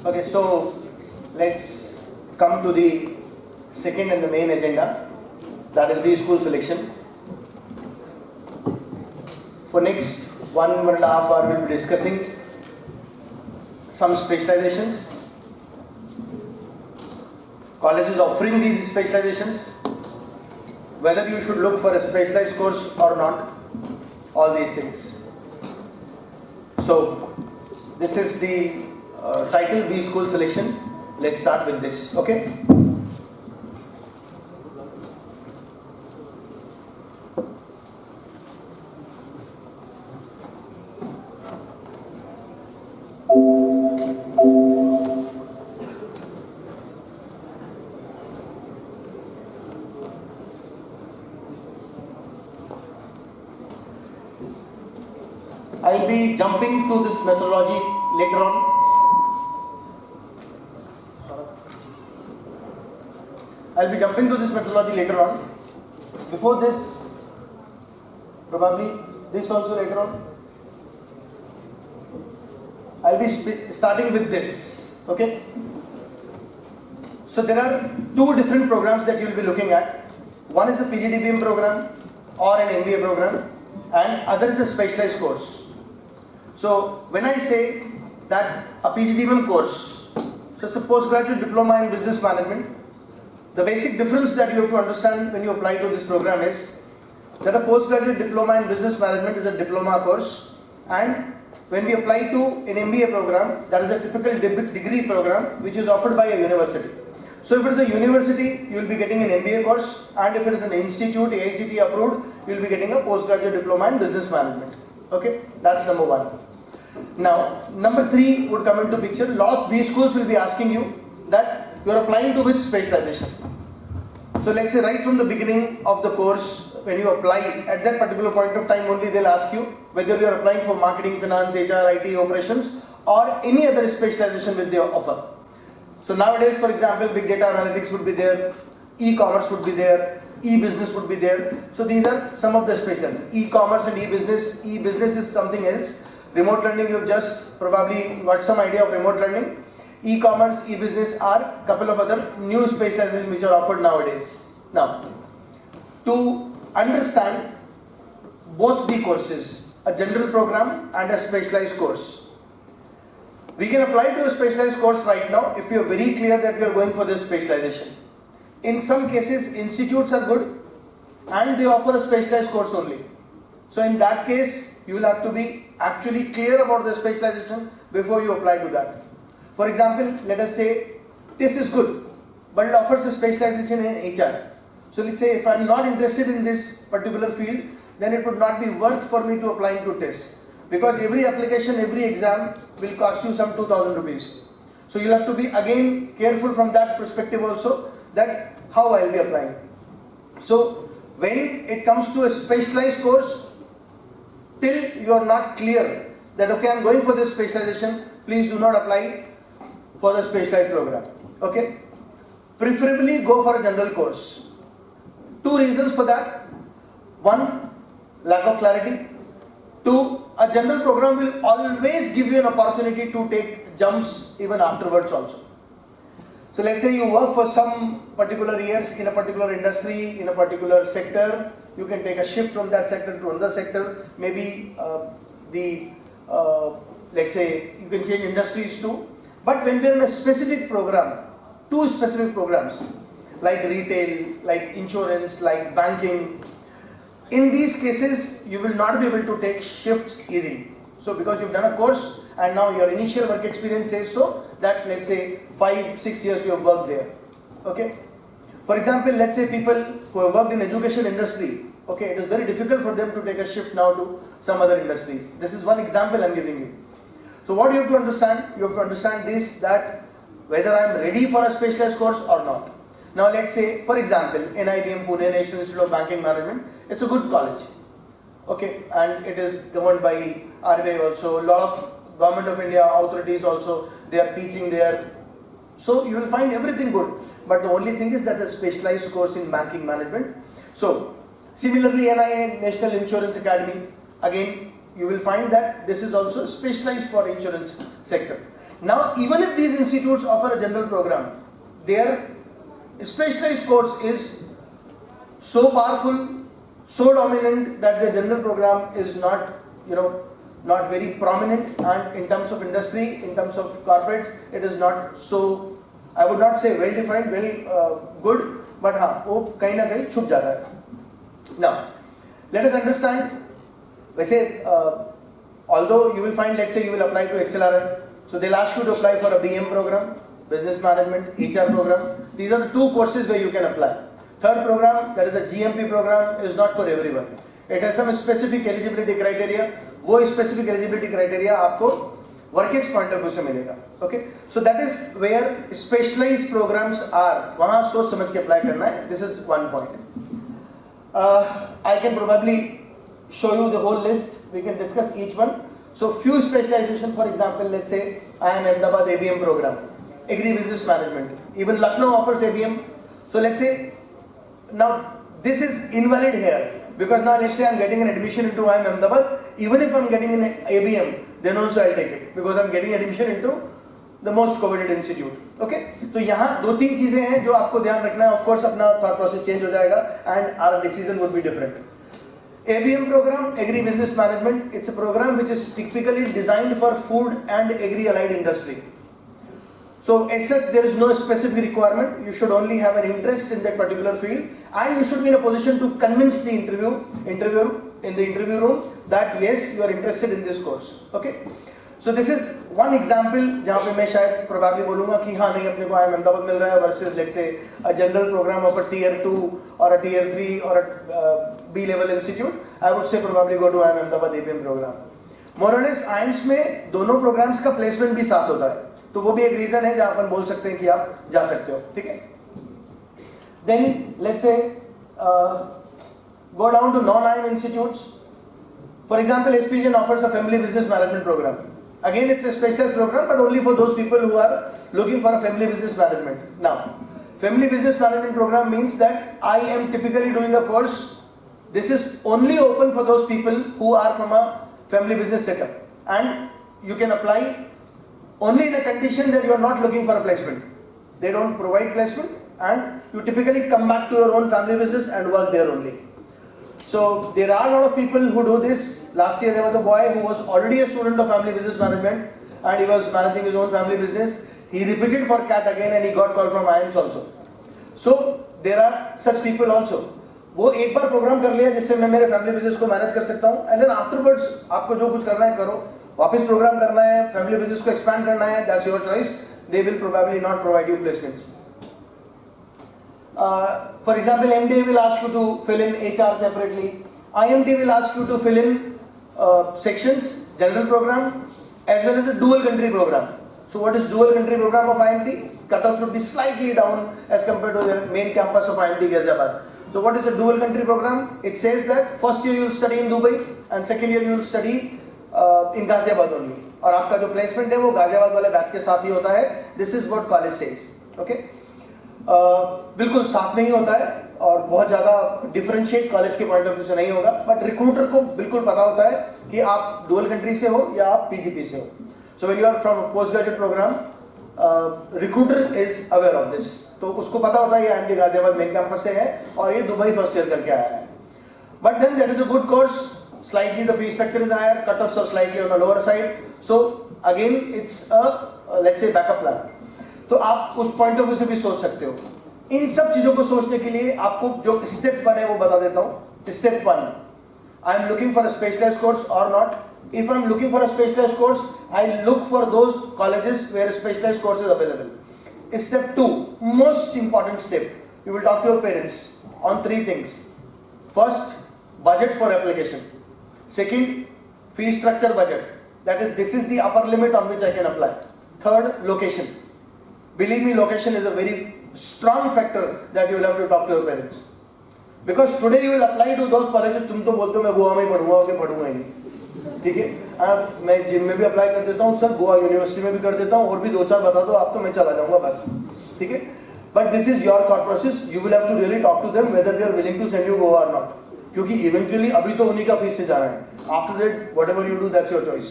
Okay, so let's come to the second and the main agenda, that is B-School selection. For next 1.5 hours, we'll be discussing some specializations, colleges offering these specializations, whether you should look for a specialized course or not, all these things. So this is the title, B-School selection. Let's start with this, okay? I'll be jumping to this methodology later on. I'll be jumping to this methodology later on. Before this, probably this also later on. I'll be starting with this, okay? So there are two different programs that you'll be looking at. One is a PGDBM program or an MBA program, and other is a specialized course. So when I say that a PGDBM course, so it's a postgraduate diploma in business management, the basic difference that you have to understand when you apply to this program is that a postgraduate diploma in business management is a diploma course, and when we apply to an MBA program, that is a typical degree program which is offered by a university. So if it is a university, you will be getting an MBA course, and if it is an institute, AICTE approved, you will be getting a postgraduate diploma in business management. Okay, that's number one. Now, number three would come into picture. Lot of B schools will be asking you that you are applying to which specialization. So let's say right from the beginning of the course, when you apply, at that particular point of time only they'll ask you whether you are applying for marketing, finance, HR, IT, operations, or any other specialization which they offer. So nowadays, for example, big data analytics would be there, e-commerce would be there, e-business would be there. So these are some of the specializations. E-commerce and e-business. E-business is something else. Remote learning, you've just probably got some idea of remote learning. E-commerce, e-business are a couple of other new specializations which are offered nowadays. Now, to understand both the courses, a general program and a specialized course, we can apply to a specialized course right now if we are very clear that we are going for this specialization. In some cases, institutes are good and they offer a specialized course only. So in that case, you will have to be actually clear about the specialization before you apply to that. For example, let us say this is good, but it offers a specialization in HR. So let's say if I am not interested in this particular field, then it would not be worth for me to apply to TESS. Because every application, every exam will cost you some 2,000 rupees. So you'll have to be again careful from that perspective also, that how I'll be applying. So when it comes to a specialized course, till you are not clear that okay, I'm going for this specialization, please do not apply for the specialized program. Okay? Preferably go for a general course. Two reasons for that. One, lack of clarity. Two, a general program will always give you an opportunity to take jumps even afterwards also. So let's say you work for some particular years in a particular industry, in a particular sector, you can take a shift from that sector to another sector. Maybe let's say you can change industries too. But when we are in a specific program, two specific programs, like retail, like insurance, like banking, in these cases, you will not be able to take shifts easily. So because you've done a course and now your initial work experience says so that let's say 5-6 years you have worked there. Okay. For example, let's say people who have worked in education industry, okay, it is very difficult for them to take a shift now to some other industry. This is one example I'm giving you. So what you have to understand? You have to understand this, that whether I am ready for a specialized course or not. Now let's say, for example, NIBM Pune, National Institute of Banking Management, it's a good college. Okay, and it is governed by RBI also. A lot of Government of India authorities also, they are teaching there. So you will find everything good. But the only thing is that's a specialized course in banking management. So similarly, NIA, National Insurance Academy, again you will find that this is also specialized for insurance sector. Now, even if these institutes offer a general program, their specialized course is so powerful, so dominant that the general program is not, not very prominent, and in terms of industry, in terms of corporates, it is not so, I would not say well defined, very good, but हाँ वो कहीं ना कहीं छुप जाता है. Now, let us understand. वैसे although you will find, let's say you will apply to XLRI, so they'll ask you to apply for a BM program, Business Management, HR program. These are the two courses where you can apply. Third program, that is a GMP program, is not for everyone. It has some specific eligibility criteria. वो specific eligibility criteria आपको workers point of view से मिलेगा. Okay, so that is where specialized programs are. वहाँ सोच समझ के apply करना है. This is one point. I can probably show you the whole list. We can discuss each one. So few specialization, for example, let's say I am Ahmedabad ABM program, Agri Business Management. Even Lucknow offers ABM. So let's say now this is invalid here because now let's say I'm getting an admission into IIM Ahmedabad. Even if I'm getting an ABM, then also I'll take it because I'm getting admission into the most coveted institute. Okay? तो यहाँ दो तीन चीजें हैं जो आपको ध्यान रखना है. Of course अपना thought process change हो जाएगा and our decision would be different. ABM program, Agri Business Management, it's a program which is typically designed for food and agri-allied industry. So as such, there is no specific requirement. You should only have an interest in that particular field, and you should be in a position to convince the interviewer in the interview room that yes, you are interested in this course. Okay. So this is one example जहाँ पे मैं शायद probably बोलूँगा कि हाँ नहीं अपने को IIM अहमदाबाद मिल रहा है versus let's say a general program of a tier 2 or a tier 3 or a B level institute. I would say probably go to IIM Ahmedabad ABM program. More or less IIMs में दोनों programs का placement भी साथ होता है. तो वो भी एक रीजन है जहां अपन बोल सकते हैं कि आप जा सकते हो. ठीक है. Then let's say go down to non-IIM institutes. For example, SPGN offers a family business management program. Again, it's a special program, but only for those people who are looking for a family business management. Now, family business management program means that I am typically doing a course. This is only open for those people who are from a family business setup, and you can apply only in a condition that you are not looking for a placement. They don't provide placement, and you typically come back to your own family business and work there only. So there are a lot of people who do this. Last year there was a boy who was already a student of family business management and he was managing his own family business. He repeated for CAT again and he got call from IIMs also. So there are such people also. वो एक बार programme कर लिया जिससे मैं मेरे family business को manage कर सकता हूँ, एंड देन आफ्टरवर्ड्स आपको जो कुछ करना है करो. वापस प्रोग्राम करना है, फैमिली बिजनेस को एक्सपैंड करना है, that's your choice. They will probably not provide you placements. For example, MDA will ask you to fill in HR separately. IMT will ask you to fill in sections, general program, as well as a dual country program. So what is dual country program of IMT? Cutoffs would be slightly down as compared to the main campus of IMT Ghaziabad. So what is a dual country program? It says that first year you will study in Dubai and second year you will study in Ghaziabad only. और आपका जो placement है वो गाजियाबाद वाले batch के साथ ही होता है. This is what college says. Okay? बिल्कुल साथ में ही होता है और बहुत ज़्यादा डिफरेंशिएट कॉलेज के पॉइंट ऑफ व्यू से नहीं होगा, बट रिक्रूटर को बिल्कुल पता होता है कि आप डुअल कंट्री से हो या आप पीजीपी से हो. So when you are from post graduate programme, recruiter is aware of this. तो उसको पता होता है ये IIMT गाजियाबाद मेन कैंपस से है और ये दुबई फर्स्ट ईयर करके आया है. But then that is a good course. Slightly the fee structure is higher, cutoffs are slightly on the lower side. So again it's a let's say backup plan. तो आप उस point of view से भी सोच सकते हो. इन सब चीजों को सोचने के लिए आपको जो स्टेप 1 है वो बता देता हूँ. Step 1, I am looking for a specialised course or not. If I am looking for a specialised course, I look for those colleges where specialised course is available. Step 2, most important step, you will talk to your parents on 3 things. First, budget for application. Second, fee structure budget. That is, this is the upper limit on which I can apply. Third, location. Believe me, location is a very strong factor that you will have to talk to your parents. Because today you will apply to those colleges. तुम तो बोलते हो मैं गोवा में ही पढ़ूंगा, okay पढ़ूंगा ही नहीं. ठीक है, मैं जिम में भी अप्लाई कर देता हूँ सर, गोवा यूनिवर्सिटी में भी कर देता हूँ, और भी 2-4 बता दो आप तो मैं चला जाऊंगा बस. ठीक है, but this is your thought process. You will have to really talk to them whether they are willing to send you Goa or not. क्योंकि इवेंचुअली अभी तो उन्हीं का फीस से जाना है. After that whatever you do that's your choice.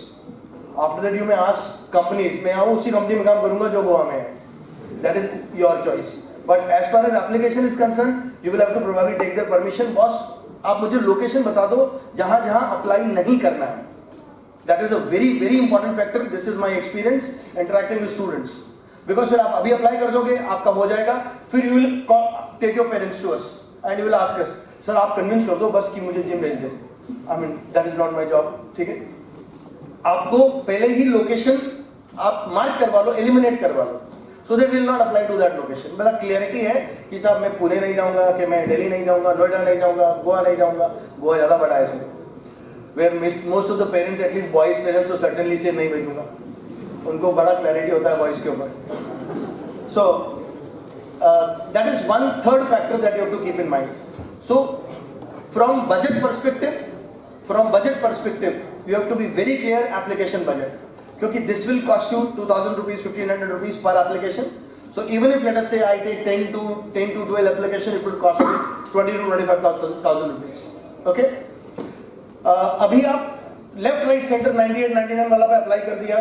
After that you may ask companies, मैं आऊँ उसी कंपनी में काम करूँगा जो गोवा में है. That is your choice. But as far as application is concerned, you will have to probably take their permission. Boss, आप मुझे लोकेशन बता दो जहाँ जहाँ अप्लाई नहीं करना है. That is a very very important factor. This is my experience interacting with students. Because sir आप अभी अप्लाई कर दोगे, आपका हो जाएगा, फिर you will take your parents to us and you will ask us, sir आप कन्विंस कर दो बस कि मुझे जिम भेज दे. I mean that is not my job. ठीक है, आपको पहले ही लोकेशन आप मार्क करवा लो, एलिमिनेट करवा लो, so that will not apply to that location. बड़ा क्लियरिटी है कि साहब मैं पुणे नहीं जाऊंगा, कि मैं दिल्ली नहीं जाऊंगा, नोएडा नहीं जाऊंगा, गोवा नहीं जाऊंगा. गोवा ज़्यादा बड़ा है इसमें. Where most of the parents, at least boys parents, तो certainly से नहीं भेजूंगा. उनको बड़ा क्लैरिटी होता है बॉयज के ऊपर. So that is one third factor that you have to keep in mind. So from budget perspective, you have to be very clear application budget. क्योंकि this will cost you 2,000 rupees, 1,500 rupees per application. So even if let us say I take 10 to 12 application, it would cost me 20 to 25,000 rupees. Okay? अभी आप left right centre 98, 99 वाला पे apply कर दिया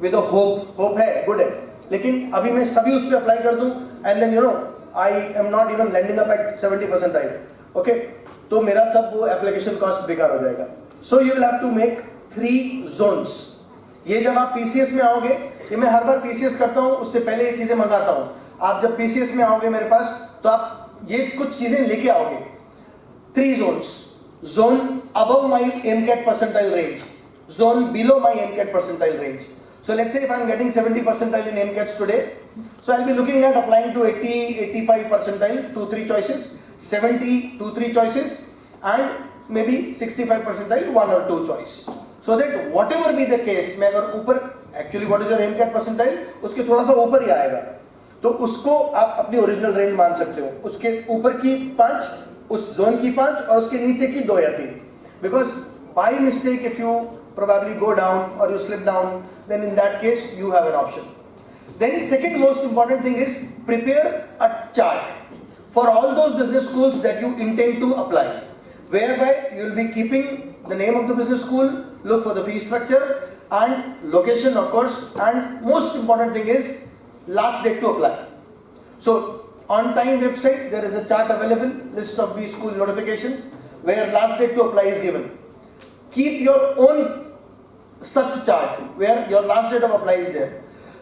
with hope है, good है. लेकिन अभी मैं सभी उस पे अप्लाई कर दूं and then you know I am not even landing up at 70%. Okay, तो मेरा सब वो एप्लीकेशन कॉस्ट बेकार हो जाएगा. So you will have to make 3 zones. ये जब आप पीसीएस में आओगे, ये मैं हर बार पीसीएस करता हूं, उससे पहले ये चीजें मंगाता हूं. आप जब पीसीएस में आओगे मेरे पास, तो आप ये कुछ चीजें लेके आओगे. 3 zones. Zone above my MCAT percentile range, zone below my MCAT percentile range. So let's say if I'm getting 70 percentile in MCATs today, so I'll be looking at applying to 80, 85 percentile, 2-3 choices, 70, 2-3 choices, and maybe 65 percentile, 1 or 2 choice. So that whatever be the case, मैं अगर ऊपर, actually what is your MCAT percentile, उसके थोड़ा सा ऊपर ही आएगा, तो उसको आप अपनी ओरिजिनल रेंज मान सकते हो. उसके ऊपर की 5, उस जोन की 5 और उसके नीचे की 2 या 3. Because by mistake if you probably go down or you slip down, then in that case you have an option. Then second most important thing is prepare a chart for all those business schools that you intend to apply, whereby you will be keeping the name of the business school, look for the fee structure and location of course, and most important thing is last date to apply. So on time website there is a chart available, list of B school notifications where last date to apply is given. Keep your own such chart where your last date of apply is there.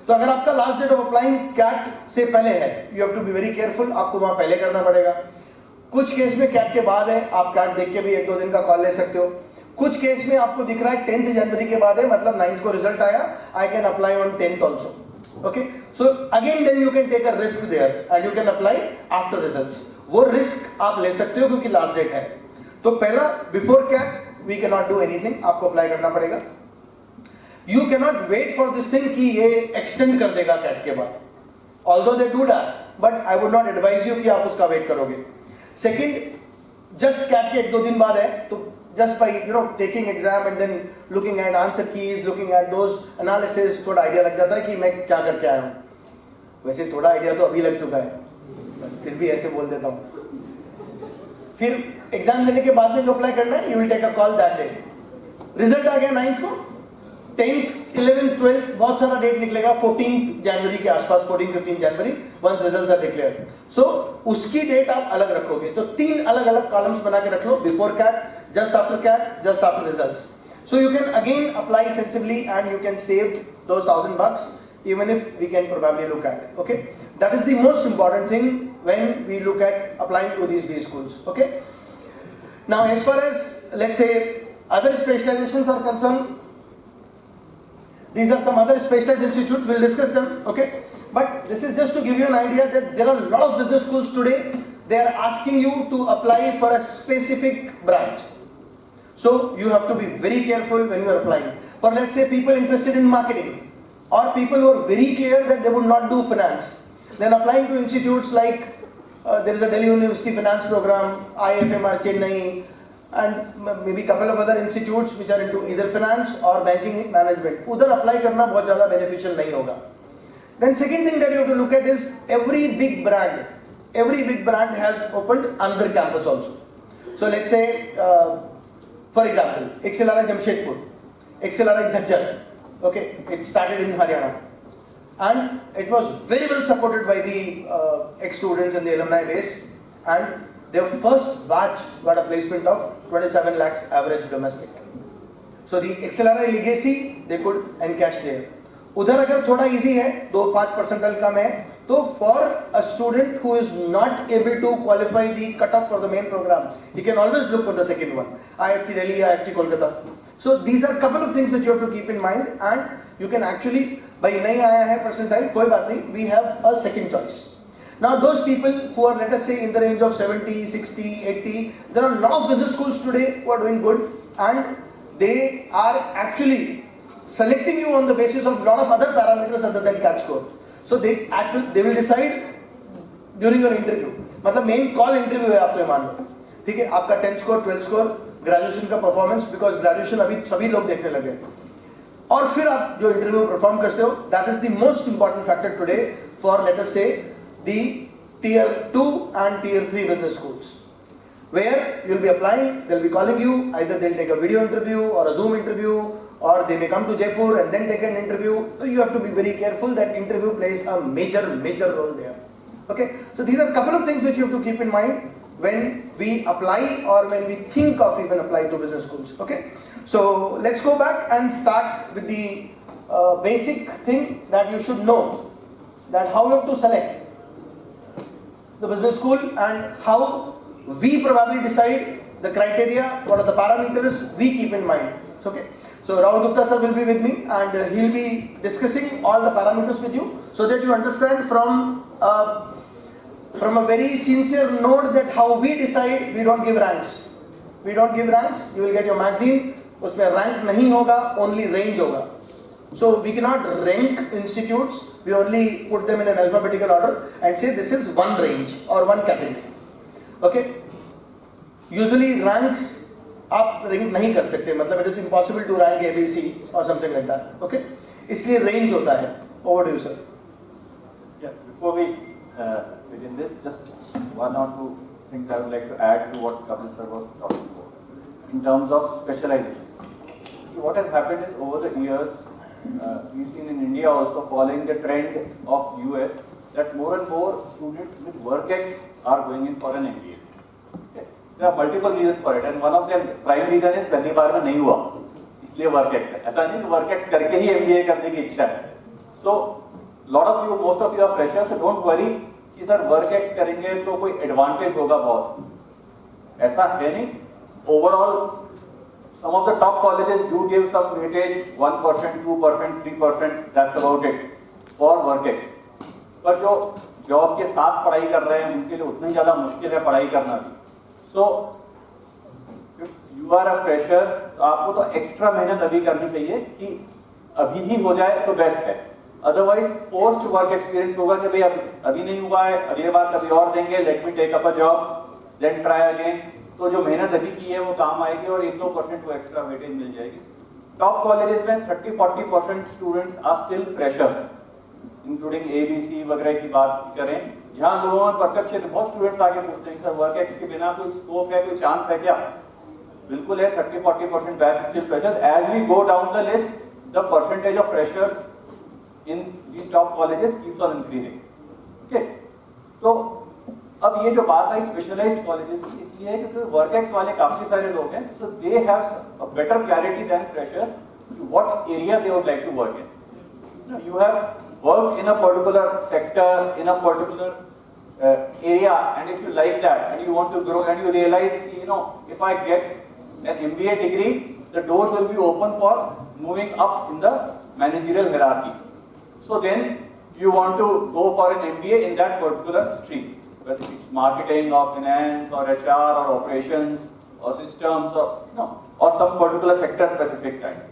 तो अगर आपका last date of applying CAT से पहले है, you have to be very careful, आपको वहां पहले करना पड़ेगा. कुछ केस में CAT के बाद है, आप CAT देख के भी 1-2 दिन का कॉल ले सकते हो. कुछ केस में आपको दिख रहा है 10th जनवरी के बाद है, मतलब 9th को रिजल्ट आया, I can apply on 10th also. Okay, so again then you can take a risk there and you can apply after results. वो risk आप ले सकते हो क्योंकि last date है. तो पहला before CAT we cannot do anything, आपको अप्लाई करना पड़ेगा. You cannot wait for this thing कि ये extend कर देगा CAT के बाद. Although they do that, but I would not advise you कि आप उसका वेट करोगे. Second, just CAT के 1-2 दिन बाद है, तो just by taking exam and then looking at answer keys, looking at those analysis, थोड़ा आइडिया लग जाता है कि मैं क्या करके आया हूँ. वैसे थोड़ा आइडिया तो अभी लग चुका है, फिर भी ऐसे बोल देता हूँ. फिर एग्जाम देने के बाद में जो अप्लाई करना है, you will take a call that day. Result आ गया 9th को, 10th, 11th, 12th बहुत सारा डेट निकलेगा 14th जनवरी के आसपास, 14-15 जनवरी वंस रिजल्ट्स आर डिक्लेयर्ड. सो उसकी डेट आप अलग रखोगे. तो 3 अलग अलग कॉलम्स बना के रख लो, before CAT, just after CAT, just after results. So you can again apply sensibly and you can save those $1,000 even if we can probably look at it. Okay, that is the most important thing when we look at applying to these B schools. Okay, now as far as let's say other specializations are concerned, these are some other specialized institutes, we'll discuss them. Okay, but this is just to give you an idea that there are a lot of business schools today, they are asking you to apply for a specific branch. So you have to be very careful when you are applying. For let's say people interested in marketing or people who are very clear that they would not do finance, then applying to institutes like there is a Delhi University Finance Program, IFMR Chennai, and maybe couple of other institutes which are into either finance or banking management. उधर apply करना बहुत ज़्यादा beneficial नहीं होगा. Then second thing that you have to look at is every big brand has opened another campus also. So let's say for example, Excelara Jamshedpur, Excelara Jhajjar, Okay, it started in Haryana, and it was very well supported by the ex-students and the alumni base, and their first batch got a placement of 27 lakhs average domestic. So the XLRI legacy they could encash there. उधर अगर थोड़ा easy है, 2-5 percentile कम है, तो for a student who is not able to qualify the cutoff for the main program, he can always look for the second one, IIT Delhi, IIT Kolkata. So these are couple of things which you have to keep in mind, and you can actually, भाई नहीं आया है percentile, कोई बात नहीं, we have a second choice. Now those people who are, let us say, in the range of 70, 60, 80, there are a lot of business schools today who are doing good, and they are actually selecting you on the basis of a lot of other parameters other than CAT score. So they will decide during your interview. मतलब main call interview है, आप तो मान लो, ठीक है, आपका 10th score, 12th score, graduation का performance, because graduation अभी सभी लोग देखने लगे, और फिर आप जो interview perform करते हो, that is the most important factor today for, let us say, the tier 2 and tier 3 business schools, where you'll be applying, they'll be calling you, either they'll take a video interview or a Zoom interview, or they may come to Jaipur and then take an interview. So you have to be very careful that interview plays a major role there. Okay, so these are a couple of things which you have to keep in mind when we apply or when we think of even applying to business schools. Okay, so let's go back and start with the basic thing that you should know, that how you have to select the business school and how we probably decide the criteria, what are the parameters we keep in mind. Okay, so Rahul Gupta sir will be with me, and he'll be discussing all the parameters with you, so that you understand from a very sincere note that how we decide. We don't give ranks. We don't give ranks. You will get your magazine. उसमें rank नहीं होगा, only range होगा. So we cannot rank institutes. We only put them in an alphabetical order and say this is one range or one category. Okay. Usually ranks आप rank नहीं कर सकते, मतलब it is impossible to rank ABC or something like that. Okay. इसलिए range होता है. Over to you, sir. Yeah. Before we begin this, just one or two things I would like to add to what Kapil sir was talking about in terms of specialization. What has happened is over the years, we've seen in India also following the trend of US that more and more students with WorkX are going in for an MBA. Okay. There are multiple reasons for it, and one of them prime reason is पहली बार में नहीं हुआ, इसलिए WorkX है. ऐसा नहीं कि WorkX करके ही MBA करने की इच्छा है. So most of you are freshers, so don't worry कि सर WorkX करेंगे तो कोई advantage होगा बहुत. ऐसा है नहीं. Overall, some of the top colleges do give some weightage, 1%, 2%, 3%, that's about it for WorkX. पर जो जॉब के साथ पढ़ाई कर रहे हैं उनके लिए उतना ही ज़्यादा मुश्किल है पढ़ाई करना भी. So, if you are a fresher, तो आपको तो एक्स्ट्रा मेहनत अभी करनी चाहिए कि अभी ही हो जाए तो बेस्ट है. अदरवाइज पोस्ट वर्क एक्सपीरियंस होगा कि भाई अभी नहीं हुआ है, अगली बार कभी और देंगे, let me take up a job, then try again. तो जो मेहनत अभी की है वो काम आएगी और 1-2% को एक्स्ट्रा वेटेज मिल जाएगी. टॉप कॉलेजेस में 30-40% students are still freshers, including ABC वगैरह की बात करें, जहां लोगों में परफेक्शन. बहुत स्टूडेंट्स आगे पूछते हैं सर वर्कएक्स के बिना कोई स्कोप है, कोई चांस है क्या? बिल्कुल है. 30-40% batch still freshers. As we go down the list, the percentage of freshers in these top colleges keeps on increasing. Okay, तो अब ये जो बात आई स्पेशलाइज्ड कॉलेजेस की, इसलिए है क्योंकि वर्कएक्स वाले काफी सारे लोग हैं, so they have a better clarity than freshers what area they would like to work in. You have worked in a particular sector, in a particular area, and if you like that and you want to grow and you realize, if I get an MBA degree, the doors will be open for moving up in the managerial hierarchy. So then you want to go for an MBA in that particular stream, whether it's marketing or finance or HR or operations or systems or some particular sector specific kind.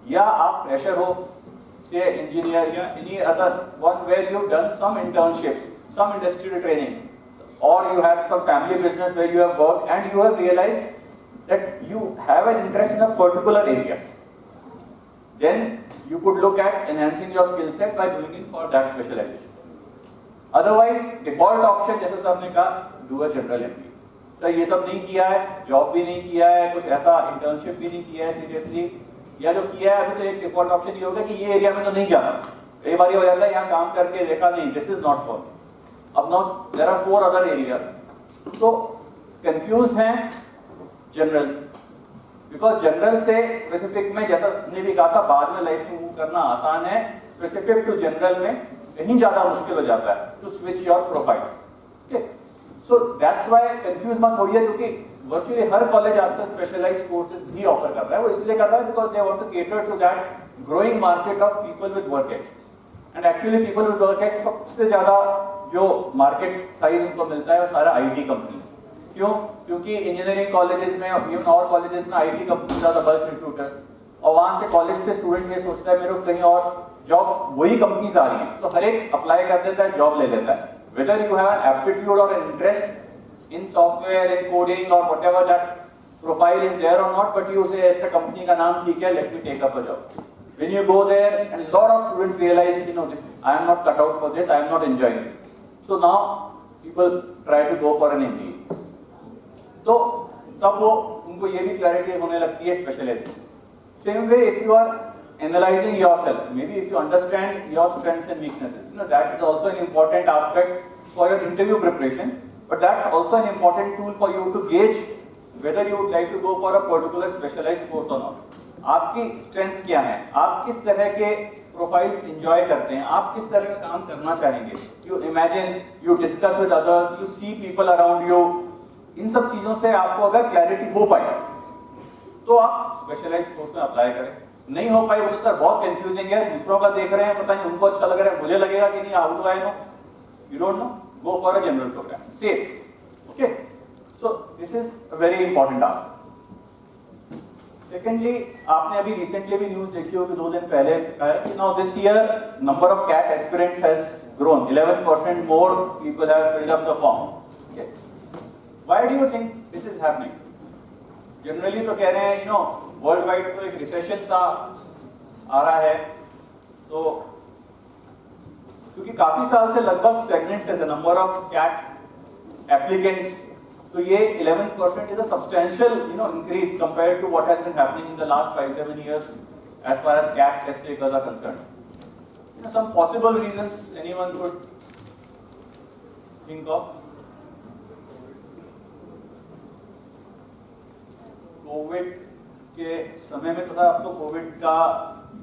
या आप fresher हो, say engineer या any other one where you've done some internships, some industrial trainings, or you have some family business where you have worked and you have realized that you have an interest in a particular area. Then you could look at enhancing your skill set by doing it for that specialization. Otherwise, default option जैसे sir ने कहा, do a general MBA. Sir ये सब नहीं किया है, job भी नहीं किया है, कुछ ऐसा इंटर्नशिप भी नहीं किया है सीरियसली, या जो किया है अभी, तो एक डिफॉल्ट ऑप्शन ये होगा कि ये एरिया में तो नहीं जाना। कई बार हो जाता है यहाँ काम करके देखा नहीं, दिस इज नॉट फॉर। अब now there are 4 other areas, तो कंफ्यूज्ड हैं जनरल, बिकॉज जनरल से स्पेसिफिक में, जैसा ने भी कहा था, बाद में लाइफ में मूव करना आसान है, स्पेसिफिक टू जनरल में कहीं ज्यादा मुश्किल हो जाता है to switch your profiles. Okay, so that's why confuse मत होइए, क्योंकि वर्चुअली हर कॉलेज आजकल स्पेशलाइज्ड कोर्सेज भी ऑफर कर रहा है। वो इसलिए कर रहा है because they want to cater to that growing market of people with work ex. And actually people with work ex सबसे ज्यादा जो मार्केट साइज उनको मिलता है वो सारा आईटी कंपनीज। क्यों? क्योंकि इंजीनियरिंग कॉलेजेस में इवन और कॉलेजेस में IT companies are the bulk recruiters, और वहां से कॉलेज से स्टूडेंट ये सोचता है मेरे को कहीं और जॉब, वही कंपनीज आ रही हैं, तो हर एक अप्लाई कर देता है, जॉब ले लेता है। Whether you have an aptitude or an interest in software, in coding or whatever that profile is there or not, but you say अच्छा कंपनी का नाम ठीक है, let me take up a job. When you go there, and lot of students realize, you know, this I am not cut out for this, I am not enjoying this. So now people try to go for an MBA. तो तब वो उनको ये भी clarity होने लगती है specialisation. Same way, if you are analyzing yourself, maybe if you understand your strengths and weaknesses, you know, that is also an important aspect for your interview preparation. But that's also an important tool for you to gauge whether you would like to go for a particular specialized course or not. आपकी strengths क्या हैं, आप किस तरह के profiles enjoy करते हैं, आप किस तरह का काम करना चाहेंगे, you imagine, you discuss with others, you see people around you. इन सब चीजों से आपको अगर क्लैरिटी हो पाए तो आप स्पेशलाइज्ड कोर्स में अप्लाई करें। नहीं हो पाई, बोले सर बहुत कंफ्यूजिंग है, दूसरों का देख रहे हैं, पता नहीं उनको अच्छा लग रहा है, मुझे लगेगा कि नहीं, how do I know, you don't know, go for a general programme, safe. Okay, so this is a very important aspect. Secondly, आपने अभी रिसेंटली भी न्यूज देखी होगी 2 दिन पहले, कि now this year number of CAT aspirants has grown, 11% more people have filled up the form. Okay, why do you think this is happening? Generally तो कह रहे हैं, यू नो, वर्ल्ड वाइड तो एक रिसेशन सा आ रहा है, तो क्योंकि काफी साल से लगभग स्टैग्नेंट है the number of CAT applicants, तो ये 11% is a substantial, you know, increase compared to what has been happening in the last 5-7 years as far as CAT test takers are concerned. You know, some possible reasons anyone could think of. Covid के समय में तो था, अब तो Covid का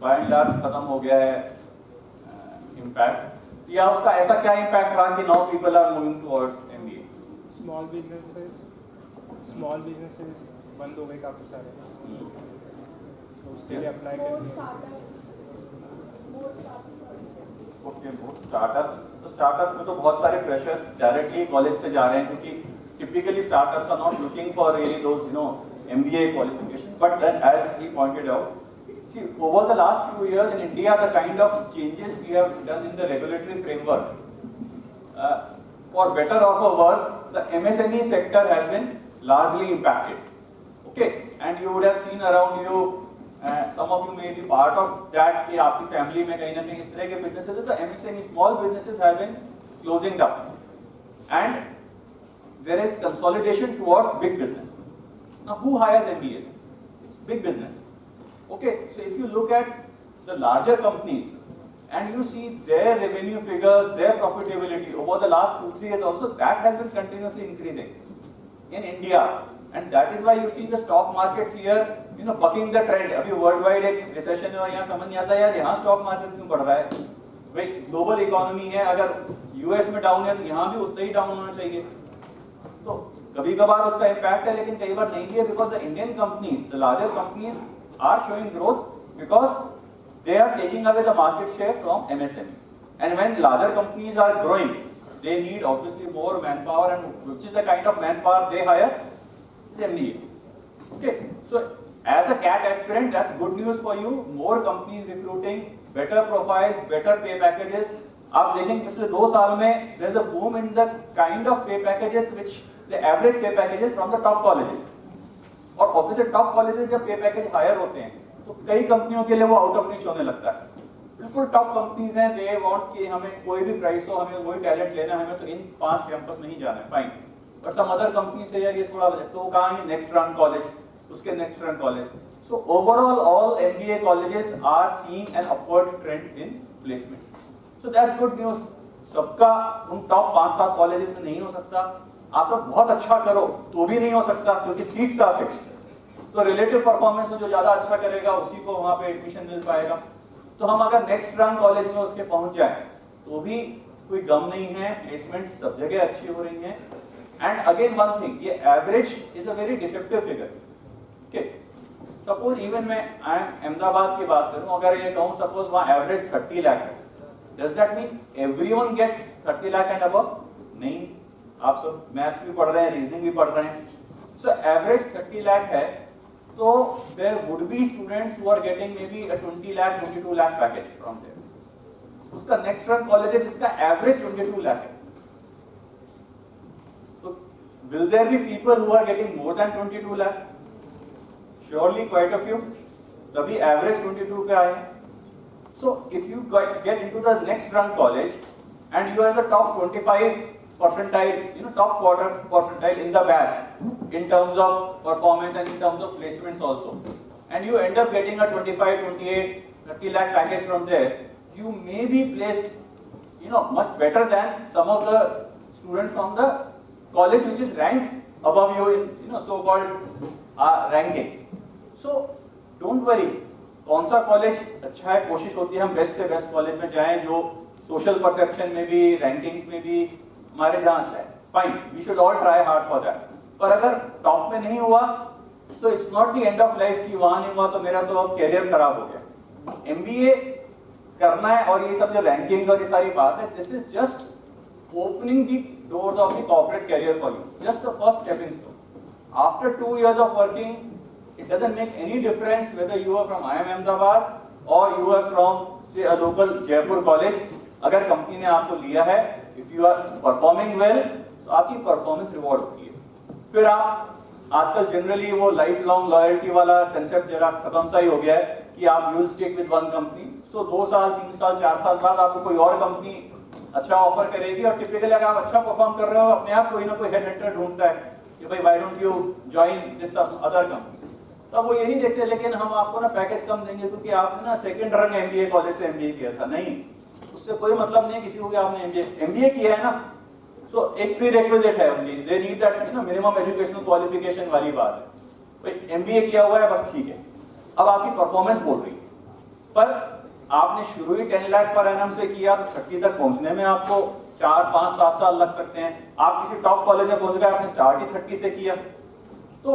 bye and large खत्म हो गया है इम्पैक्ट, या उसका ऐसा क्या इम्पैक्ट रहा कि now people are moving towards MBA? Small businesses बंद हो गए काफी सारे, तो उसके लिए अप्लाई करते ओके, स्टार्टअप, तो स्टार्टअप में तो बहुत सारे फ्रेशर्स डायरेक्टली कॉलेज से जा रहे हैं, क्योंकि typically startups are not looking for really those, you know, MBA qualification. But then, as he pointed out, see, over the last few years in India, the kind of changes we have done in the regulatory framework, for better or for worse, the MSME sector has been largely impacted. Okay, and you would have seen around you, some of you may be part of that, कि आपकी family में कहीं ना कहीं इस तरह के businesses है, तो MSME small businesses have been closing down, and there is consolidation towards big business. Now, who hires MBAs? It's big business. Okay, so if you look at the larger companies and you see their revenue figures, their profitability over the last 2-3 years also, that has been continuously increasing in India, and that is why you see the stock markets here, you know, bucking the trend. अभी worldwide एक recession है, यहाँ समझ नहीं आता यार यहाँ stock market क्यों बढ़ रहा है? भाई global economy है, अगर US में डाउन है तो यहाँ भी उतना ही डाउन होना चाहिए। तो कभी कभार उसका इम्पैक्ट है, लेकिन कई बार नहीं भी है, because the Indian companies, the larger companies are showing growth because they are taking away the market share from MSME, and when larger companies are growing they need obviously more man power, and which is the kind of man power they hire? MBAs. Okay, so as a CAT aspirant, that's good news for you. More companies recruiting, better profiles, better pay packages. आप देखेंगे पिछले 2 साल में there is a boom in the kind of pay packages which the average pay packages from the top colleges. और obviously top colleges जब pay package higher होते हैं तो कई कंपनियों के लिए वो आउट ऑफ रीच होने लगता है। बिल्कुल टॉप कंपनीज हैं, दे वांट कि हमें कोई भी प्राइस हो, हमें वही टैलेंट लेना है, हमें तो इन 5 कैंपस में ही जाना है, fine. But some other company से यार ये थोड़ा बजट, तो वो कहेंगे नेक्स्ट रन कॉलेज, उसके next run college. So overall, all MBA colleges are seeing an upward trend in placement. So that's good news. सबका उन टॉप 5-7 कॉलेजेस में नहीं हो सकता, आप सब बहुत अच्छा करो तो भी नहीं हो सकता, क्योंकि सीट्स आर फिक्स्ड। तो रिलेटिव परफॉर्मेंस में जो ज्यादा अच्छा करेगा उसी को वहां पे एडमिशन मिल पाएगा। तो हम अगर नेक्स्ट रैंक कॉलेज में उसके पहुंच जाए तो भी कोई गम नहीं है, प्लेसमेंट सब जगह अच्छी हो रही है। एंड अगेन वन थिंग, ये average is a very deceptive figure. Okay, suppose even मैं अहमदाबाद की बात करूं, अगर ये कहूं सपोज वहां एवरेज 30 लाख है, does that mean everyone gets 30 lakh and above? नहीं, आप सब मैथ्स भी पढ़ रहे हैं, रीजनिंग भी पढ़ रहे हैं। सो एवरेज 30 लाख है, तो there would be students who are getting maybe 20 lakh 22 lakh package from there. उसका नेक्स्ट रैंक कॉलेज है जिसका एवरेज 22 लाख है। तो will there be people who are getting more than 22 lakh? Surely quite a few, तभी average 22 पे आए हैं। So if you get into the next rank college and you are in the top 25 percentile, top quarter percentile in the batch in terms of performance and in terms of placements also, and you end up getting a 25, 28, 30 lakh package from there, you may be placed, much better than some of the students from the college which is ranked above you in, so-called rankings. So don't worry. कौन सा college अच्छा है, कोशिश होती है हम best से best college में जाएं जो सोशल परसेप्शन में भी, रैंकिंग्स में भी हमारे जहां अच्छा है। Fine, we should all try hard for that. पर अगर टॉप में नहीं हुआ so it's not the end of life कि वहां नहीं हुआ तो मेरा तो अब कैरियर खराब हो गया। एमबीए करना है और ये सब जो रैंकिंग और ये सारी बात है, this is just opening the doors of the corporate career for you, just the first stepping stone. After 2 years of working, it doesn't make any difference whether you are from IIM Ahmedabad or you are from say a local Jaipur college. अगर company ने आपको लिया है, if you are performing well, तो आपकी performance reward होती है। फिर आप आजकल जनरली वो लाइफ लॉन्ग लॉयल्टी वाला कंसेप्ट जरा खत्म सा ही हो गया है कि आप you will stick with one company. So 2 साल 3 साल 4 साल बाद आपको कोई और कंपनी अच्छा ऑफर करेगी, और टिपिकली अगर आप अच्छा परफॉर्म कर रहे हो अपने आप कोई ना कोई हेड हंटर ढूंढता है कि भाई why don't you join this other company. तब वो ये नहीं देखते लेकिन हम आपको ना पैकेज कम देंगे क्योंकि आपने ना सेकंड रंग एमबीए कॉलेज से एमबीए किया था। नहीं, उससे कोई मतलब नहीं किसी को कि आपने एमबीए किया है ना। सो एक प्री रिक्विजिट है only, they need that minimum educational qualification वाली बात है। भाई एमबीए किया हुआ है बस, ठीक है। अब आपकी परफॉर्मेंस बोल रही है, पर आपने शुरू ही 10 लाख पर एनम से किया तो 30 तक पहुंचने में आपको 4, 5, 7 साल लग सकते हैं। आप किसी टॉप कॉलेज में पहुंच गए, आपने स्टार्ट ही 30 से किया, तो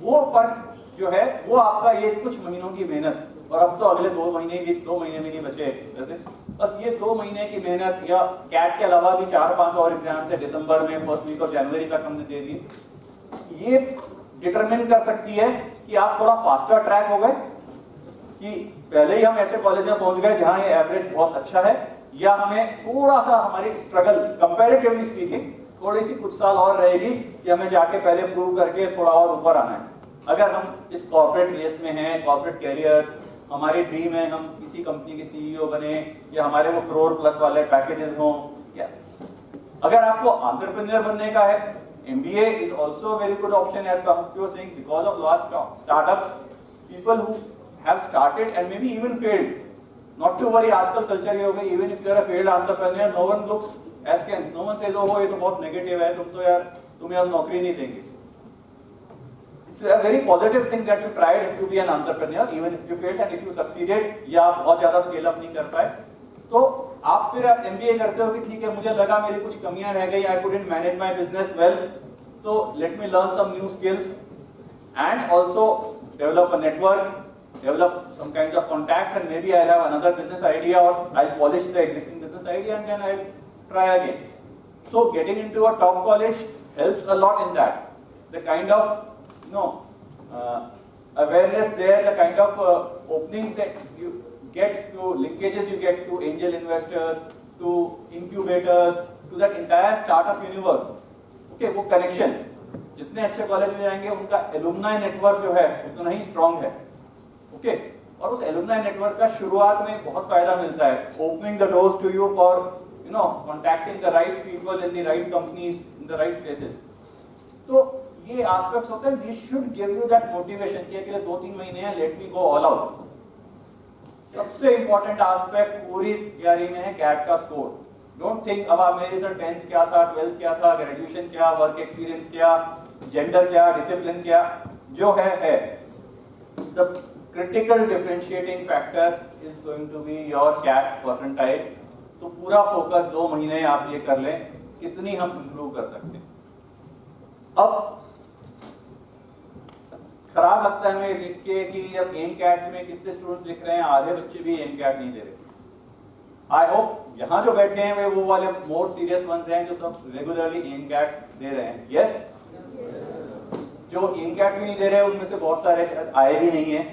वो फर्क जो है वो आपका ये कुछ महीनों की मेहनत, और अब तो अगले 2 महीने भी नहीं बचे जैसे, बस ये 2 महीने की मेहनत या कैट के अलावा भी 4-5 और एग्जाम्स है दिसंबर में, फर्स्ट वीक ऑफ जनवरी तक हमने दे दिए। ये डिटरमिन कर सकती है कि आप थोड़ा फास्टर ट्रैक हो गए, कि पहले ही हम ऐसे कॉलेज में पहुंच गए जहां ये एवरेज बहुत अच्छा है, या हमें थोड़ा सा हमारी स्ट्रगल कंपैरेटिवली स्पीकिंग थोड़ी सी कुछ साल और रहेगी कि हमें जाके पहले प्रूव करके थोड़ा और ऊपर आना है। अगर हम इस कॉर्पोरेट रेस में हैं, कॉर्पोरेट कैरियर हमारी ड्रीम है, हम किसी कंपनी के सीईओ बने, या हमारे वो करोड़ प्लस वाले पैकेजेस हों, या अगर आपको एंटरप्रेन्योर बनने का है, MBA is also very good option as some people saying because of large startups, people who have started and may be even failed. Not to worry, आजकल कल्चर ये हो गई, even if you are a failed entrepreneur, no one looks askance, no one says oh ये तो बहुत negative है, तुम तो यार तुम्हें हम नौकरी नहीं देंगे। It's a very positive thing that you tried to be an entrepreneur, even if you failed and if you succeeded, या आप बहुत ज्यादा स्केल अप नहीं कर पाए, तो आप फिर आप एमबीए करते हो कि ठीक है मुझे लगा मेरी कुछ कमियां रह गई, I couldn't manage my business well, so let me learn some new skills and also develop a network, develop some kinds of contacts, and maybe I'll have another business idea or I'll polish the existing business idea and then I'll try again. So getting into a top college helps a lot in that. The kind of awareness there, the kind of openings that you get to, linkages you get to angel investors, to incubators, to that entire startup universe. Okay, वो connections जितने अच्छे college में जाएंगे उनका alumni network जो है उतना ही strong है। ओके, और उस एलुमनाई नेटवर्क का शुरुआत में बहुत फायदा मिलता है, opening the doors to you for contacting the right people in the right companies in the right places. तो ये एस्पेक्ट्स होते हैं, this should give you that motivation कि अगले 2-3 महीने हैं, let me go all out. सबसे इंपॉर्टेंट एस्पेक्ट पूरी तैयारी में है कैट का स्कोर। डोंट थिंक अब आप मेरे सर 10th क्या था, 12th क्या था, ग्रेजुएशन क्या, वर्क एक्सपीरियंस क्या, जेंडर क्या, डिसिप्लिन क्या, जो है। The critical differentiating factor is going to be your CAT percentile. तो पूरा फोकस 2 महीने आप ये कर लें कितनी हम इंप्रूव कर सकते हैं। अब खराब लगता है हमें लिख के कि अब एम कैट्स में कितने स्टूडेंट्स लिख रहे हैं, आधे बच्चे भी एम कैट नहीं दे रहे। आई होप यहाँ जो बैठे हैं वे वो वाले मोर सीरियस वंस हैं जो सब रेगुलरली एम कैट्स दे रहे हैं। यस जो एम कैट भी नहीं दे रहे उनमें से बहुत सारे आए भी नहीं है,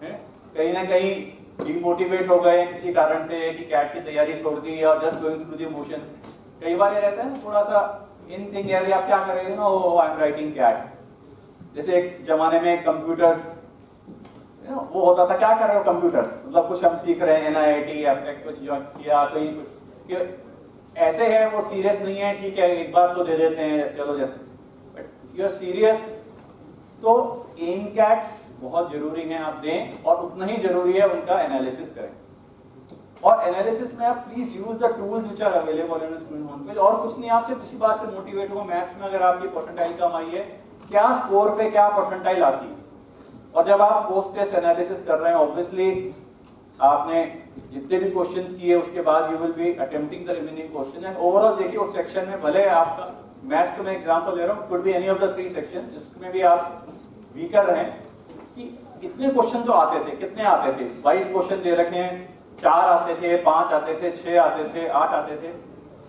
कहीं ना कहीं डिमोटिवेट हो गए किसी कारण से कि कैट की तैयारी छोड़ दी और just going through the emotions. कई बार ये रहता है ना थोड़ा सा इन थिंग यार आप क्या कर रहे हो ना, आई एम राइटिंग कैट। जैसे एक जमाने में कंप्यूटर्स वो होता था, क्या कर रहे हो कंप्यूटर्स, मतलब कुछ हम सीख रहे हैं NIIT या कुछ किया कहीं कुछ ऐसे है, वो सीरियस नहीं है, ठीक है एक बार तो दे देते हैं चलो जैसे। बट यू आर सीरियस तो एम कैट्स बहुत जरूरी हैं आप दें, और उतना ही जरूरी है उनका एनालिसिस करें। और एनालिसिस में आप please use the tools which are available in student home page. और कुछ नहीं, आपसे किसी बात से मोटिवेट हो, मैथ्स में अगर आपकी परसेंटाइल कम आई है, क्या स्कोर पे क्या परसेंटाइल आती है। और जब आप पोस्ट टेस्ट एनालिसिस कर रहे हैं, ऑब्वियसली आपने जितने भी क्वेश्चंस किए उसके बाद you will B attempting the remaining question. And overall देखिए उस सेक्शन में भले आपका मैथ्स का मैं एग्जांपल ले रहा हूँ, could be any of the 3 section जिसमें भी आप वीकर हैं कि इतने क्वेश्चन तो आते थे, कितने आते थे 22 क्वेश्चन दे रखे हैं, 4 आते थे, 5 आते थे, 6 आते थे, 8 आते थे।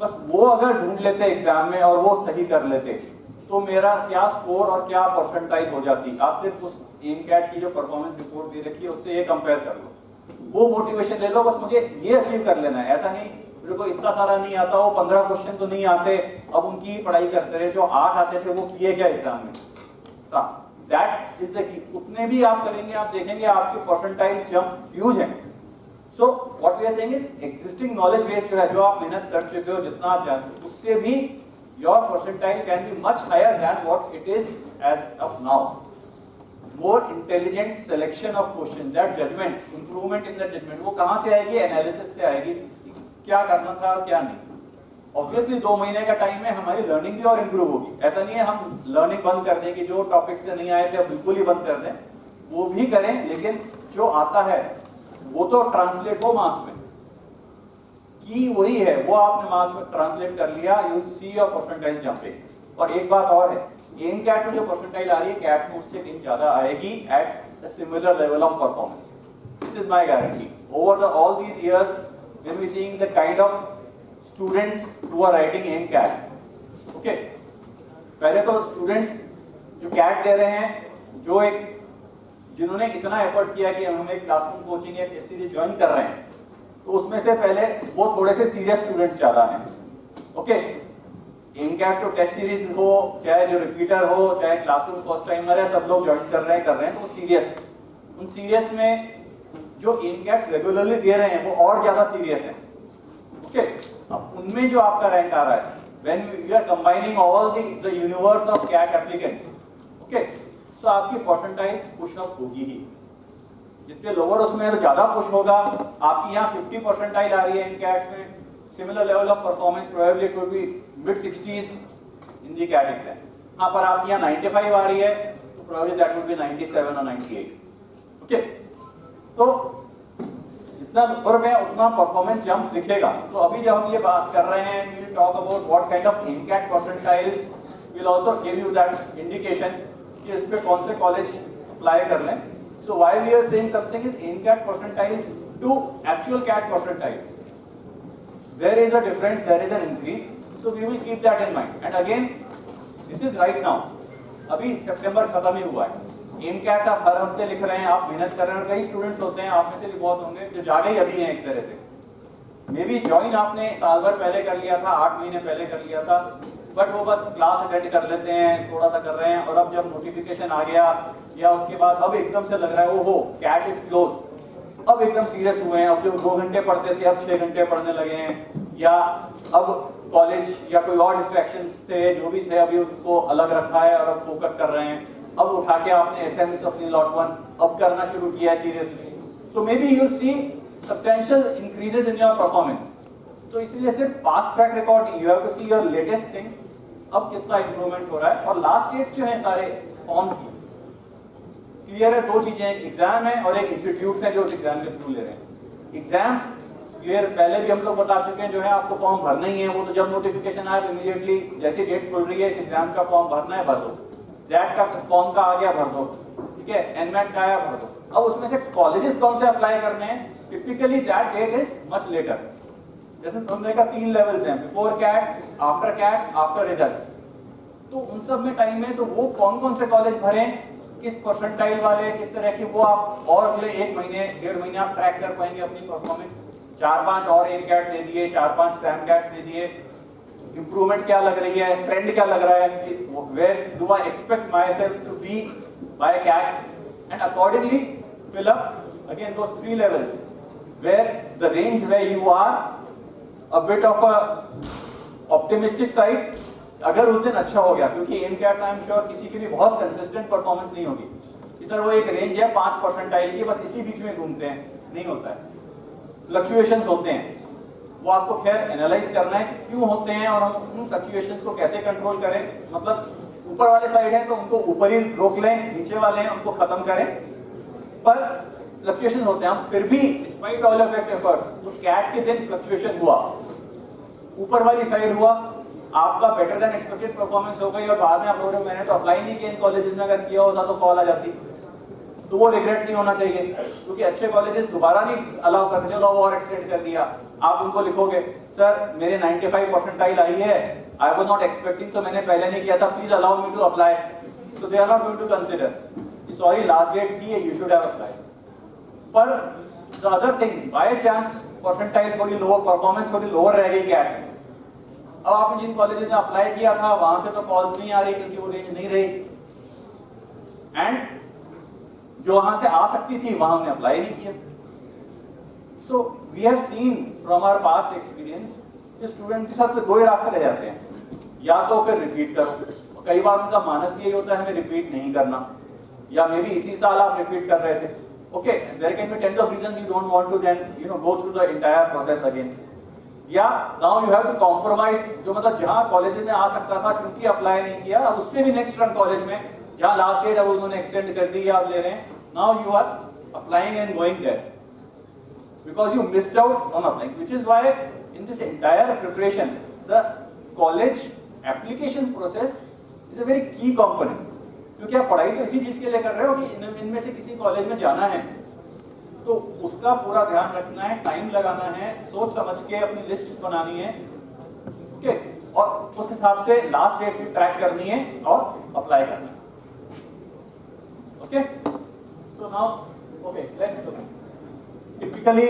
बस वो अगर ढूंढ लेते एग्जाम में और वो सही कर लेते तो मेरा क्या स्कोर और क्या परसेंटाइल हो जाती। आप सिर्फ उस एम कैट की जो परफॉर्मेंस रिपोर्ट दे रखी है उससे ये कंपेयर कर लो, वो मोटिवेशन ले लो, बस मुझे ये अचीव कर लेना है। ऐसा नहीं मेरे को इतना सारा नहीं आता, वो 15 क्वेश्चन तो नहीं आते, अब उनकी पढ़ाई करते रहे, जो 8 आते थे वो किए क्या एग्जाम में। That is the key. उतने भी आप करेंगे आप देखेंगे आपके परसेंटाइल जंप ह्यूज है। So what we are saying is existing knowledge base जो है, जो आप मेहनत कर चुके हो, जितना आप जानते हो, उससे भी your percentile can be much higher than what it is as of now. More intelligent selection of question, that judgement, improvement in that judgement, वो कहां से आएगी, एनालिसिस से आएगी, क्या करना था क्या नहीं। ऑब्वियसली 2 महीने का टाइम है, हमारी लर्निंग भी और इंप्रूव होगी। ऐसा नहीं है हम लर्निंग बंद कर दें कि जो टॉपिक से नहीं आए थे अब बिल्कुल ही बंद कर दें, वो भी करें, लेकिन जो आता है वो तो ट्रांसलेट हो मार्क्स में, की वही है वो आपने मार्क्स में ट्रांसलेट कर लिया, you will see your percentile jumping. और एक बात और है, एम कैट में जो परसेंटाइल आ रही है कैट में उससे कहीं ज्यादा आएगी at a similar level of performance. This is my guarantee. Over the all these years when we seeing the kind of students who are writing M CAT, okay, पहले तो स्टूडेंट्स जो कैट दे रहे हैं, जो एक जिन्होंने इतना एफर्ट किया कि हम एक क्लासरूम कोचिंग या टेस्ट सीरीज ज्वाइन कर रहे हैं, तो उसमें से पहले वो थोड़े से सीरियस स्टूडेंट्स ज्यादा हैं। ओके, एम कैट तो टेस्ट सीरीज हो, चाहे जो रिपीटर हो, चाहे क्लासरूम फर्स्ट टाइमर है, सब लोग ज्वाइन कर रहे हैं तो सीरियस। उन सीरियस में जो एम कैट रेगुलरली दे रहे हैं वो और ज्यादा सीरियस है। ओके, अब उनमें जो आपका रैंक आ रहा है, when you are combining all the universe of CAT applicants, okay, so आपकी परसेंटाइल पुश अप होगी ही। जितने लोअर उसमें तो ज्यादा पुश होगा। आपकी यहाँ 50 परसेंटाइल आ रही है इन कैट्स में, similar level of performance probably it will be mid 60s in the CAT exam. हाँ, पर आपकी यहाँ 95 आ रही है तो प्रोबेबली दैट विल बी 97 और 98। ओके, तो जितना ऊपर में उतना परफॉर्मेंस जंप दिखेगा। तो अभी जब हम ये बात कर रहे हैं, we will talk about what kind of in CAT percentiles, will also give you that indication कि इस पे कौन से कॉलेज अप्लाई कर लें। So why we are saying something is in CAT percentiles to actual CAT percentile, there is a difference, there is an increase, so we will keep that in mind. And again, this is right now, अभी सितंबर खत्म ही हुआ है। M cat आप हर हफ्ते लिख रहे हैं, आप मेहनत कर रहे हैं, और कई स्टूडेंट्स होते हैं, आप में से भी बहुत होंगे जो जागे ही अभी हैं एक तरह से। मे बी ज्वाइन आपने साल भर पहले कर लिया था, 8 महीने पहले कर लिया था, बट वो बस क्लास अटेंड कर लेते हैं, थोड़ा सा कर रहे हैं, और अब जब नोटिफिकेशन आ गया या उसके बाद अब एकदम से लग रहा है ओहो कैट इज क्लोज, अब एकदम सीरियस हुए हैं, अब जो 2 घंटे पढ़ते थे अब 6 घंटे पढ़ने लगे हैं, या अब कॉलेज या कोई और डिस्ट्रैक्शन थे जो भी थे अभी उसको अलग रखा है और अब फोकस कर रहे हैं, अब उठा के आपने एसएमएस अपनी लॉट 1 अब करना शुरू किया है सीरियसली, तो maybe you will see substantial increases in your performance. तो इसलिए सिर्फ पास्ट ट्रैक रिकॉर्ड नहीं, you have to see your latest things, अब कितना इंप्रूवमेंट हो रहा है। और लास्ट डेट्स जो है सारे फॉर्म्स की क्लियर है, दो चीजें, एक एग्जाम है और एक इंस्टीट्यूट है जो उस एग्जाम के थ्रू ले रहे हैं। एग्जाम्स क्लियर पहले भी हम लोग बता चुके हैं, जो है आपको फॉर्म भरना ही है, वो तो जब नोटिफिकेशन आए इमीडिएटली जैसी डेट खुल रही है इस एग्जाम का फॉर्म भरना है, भर दो। जेट का फॉर्म का आ गया, भर दो, ठीक है, एनमेट का आया, भर दो। अब उसमें से कॉलेजेस कौन से अप्लाई करने हैं, typically that date is much later. जैसे हमने कहा 3 लेवल्स हैं, बिफोर कैट, आफ्टर रिजल्ट, तो उन सब में टाइम है, तो वो कौन कौन से कॉलेज भरें, किस परसेंटाइल वाले, किस तरह की, वो आप और अगले 1 महीने 1.5 महीने आप ट्रैक कर पाएंगे अपनी परफॉर्मेंस। 4-5 और एन कैट दे दिए, 4-5 सैम कैट दे दिए, इंप्रूवमेंट क्या लग रही है, ट्रेंड क्या लग रहा है, where do I expect myself to be by CAT, and accordingly fill up again those 3 levels where the range where you are a bit of a optimistic side, अगर उस दिन अच्छा हो गया, क्योंकि M CAT I am sure किसी की भी बहुत कंसिस्टेंट परफॉर्मेंस नहीं होगी कि सर वो एक रेंज है 5 परसेंटाइल की, बस इसी बीच में घूमते हैं, नहीं होता है, फ्लक्चुएशंस होते हैं। वो आपको खैर एनालाइज करना है कि क्यों होते हैं और हम उन फ्लक्चुएशंस को कैसे कंट्रोल करें। मतलब ऊपर वाले साइड है तो उनको ऊपर ही रोक लें, नीचे वाले हैं उनको खत्म करें, पर फ्लक्चुएशन होते हैं। हम फिर भी despite all your best efforts, उस कैट के दिन फ्लक्चुएशन हुआ, ऊपर वाली साइड हुआ, आपका बेटर देन एक्सपेक्टेड परफॉर्मेंस हो गई और बाद में आप लोगों ने मैंने तो अप्लाई नहीं किया इन कॉलेजेस में, अगर किया होता तो कॉल आ जाती, तो वो रिग्रेट नहीं होना चाहिए, क्योंकि अच्छे कॉलेजेस दोबारा नहीं अलाउ करते, चलो और एक्सटेंड कर दिया। आप उनको लिखोगे सर मेरे 95 परसेंटाइल आई है, आई वाज नॉट एक्सपेक्टिंग, तो मैंने पहले नहीं किया था, please allow me to apply, तो they are not going to consider, sorry last date थी, यू शुड हैव अप्लाई। पर the other thing, by chance percentile थोड़ी लोअर, परफॉर्मेंस थोड़ी लोअर रह गई कैट, अब आपने जिन कॉलेजेस में अप्लाई किया था वहां से तो कॉल्स नहीं आ रही क्योंकि वो रेंज नहीं रही, एंड जो वहां से आ सकती थी वहां हमने अप्लाई नहीं किया। So we have seen from our past experience कि स्टूडेंट के साथ दो ही रास्ते रह जाते हैं, या तो फिर रिपीट करो, कई बार उनका मानस भी यही होता है हमें रिपीट नहीं करना, या मे बी इसी साल आप रिपीट कर रहे थे, okay there can be tens of reasons you don't want to then go through the entire process again, या now you have to compromise, जो मतलब जहां कॉलेज में आ सकता था क्योंकि अप्लाई नहीं किया, अब उससे भी नेक्स्ट रन कॉलेज में जहां लास्ट डेट अब उन्होंने एक्सटेंड कर दी, आप ले रहे हैं, now you are applying and going there because you missed out on applying, which is why in this entire preparation the college application process is a very key component, क्योंकि आप पढ़ाई तो इसी चीज के लिए कर रहे हो कि इनमें से किसी कॉलेज में जाना है, तो उसका पूरा ध्यान रखना है, टाइम लगाना है, सोच समझ के अपनी लिस्ट बनानी है, ओके, और उस हिसाब से लास्ट डेट भी ट्रैक करनी है और अप्लाई करना है, ओके। तो now okay let's look typically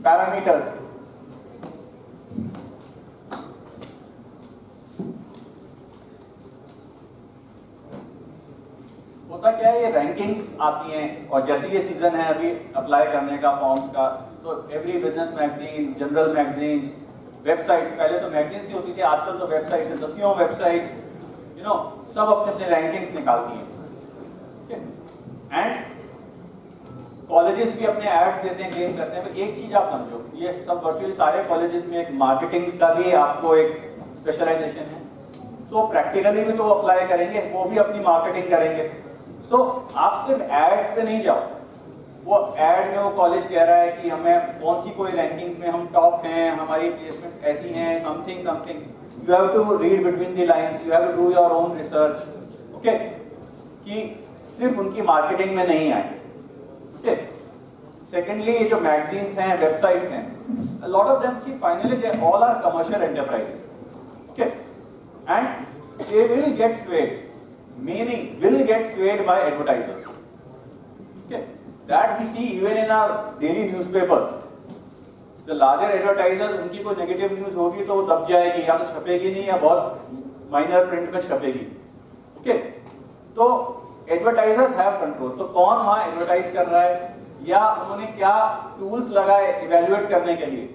parameters, होता क्या है, ये रैंकिंग्स आती हैं, और जैसे ये सीजन है अभी अप्लाई करने का फॉर्म्स का, तो every business magazine, general magazines, websites, पहले तो मैगजीन्स ही होती थी, आजकल तो वेबसाइट्स है, दसियों वेबसाइट्स सब अपने अपने रैंकिंग्स निकालती हैं, एंड कॉलेजेस भी अपने एड्स देते हैं, गेन करते हैं। एक चीज आप समझो, ये सब वर्चुअली सारे कॉलेजेस में एक मार्केटिंग का भी आपको एक स्पेशलाइजेशन है, सो प्रैक्टिकली भी तो वो अप्लाई करेंगे, वो भी अपनी मार्केटिंग करेंगे। सो आप सिर्फ एड्स पे नहीं जाओ, वो एड में वो कॉलेज कह रहा है कि हमें कौन सी कोई रैंकिंग्स में हम टॉप हैं, हमारी प्लेसमेंट ऐसी हैं, something something, you have to read between the lines, you have to do your own research, okay, कि सिर्फ उनकी मार्केटिंग में नहीं आए। Secondly, ये जो magazines हैं, websites हैं, a lot of them, see, finally they all are commercial enterprises, okay, and they will get swayed, meaning will get swayed by advertisers, okay, that we see even in our daily newspapers. The larger advertisers, उनकी कोई negative news होगी तो वो दब जाएगी, या तो छपेगी नहीं, या बहुत minor print में छपेगी, okay, तो एडवर्टाइजर्स हैव कंट्रोल। तो कौन वहां एडवर्टाइज कर रहा है, या उन्होंने क्या टूल्स लगाए इवेल्युएट करने के लिए।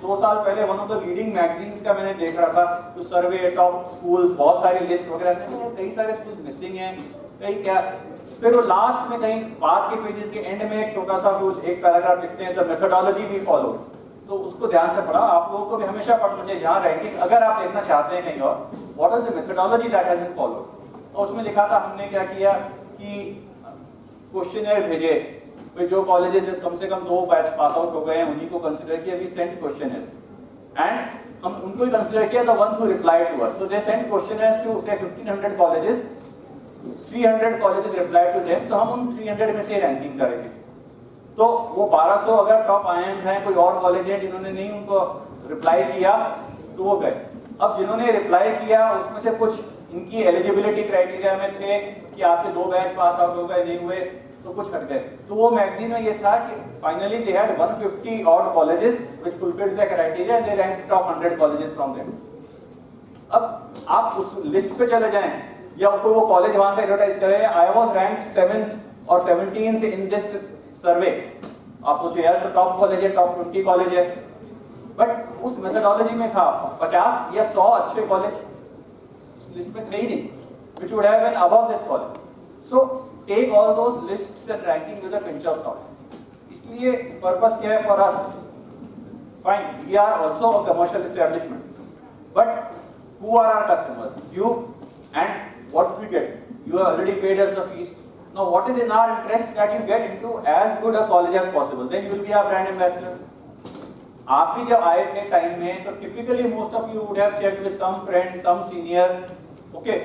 2 साल पहले one of the leading magazines का मैंने देख रहा था तो सर्वे टॉप स्कूल, बहुत सारी लिस्ट वगैरह, कई सारे स्कूल मिसिंग हैं, कई क्या। फिर वो लास्ट में कहीं बाद के पेजेस के एंड में एक छोटा सा एक पैराग्राफ लिखते हैं, द मेथोडोलॉजी वी फॉलो। तो उसको ध्यान से पढ़ा, आप लोगों को भी हमेशा पढ़ना चाहिए जहाँ रैंकिंग अगर आप देखना चाहते हैं कहीं और, what is the methodology that has been followed. और उसमें लिखा था हमने क्या किया कि क्वेश्चनर भेजे, जो कॉलेजेस कम से कम 2 बैच पास आउट हो गए हैं उन्हीं को कंसीडर किया, वी सेंट क्वेश्चनर्स एंड हम उनको ही कंसीडर किया, the ones who replied to us. So they sent questionnaires to say 1500 colleges, 300 colleges reply to them, तो हम उन 300 में से रैंकिंग करेंगे। तो वो 1200 अगर टॉप आयंस हैं, कोई और कॉलेज है जिन्होंने नहीं उनको रिप्लाई किया तो वो गए। अब जिन्होंने रिप्लाई किया उसमें से कुछ इनकी एलिजिबिलिटी क्राइटेरिया में थे कि आपके 2 बैच पास आउट हो गए, नहीं हुए तो कुछ हट गए। तो वो मैगजीन में ये था कि finally they had 150 odd colleges which fulfilled the criteria and they ranked top 100 colleges from them. अब आप उस लिस्ट पे चले जाएं या कोई वो कॉलेज वहां से एडवर्टाइज करे, आई वाज रैंक्ड 7th और 17th इन दिस सर्वे, आप सोचो यार तो टॉप कॉलेज है, टॉप 20 कॉलेज है, बट उस मेथोडोलॉजी में था 50 या 100 अच्छे कॉलेज उस लिस्ट में थे ही नहीं, which would have been above this college. So take all those lists and ranking with a pinch of salt. इसलिए पर्पस क्या है for us? Fine, we are also a commercial establishment, but who are our customers? You, and what we get? You have already paid us the fees. Now, what is in our interest that you get into as good a college as possible? Then you will be our brand ambassador. आप भी जब आए थे time में तो typically most of you would have checked with some friend, some senior, okay,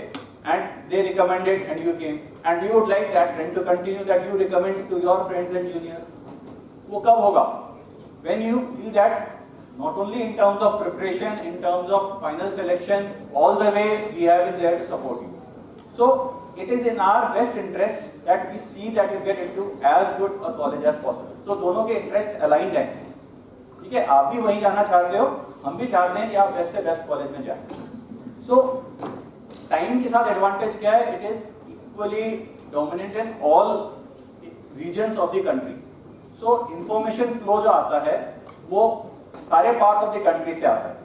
and they recommended and you came, and we would like that trend to continue, that you recommend to your friends and juniors. वो कब होगा? When you feel that not only in terms of preparation, in terms of final selection, all the way we have been there to support you. So it is in our best interest that we see that you get into as good a college as possible. So दोनों के interest aligned हैं, ठीक है? आप भी वहीं जाना चाहते हो, हम भी चाहते हैं कि आप बेस्ट से बेस्ट कॉलेज में जाएं। So टाइम के साथ एडवांटेज क्या है? It is equally dominant in all regions of the country. So information flow जो आता है वो सारे पार्ट्स ऑफ द कंट्री से आता है।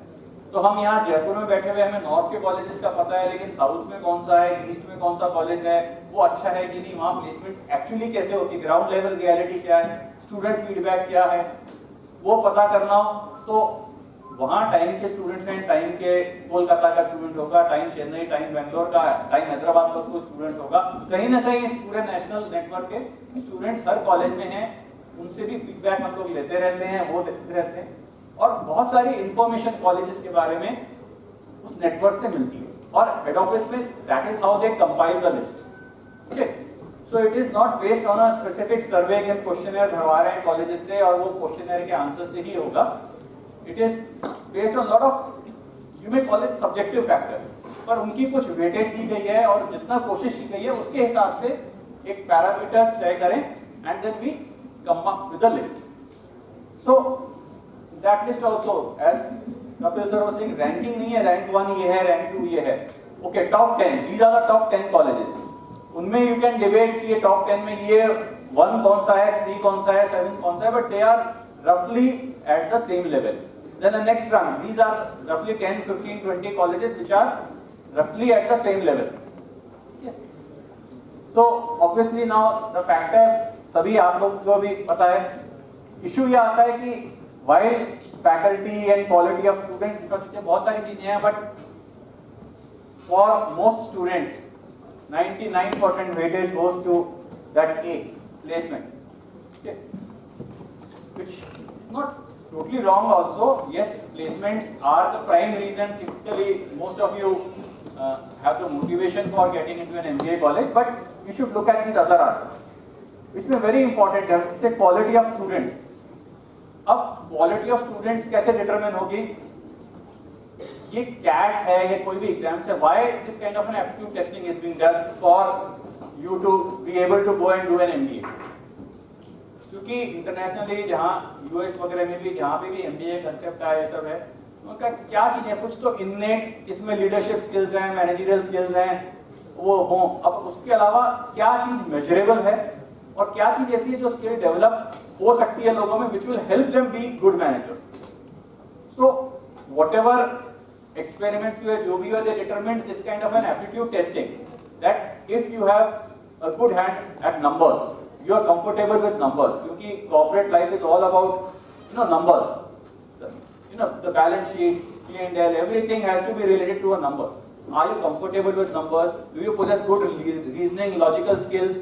तो हम यहाँ जयपुर में बैठे हुए हमें नॉर्थ के कॉलेजेस का पता है, लेकिन साउथ में कौन सा है, ईस्ट में कौन सा कॉलेज है, वो अच्छा है कि नहीं, वहाँ प्लेसमेंट एक्चुअली कैसे होती है, ग्राउंड लेवल रियलिटी क्या है, स्टूडेंट फीडबैक क्या है, वो पता करना हो तो वहाँ टाइम के स्टूडेंट्स हैं, टाइम के कोलकाता का स्टूडेंट होगा, टाइम चेन्नई, टाइम बेंगलोर का, टाइम हैदराबाद का कोई स्टूडेंट होगा, कहीं ना कहीं इस पूरे नेशनल नेटवर्क के स्टूडेंट्स हर कॉलेज में हैं, उनसे भी फीडबैक हम लोग लेते रहते हैं, वो देखते रहते हैं, और बहुत सारी इंफॉर्मेशन कॉलेजेस के बारे में उस नेटवर्क से मिलती है, और हेड ऑफिस में that is how they compile the list, okay. So it is not based on a specific survey के क्वेश्चनर भरवा रहे हैं कॉलेजेस से और वो क्वेश्चनर के आंसर से ही होगा, it is based on lot of you may call it subjective factors, पर उनकी कुछ वेटेज दी गई है और जितना कोशिश की गई है उसके हिसाब से एक पैरामीटर्स तय करें and then we come up with the list. So that list also as Kapil sir was saying, ranking नहीं है, रैंक 1 ये है, रैंक 2 ये है, okay, top 10, these are the top 10 colleges, उनमें यू कैन डिबेट कि ये टॉप 10 में ये 1 कौन सा है, 3 कौन सा है, 7 कौन सा है, बट दे आर रफली at the same level. Then the next rung, these are roughly 10, 15, 20 colleges which are roughly at the same level. Yeah. So obviously now the factor सभी आप लोग को भी पता है, issue ये आता है कि while faculty and quality of students infrastructure बहुत सारी चीजें हैं, but for most students 99% weightage goes to that A placement, okay, which is not totally wrong also. Yes, placements are the prime reason. Typically, most of you have the motivation for getting into an MBA college, but you should look at these other aspects, which is very important. It's the quality of students. अब quality of students कैसे determine होगी? ये CAT है, ये कोई भी exams है. Why this kind of an aptitude testing is being done for you to be able to go and do an MBA? क्योंकि इंटरनेशनली जहाँ यूएस वगैरह में भी जहाँ पे भी एमबीए कंसेप्ट आया ये सब है, उनका क्या चीज़ है, कुछ तो इननेट इसमें लीडरशिप स्किल्स हैं, मैनेजरियल स्किल्स हैं वो हों, अब उसके अलावा क्या चीज़ मेजरेबल है और क्या चीज ऐसी है जो स्किल डेवलप हो सकती है लोगों में which will help them be good managers. So whatever experiments हुए जो भी हुए they determined this kind of an aptitude testing that if you have a good hand at numbers you are comfortable with numbers, क्योंकि corporate life is all about numbers, the balance sheet, P&L, everything has to be related to a number. Are you comfortable with numbers? Do you possess good reasoning, logical skills?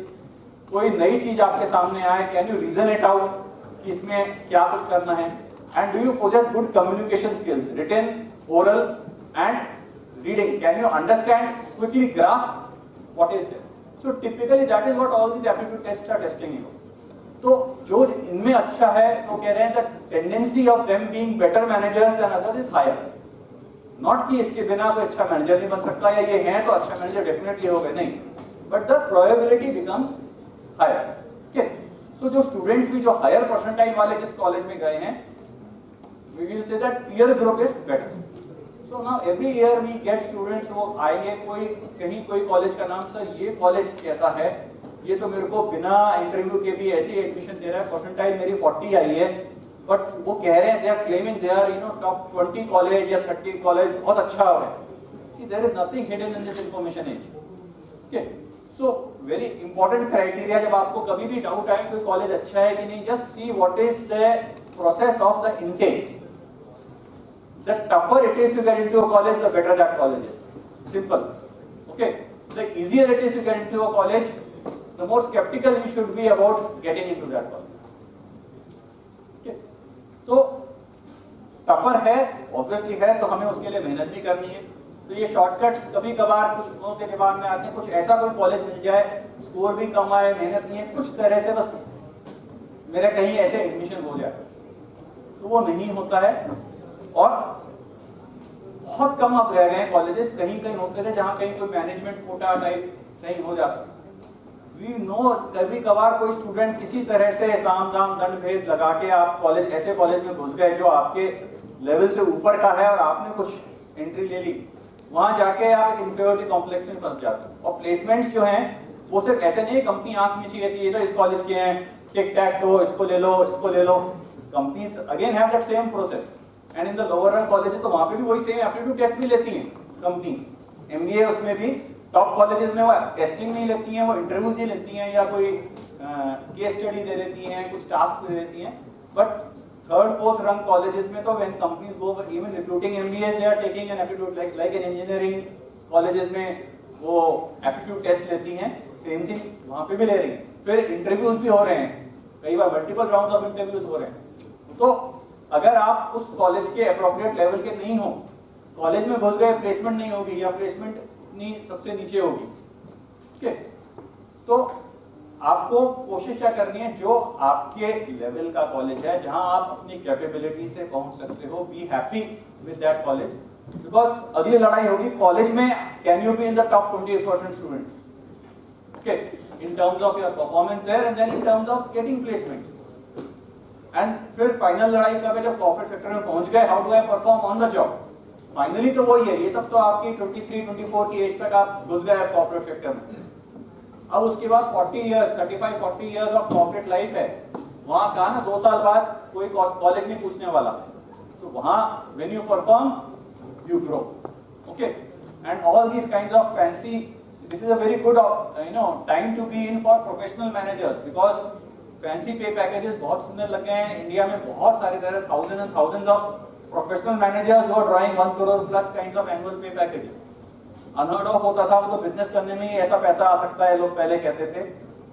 कोई नई चीज आपके सामने आए, can you reason it out कि इसमें क्या कुछ करना है? And do you possess good communication skills, written, oral and reading? Can you understand, quickly grasp what is there? So typically that is what all these aptitude tests are testing you. तो जो इनमें अच्छा है तो कह रहे हैं that tendency of them being better managers than others is higher. Not कि इसके बिना कोई अच्छा मैनेजर नहीं बन सकता या ये हैं तो अच्छा मैनेजर डेफिनेटली हो गए, नहीं, but the probability becomes higher. Okay, so जो स्टूडेंट्स भी जो हायर परसेंटाइल वाले जिस कॉलेज में गए हैं we will say that peer group is better. So now every year we get students, वो आएंगे कोई कॉलेज का नाम, सर ये कॉलेज कैसा है, ये तो मेरे को बिना इंटरव्यू के भी ऐसी एडमिशन दे रहा है, परसेंटाइल मेरी 40 आई है, बट वो कह रहे हैं they are claiming they are top 20 college या 30 कॉलेज, बहुत अच्छा है. See there is nothing hidden in this information as. Okay, so very important criteria जब आपको कभी भी डाउट आए कोई कॉलेज अच्छा है कि नहीं, just see what is the process of the intake. The tougher it is to get into a college the better that college is. Simple. Okay, the easier it is to get into a college the more skeptical you should be about getting into that college. Okay, तो tougher है, obviously है, तो हमें उसके लिए मेहनत भी करनी है. तो ये शॉर्टकट्स कभी कभार कुछ लोगों के दिमाग में आते हैं, कुछ ऐसा कोई कॉलेज मिल जाए, स्कोर भी कम आए, मेहनत नहीं है, कुछ तरह से बस मेरा कहीं ऐसे एडमिशन हो जाए, तो वो नहीं होता है. और बहुत कम अब रह गए हैं कॉलेजेस, कहीं कहीं होते थे जहां कहीं कोई मैनेजमेंट कोटा टाइप कहीं हो जाता. वी नो कभी कभार कोई स्टूडेंट किसी तरह से साम दाम दंड भेद लगा के आप कॉलेज ऐसे कॉलेज में घुस गए जो आपके लेवल से ऊपर का है और आपने कुछ एंट्री ले ली, वहां जाके आप एक इंफीरियरिटी कॉम्प्लेक्स में फंस जाते हैं. और प्लेसमेंट्स जो हैं वो सिर्फ ऐसे नहीं, कंपनी आंख नीचे कहती है तो इस कॉलेज के हैं, टिक टैक दो, इसको ले लो, इसको ले लो. Companies again have that same process. And in the lower rank college तो वहां पे भी वही सेम एप्टीट्यूड टेस्ट भी लेती हैं कंपनीज. MBA उसमें भी टॉप कॉलेजेस में वो टेस्टिंग नहीं लेती हैं, वो इंटरव्यूज ही लेती हैं या कोई केस स्टडी दे देती हैं, कुछ टास्क दे देती हैं. But third fourth rank colleges में तो when companies go for even recruiting MBAs they are taking an aptitude like in engineering colleges में वो एप्टीट्यूड टेस्ट लेती हैं, सेम थिंग वहां पे भी ले रही हैं. फिर इंटरव्यूज भी हो रहे हैं, कई बार मल्टीपल राउंड ऑफ इंटरव्यूज हो रहे हैं. तो अगर आप उस कॉलेज के अप्रोप्रिएट लेवल के नहीं हो, कॉलेज में घुस गए, प्लेसमेंट नहीं होगी या प्लेसमेंट सबसे नीचे होगी. ठीक है, तो आपको कोशिश क्या करनी है, जो आपके लेवल का कॉलेज है जहां आप अपनी कैपेबिलिटी से पहुंच सकते हो, be happy with that college. Because अगली लड़ाई होगी कॉलेज में, can you be in the top 20% students. Okay, in terms of your performance there and then in terms of getting placement. And फिर फाइनल लड़ाई कब है, जब कॉर्पोरेट सेक्टर में पहुंच गए, how do I perform on the job. Finally तो वही है, ये सब तो आपकी 23-24 की एज तक आप घुस गए कॉर्पोरेट सेक्टर में. अब उसके बाद 40 years 35-40 years of corporate life है. वहां कहा ना 2 साल बाद कोई कॉलेज नहीं पूछने वाला, तो वहां when you perform you grow. Okay, and all these kinds of fancy, this is a very good time to be in for professional managers, because fancy pay packages बहुत सुंदर लग गए हैं. इंडिया में बहुत सारे तरह thousand and thousands of professional managers who are drawing 1 crore plus kinds of annual pay packages. Unheard of होता था, वो तो बिजनेस करने में ही ऐसा पैसा आ सकता है लोग पहले कहते थे.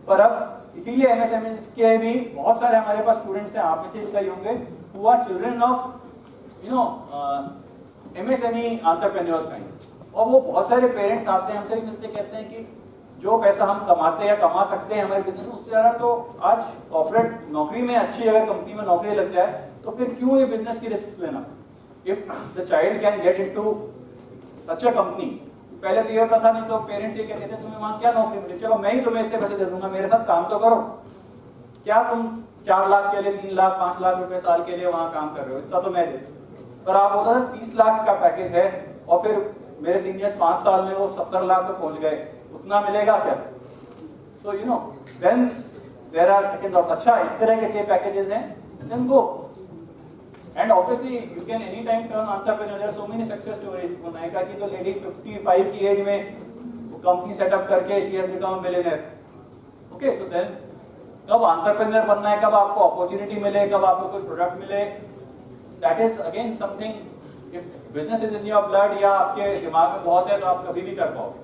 पर अब इसीलिए MSMEs के भी बहुत सारे हमारे पास स्टूडेंट्स हैं, आप में से कई होंगे, who are children of MSME entrepreneurs kind. और वो बहुत सारे पेरेंट्स आते हैं हमसे भी मिलते, कहते हैं कि जो पैसा हम कमाते हैं या कमा सकते हैं हमारे बिजनेस में, उससे ज़्यादा तो आज कॉर्पोरेट नौकरी में अच्छी अगर कंपनी में नौकरी लग जाए तो फिर क्यों ये बिजनेस की रिस्क लेना. If the child can get into such a company, पहले तो ये होता था, नहीं तो पेरेंट्स ये कहते थे तुम्हें वहां क्या नौकरी मिली, चलो मैं ही तुम्हें इतने पैसे दे दूंगा, मेरे साथ काम तो करो. क्या तुम 4 लाख के लिए 3 लाख 5 लाख रुपए साल के लिए वहां काम कर रहे हो, इतना तो मैं दे. पर आप होता था 30 लाख का पैकेज है और फिर मेरे सीनियर्स 5 साल में वो 70 लाख पे पहुंच गए, उतना मिलेगा क्या. So then there are second thought, अच्छा इस तरह के pay packages हैं, then go. And obviously you can anytime turn entrepreneur. There are so many success stories. Nykaa की तो lady 55 की एज में वो कंपनी सेटअप करके she has become a millionaire. Okay, so then कब entrepreneur बनना है, कब आपको opportunity मिले, कब आपको कोई product मिले, that is again something. If business is in your blood या आपके दिमाग में बहुत है तो आप कभी भी कर पाओगे.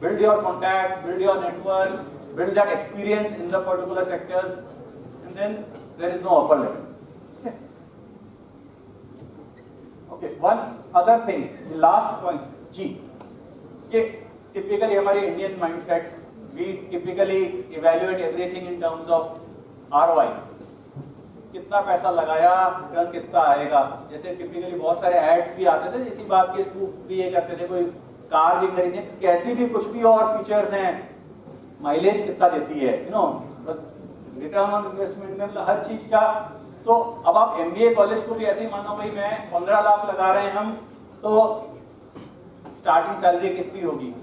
Build your contacts, build your network, build that experience in the particular sectors, and then there is no upper limit. Okay, one other thing, the last point, G. कि typically हमारे Indian mindset, we typically evaluate everything in terms of ROI. कितना पैसा लगाया, return कितना आएगा. जैसे typically बहुत सारे एड्स भी आते थे, इसी बात के स्पूफ भी ये करते थे, कोई कार भी खरीदे, कैसी भी कुछ भी और फीचर्स हैं, माइलेज कितना देती है, you know, return on investment में मतलब हर चीज का. तो अब आप MBA कॉलेज को भी ऐसे ही मानो भाई मैं 15 लाख लगा रहे हैं हम, तो स्टार्टिंग सैलरी कितनी होगी,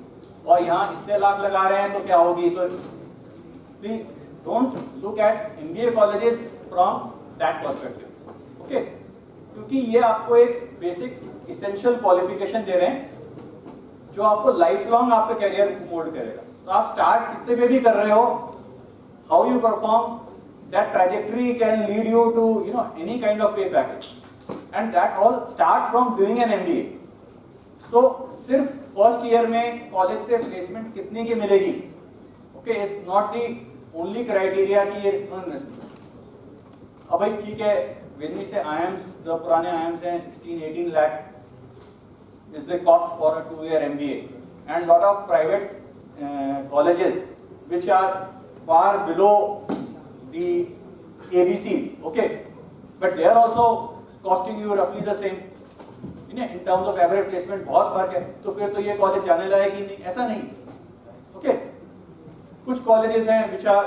और यहाँ इतने लाख लगा रहे हैं तो क्या होगी. तो please don't look at MBA colleges from that perspective. Okay, क्योंकि ये आपको एक बेसिक इसेंशियल क्वालिफिकेशन दे रहे हैं जो आपको लाइफ लॉन्ग आपके कैरियर को मोल्ड करेगा. तो आप स्टार्ट कितने पे भी कर रहे हो, how you perform, that trajectory can lead you to, you know, any kind of pay package, and that all start from doing an MBA. तो सिर्फ फर्स्ट ईयर में कॉलेज से प्लेसमेंट कितनी की मिलेगी, okay, is not the only criteria कि ये investment. अब भाई ठीक है, वेदमी से IIMs, जो पुराने IIMs हैं 16-18 lakh is the cost for a 2-year MBA, and lot of private colleges which are far below the ABCs, okay, but they are also costing you roughly the same. in terms of average placement बहुत फर्क है. तो फिर तो ये college जाने लायक ही नहीं, ऐसा नहीं. ओके, कुछ कॉलेजेस हैं which are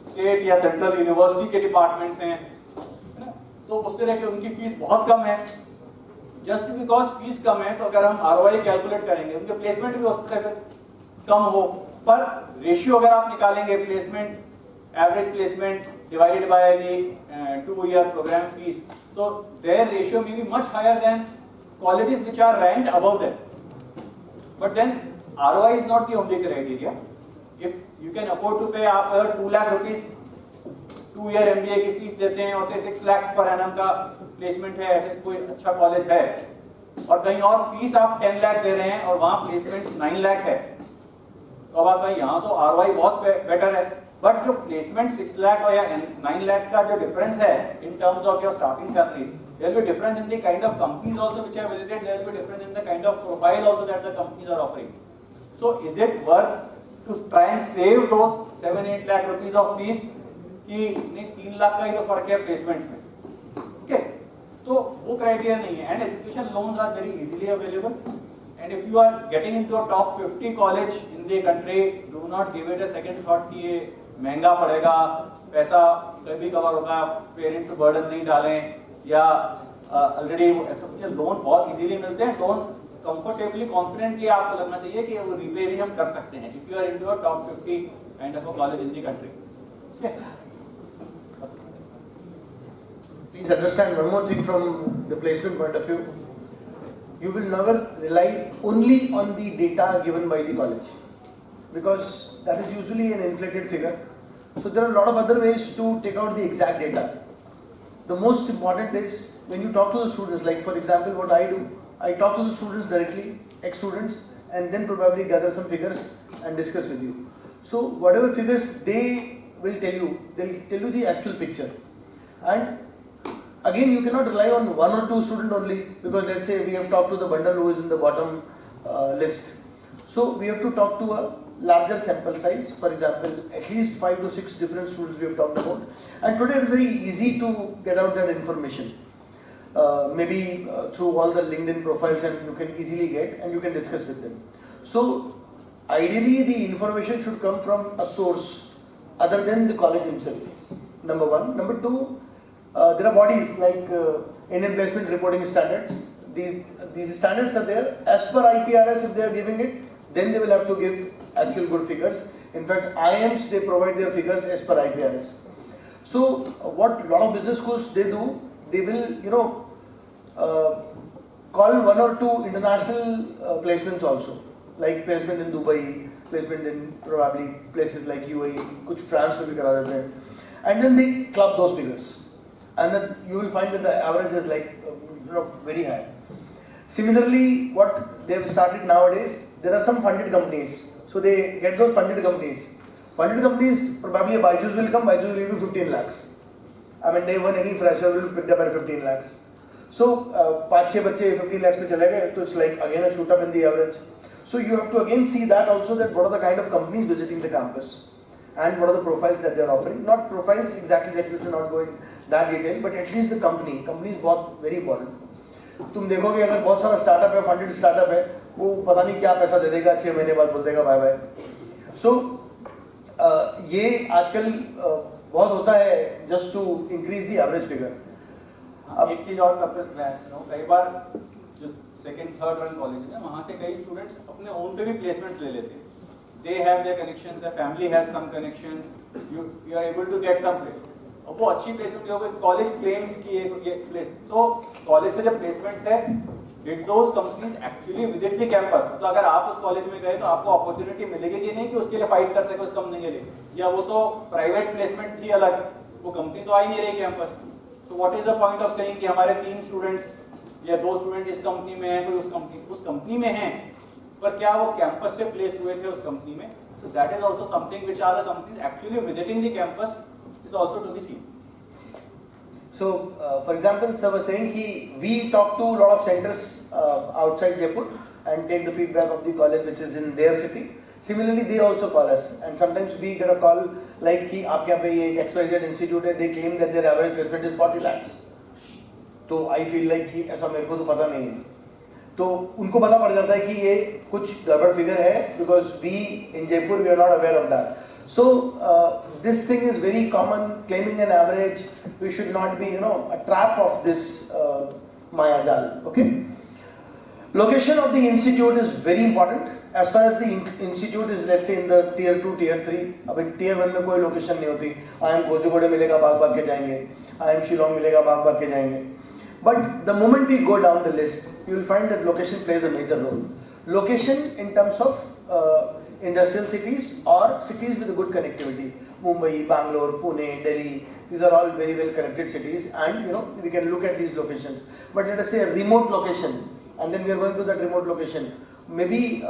स्टेट या सेंट्रल यूनिवर्सिटी के डिपार्टमेंट्स हैं, है ना, तो उस तरह के उनकी फीस बहुत कम है. जस्ट बिकॉज फीस कम है तो अगर हम ROI कैलकुलेट करेंगे, उनके प्लेसमेंट भी उस तरह कम हो, पर रेशियो अगर आप निकालेंगे placement, average placement divided by the 2-year program fees, तो their ratio may be much higher than colleges which are ranked above them. But then ROI is not the only criteria. If you can afford to pay, आप अगर 2 lakh rupees 2-year MBA की fees देते हैं और 6 lakh per annum का placement है, ऐसे कोई अच्छा कॉलेज है, और कहीं और फीस आप 10 लाख दे रहे हैं और वहाँ प्लेसमेंट 9 लाख है, तो अब आप यहाँ तो ROI बहुत बेटर है. बट जो प्लेसमेंट 6 लाख और या 9 लाख का जो डिफरेंस है in terms of your starting salary, there will be difference in the kind of companies also which I visited, there will be difference in the kind of profile also that the companies are offering. So is it worth to try and save those 7-8 lakh rupees of fees कि नहीं 3 लाख का ही तो फर्क है placement में. Okay, तो वो criteria नहीं है. And education loans are very easily available. And if you are getting into a top 50 college in the country, do not give it a second thought कि ये महंगा पड़ेगा, पैसा कभी कवर होगा, पेरेंट्स पे बर्डन नहीं डालें, या ऑलरेडी ऐसा कुछ लोन बहुत इजीली मिलते हैं. लोन कंफर्टेबली कॉन्फिडेंटली आपको लगना चाहिए कि वो रीपे भी हम कर सकते हैं if you are into a top 50 kind of a college in the country. Please understand one more thing from the placement point of view. You will never rely only on the data given by the college, because that is usually an inflated figure. So there are a lot of other ways to take out the exact data. The most important is when you talk to the students, like for example what I do, I talk to the students directly, ex-students, and then probably gather some figures and discuss with you. So whatever figures they will tell you, they'll tell you the actual picture. And again, you cannot rely on 1 or 2 students only, because let's say we have talked to the bundle who is in the bottom list. So we have to talk to a larger sample size. For example, at least 5 to 6 different students we have talked about. And today it is very easy to get out that information. Maybe through all the LinkedIn profiles, and you can easily get and you can discuss with them. So ideally the information should come from a source other than the college himself. Number one. Number two, there are bodies like Indian Placement Reporting Standards. These standards are there. As per IPRS, if they are giving it, then they will have to give actual good figures. In fact, IIMs, they provide their figures as per IPRS. So what a lot of business schools they do, they will call one or two international placements also, like placement in Dubai, placement in probably places like UAE, कुछ France में भी करा देते हैं, and then they club those figures, and then you will find that the average is like very high. Similarly, what they have started nowadays, there are some funded companies, so they get those funded companies. Funded companies, probably a Byju's will come, Byju's will give you 15 lakhs. I mean, day one, any fresher will pick up at 15 lakhs. So, 5-6 बच्चे 15 lakhs पे चले गए, तो it's like again a shoot up in the average. So you have to again see that also, that what are the kind of companies visiting the campus and what are the profiles that they are offering. Not profiles exactly, that you should not go in that detail, but at least the company is बहुत very important. तुम देखोगे अगर बहुत सारा startup है, funded startup है, वो पता नहीं क्या पैसा दे देगा, 6 महीने बाद बोल देगा बाय बाय. सो ये आजकल बहुत होता है just to increase the average figure. एक चीज और कई बार जो सेकंड थर्ड रन कॉलेज है वहां से कई स्टूडेंट्स अपने ओन पे भी प्लेसमेंट्स ले लेते हैं. They have their connections, their family has some connections, you are able to get some place. और वो अच्छी प्लेसमेंट जो कॉलेज क्लेम्स की ये प्लेस, तो कॉलेज से जब प्लेसमेंट है, did those companies actually visit the campus? तो अगर आप उस कॉलेज में गए तो आपको अपॉर्चुनिटी मिलेगी कि नहीं कि उसके लिए फाइट कर सके उस कंपनी के लिए, या वो तो प्राइवेट प्लेसमेंट थी अलग, वो कंपनी तो आ ही नहीं रही campus. So what is the point of saying कि हमारे 3 स्टूडेंट्स या 2 स्टूडेंट इस कंपनी में हैं, कोई उस कंपनी में हैं, पर क्या वो कैंपस से प्लेस हुए थे उस कंपनी में? So that is also something which are the companies actually visiting the campus is also to be seen. So, for example, sir was saying we talk to a lot of centers outside Jaipur and take the feedback of the college which is in their city. Similarly, they also call us, and sometimes we get a call like कि आपके यहाँ पे ये XYZ institute है, they claim that their average placement is 40 lakhs. तो I feel like कि ऐसा मेरे को तो पता नहीं है. तो उनको पता पड़ जाता है कि ये कुछ गड़बड़ फिगर है, because we in Jaipur we are not aware of that. So this thing is very common, claiming an average. We should not be, a trap of this Mayajal. Okay. Location of the institute is very important. As far as the institute is, let's say in the tier 2, tier 3. अब tier 1 में कोई location नहीं होती. IIM Kozhikode मिलेगा, भाग के जाएंगे. IIM Shillong मिलेगा, भाग के जाएंगे. But the moment we go down the list, you will find that location plays a major role. Location in terms of industrial cities or cities with a good connectivity. Mumbai, Bangalore, Pune, Delhi, these are all very well connected cities, and we can look at these locations. But let us say a remote location, and then we are going to that remote location. Maybe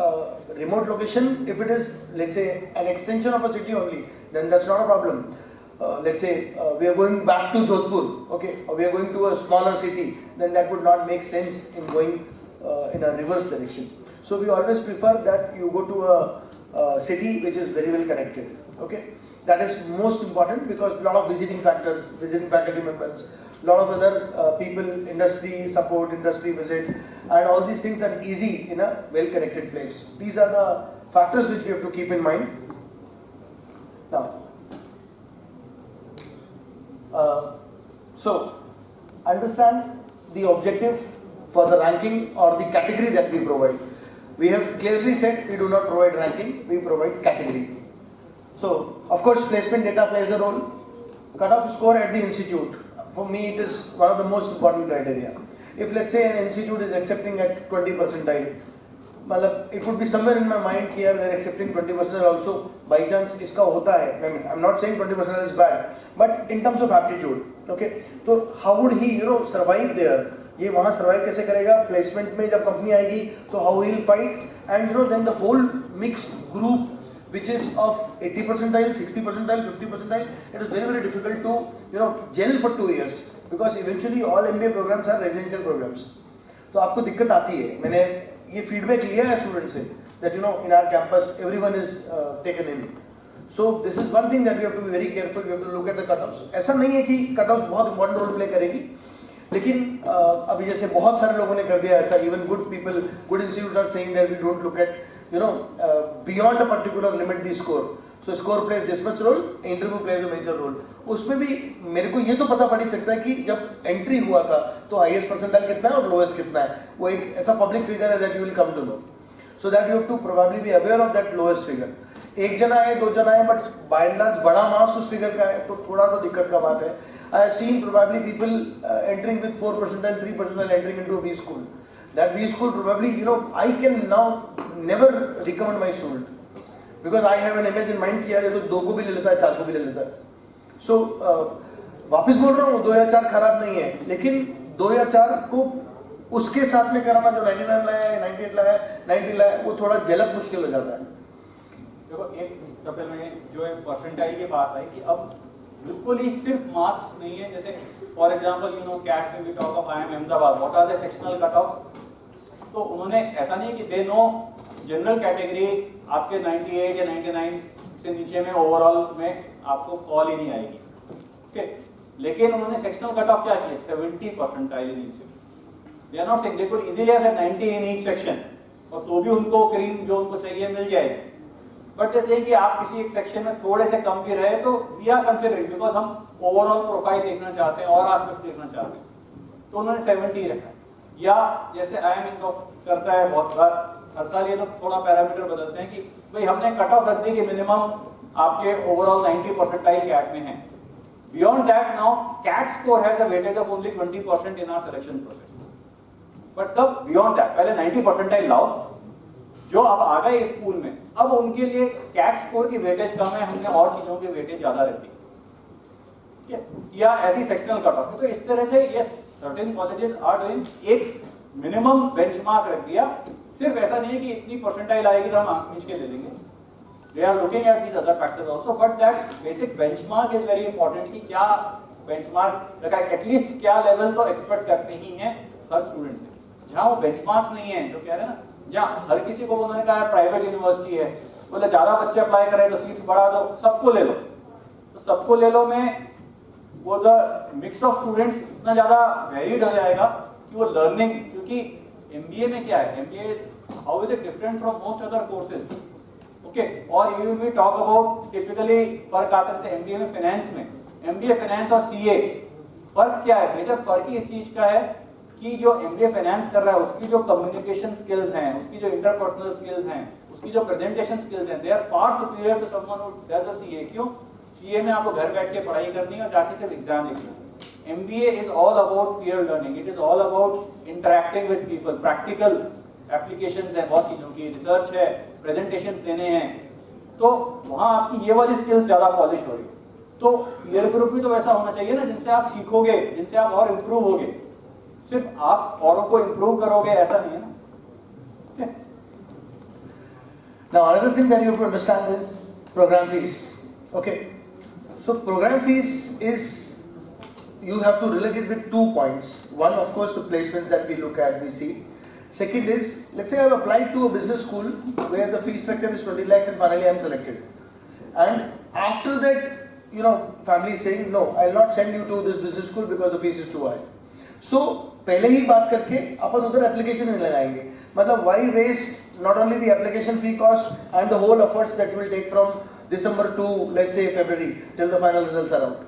remote location, if it is, let's say, an extension of a city only, then that's not a problem. Let's say we are going back to Jodhpur, okay, or we are going to a smaller city, then that would not make sense in going in a reverse direction. So we always prefer that you go to a city which is very well connected. Okay, that is most important, because a lot of visiting faculty members, a lot of other people, industry support, industry visit, and all these things are easy in a well connected place. These are the factors which we have to keep in mind. Now, so understand the objective for the ranking or the category that we provide. We have clearly said we do not provide ranking, we provide category. So, of course, placement data plays a role. Cutoff score at the institute, for me it is one of the most important criteria. If let's say an institute is accepting at 20 percentile, it would be somewhere in my mind here they are accepting 20 percentile also, by chance iska hota hai. I mean, I'm not saying 20 percentile is bad, but in terms of aptitude, okay, so how would he survive there? ये वहाँ survive कैसे करेगा? Placement में जब company आएगी तो how will fight, and then the whole mixed group which is of 80 percentile, 60 percentile, 50 percentile, it is very difficult to gel for 2 years, because eventually all MBA programs are residential programs. तो आपको दिक्कत आती है. मैंने ये feedback लिया है student से that in our campus everyone is taken in. So this is one thing that we have to be very careful. We have to look at the cutoffs. ऐसा नहीं है कि cutoffs बहुत important रोल प्ले करेगी, लेकिन अभी जैसे बहुत सारे लोगों ने कर दिया ऐसा, even good people, good institutes are saying that we don't look at beyond a particular limit the score. So score plays this much role, interview plays a major role. उसमें भी मेरे को ये तो पता पड़ ही सकता है कि जब एंट्री हुआ था तो हाईएस्ट परसेंटाइल कितना है और लोएस्ट कितना है. वो एक ऐसा पब्लिक फिगर है that you will come to know. So that you have to probably be aware of that lowest figure. एक जना है, दो जना है, बट बाय एंड लार्ज बड़ा मास उस फिगर का है, तो थोड़ा तो दिक्कत का बात है. I have seen probably people entering with 4 percentile, 3 percentile entering into a B school. That B school probably, you know, I can now never recommend my student because I have an image in mind कि यार ये तो 2 को भी ले लेता है, 4 को भी ले लेता है. So वापस बोल रहा हूँ 2 या 4 खराब नहीं है, लेकिन 2 या 4 को उसके साथ में कराना जो 99 लाया है, 98 लाया है, 90 लाया है, वो थोड़ा झेलक मुश्किल हो जाता है. देखो एक कपिल में जो एक परसेंटाइल की बात है कि अब बिल्कुल ही सिर्फ मार्क्स नहीं है. जैसे for example you know CAT में we talk of I M Ahmedabad, what are the sectional cut off. तो उन्होंने ऐसा नहीं है कि दे नो जनरल कैटेगरी आपके 98 या 99 से नीचे में ओवरऑल में आपको कॉल ही नहीं आएगी. ओके, लेकिन उन्होंने सेक्शनल कट ऑफ क्या किया, 70 percentile in each. They are not saying they could easily have 90 in each section, और तो भी उनको क्रीम जो उनको चाहिए मिल जाएगी. बट जैसे कि आप किसी एक सेक्शन में थोड़े से कम भी रहे तो वी आर कंसिडरिंग, बिकॉज हम ओवरऑल प्रोफाइल देखना चाहते हैं और आस्पेक्ट देखना चाहते हैं, तो उन्होंने 70 रखा है. या जैसे आई एम इनको करता है बहुत बार, हर साल ये लोग थोड़ा पैरामीटर बदलते हैं कि भाई हमने कट ऑफ रख दी कि मिनिमम आपके ओवरऑल 90 परसेंटाइल कैट में है. Beyond that now CAT score has a weightage of only 20% in our selection process. But तब बियॉन्ड दैट पहले 90 परसेंटाइल लाओ, जो अब आ गए स्कूल में, अब उनके लिए कैट स्कोर की वेटेज कम है, हमने और चीजों की वेटेज ज्यादा रख दी. ठीक है, या ऐसी सेक्शनल कट ऑफ. तो इस तरह से ये सर्टेन कॉलेजेस आर डूइंग, एक मिनिमम बेंचमार्क रख दिया. सिर्फ ऐसा नहीं है कि इतनी परसेंटाइल आएगी तो हम आंख मीच के ले लेंगे. They are looking at these other factors also, but that basic benchmark is very important कि क्या बेंचमार्क रखा है, एटलीस्ट क्या लेवल तो एक्सपेक्ट करते ही हैं हर स्टूडेंट से. जहां वो बेंचमार्क्स नहीं है, जो कह रहे हैं ना, जहाँ हर किसी को उन्होंने कहा प्राइवेट यूनिवर्सिटी है, बोले ज्यादा बच्चे अप्लाई करें तो सीट्स बढ़ा दो, सबको ले लो. तो सबको ले लो में वो द मिक्स ऑफ स्टूडेंट्स इतना ज्यादा वेरिड हो जाएगा कि वो लर्निंग, क्योंकि एमबीए में क्या है, MBA how is it different from most other courses. Okay, और you will talk about typically फर्क आता है एमबीए में फाइनेंस में, एमबीए फाइनेंस और सीए, फर्क क्या है, मेजर फर्क ही इस चीज का है कि जो एमबीए फाइनेंस कर रहा है उसकी जो कम्युनिकेशन स्किल्स हैं, उसकी जो इंटरपर्सनल स्किल्स हैं, उसकी जो प्रेजेंटेशन स्किल्स हैं, they are far superior to someone who does a CA. क्यों? सीए में आपको घर बैठ के पढ़ाई करनी है और जाके सिर्फ एग्जाम लिखना है. MBA is all about peer learning, it is all about interacting with people, practical applications है बहुत चीजों की, रिसर्च है, प्रेजेंटेशंस देने हैं. तो वहां आपकी ये वाली स्किल्स ज्यादा पॉलिश हो रही है. तो पीयर ग्रुप भी तो वैसा होना चाहिए ना, जिनसे आप सीखोगे, जिनसे आप और इंप्रूव होगे. सिर्फ आप औरों को इंप्रूव करोगे ऐसा नहीं है ना. Okay. Now another thing that you have to understand is program fees. Okay, so program fees is, you have to relate it with 2 points. One, of course, the placements that we look at, we see. Second is, let's say I have applied to a business school where the fee structure is 20 lakhs and finally I am selected. And after that, you know, family is saying, no, I will not send you to this business school because the fees is too high. So पहले ही बात करके अपन उधर application नहीं लगाएंगे. मतलब why waste not only the application fee cost and the whole efforts that you will take from December to let's say February till the final results are out.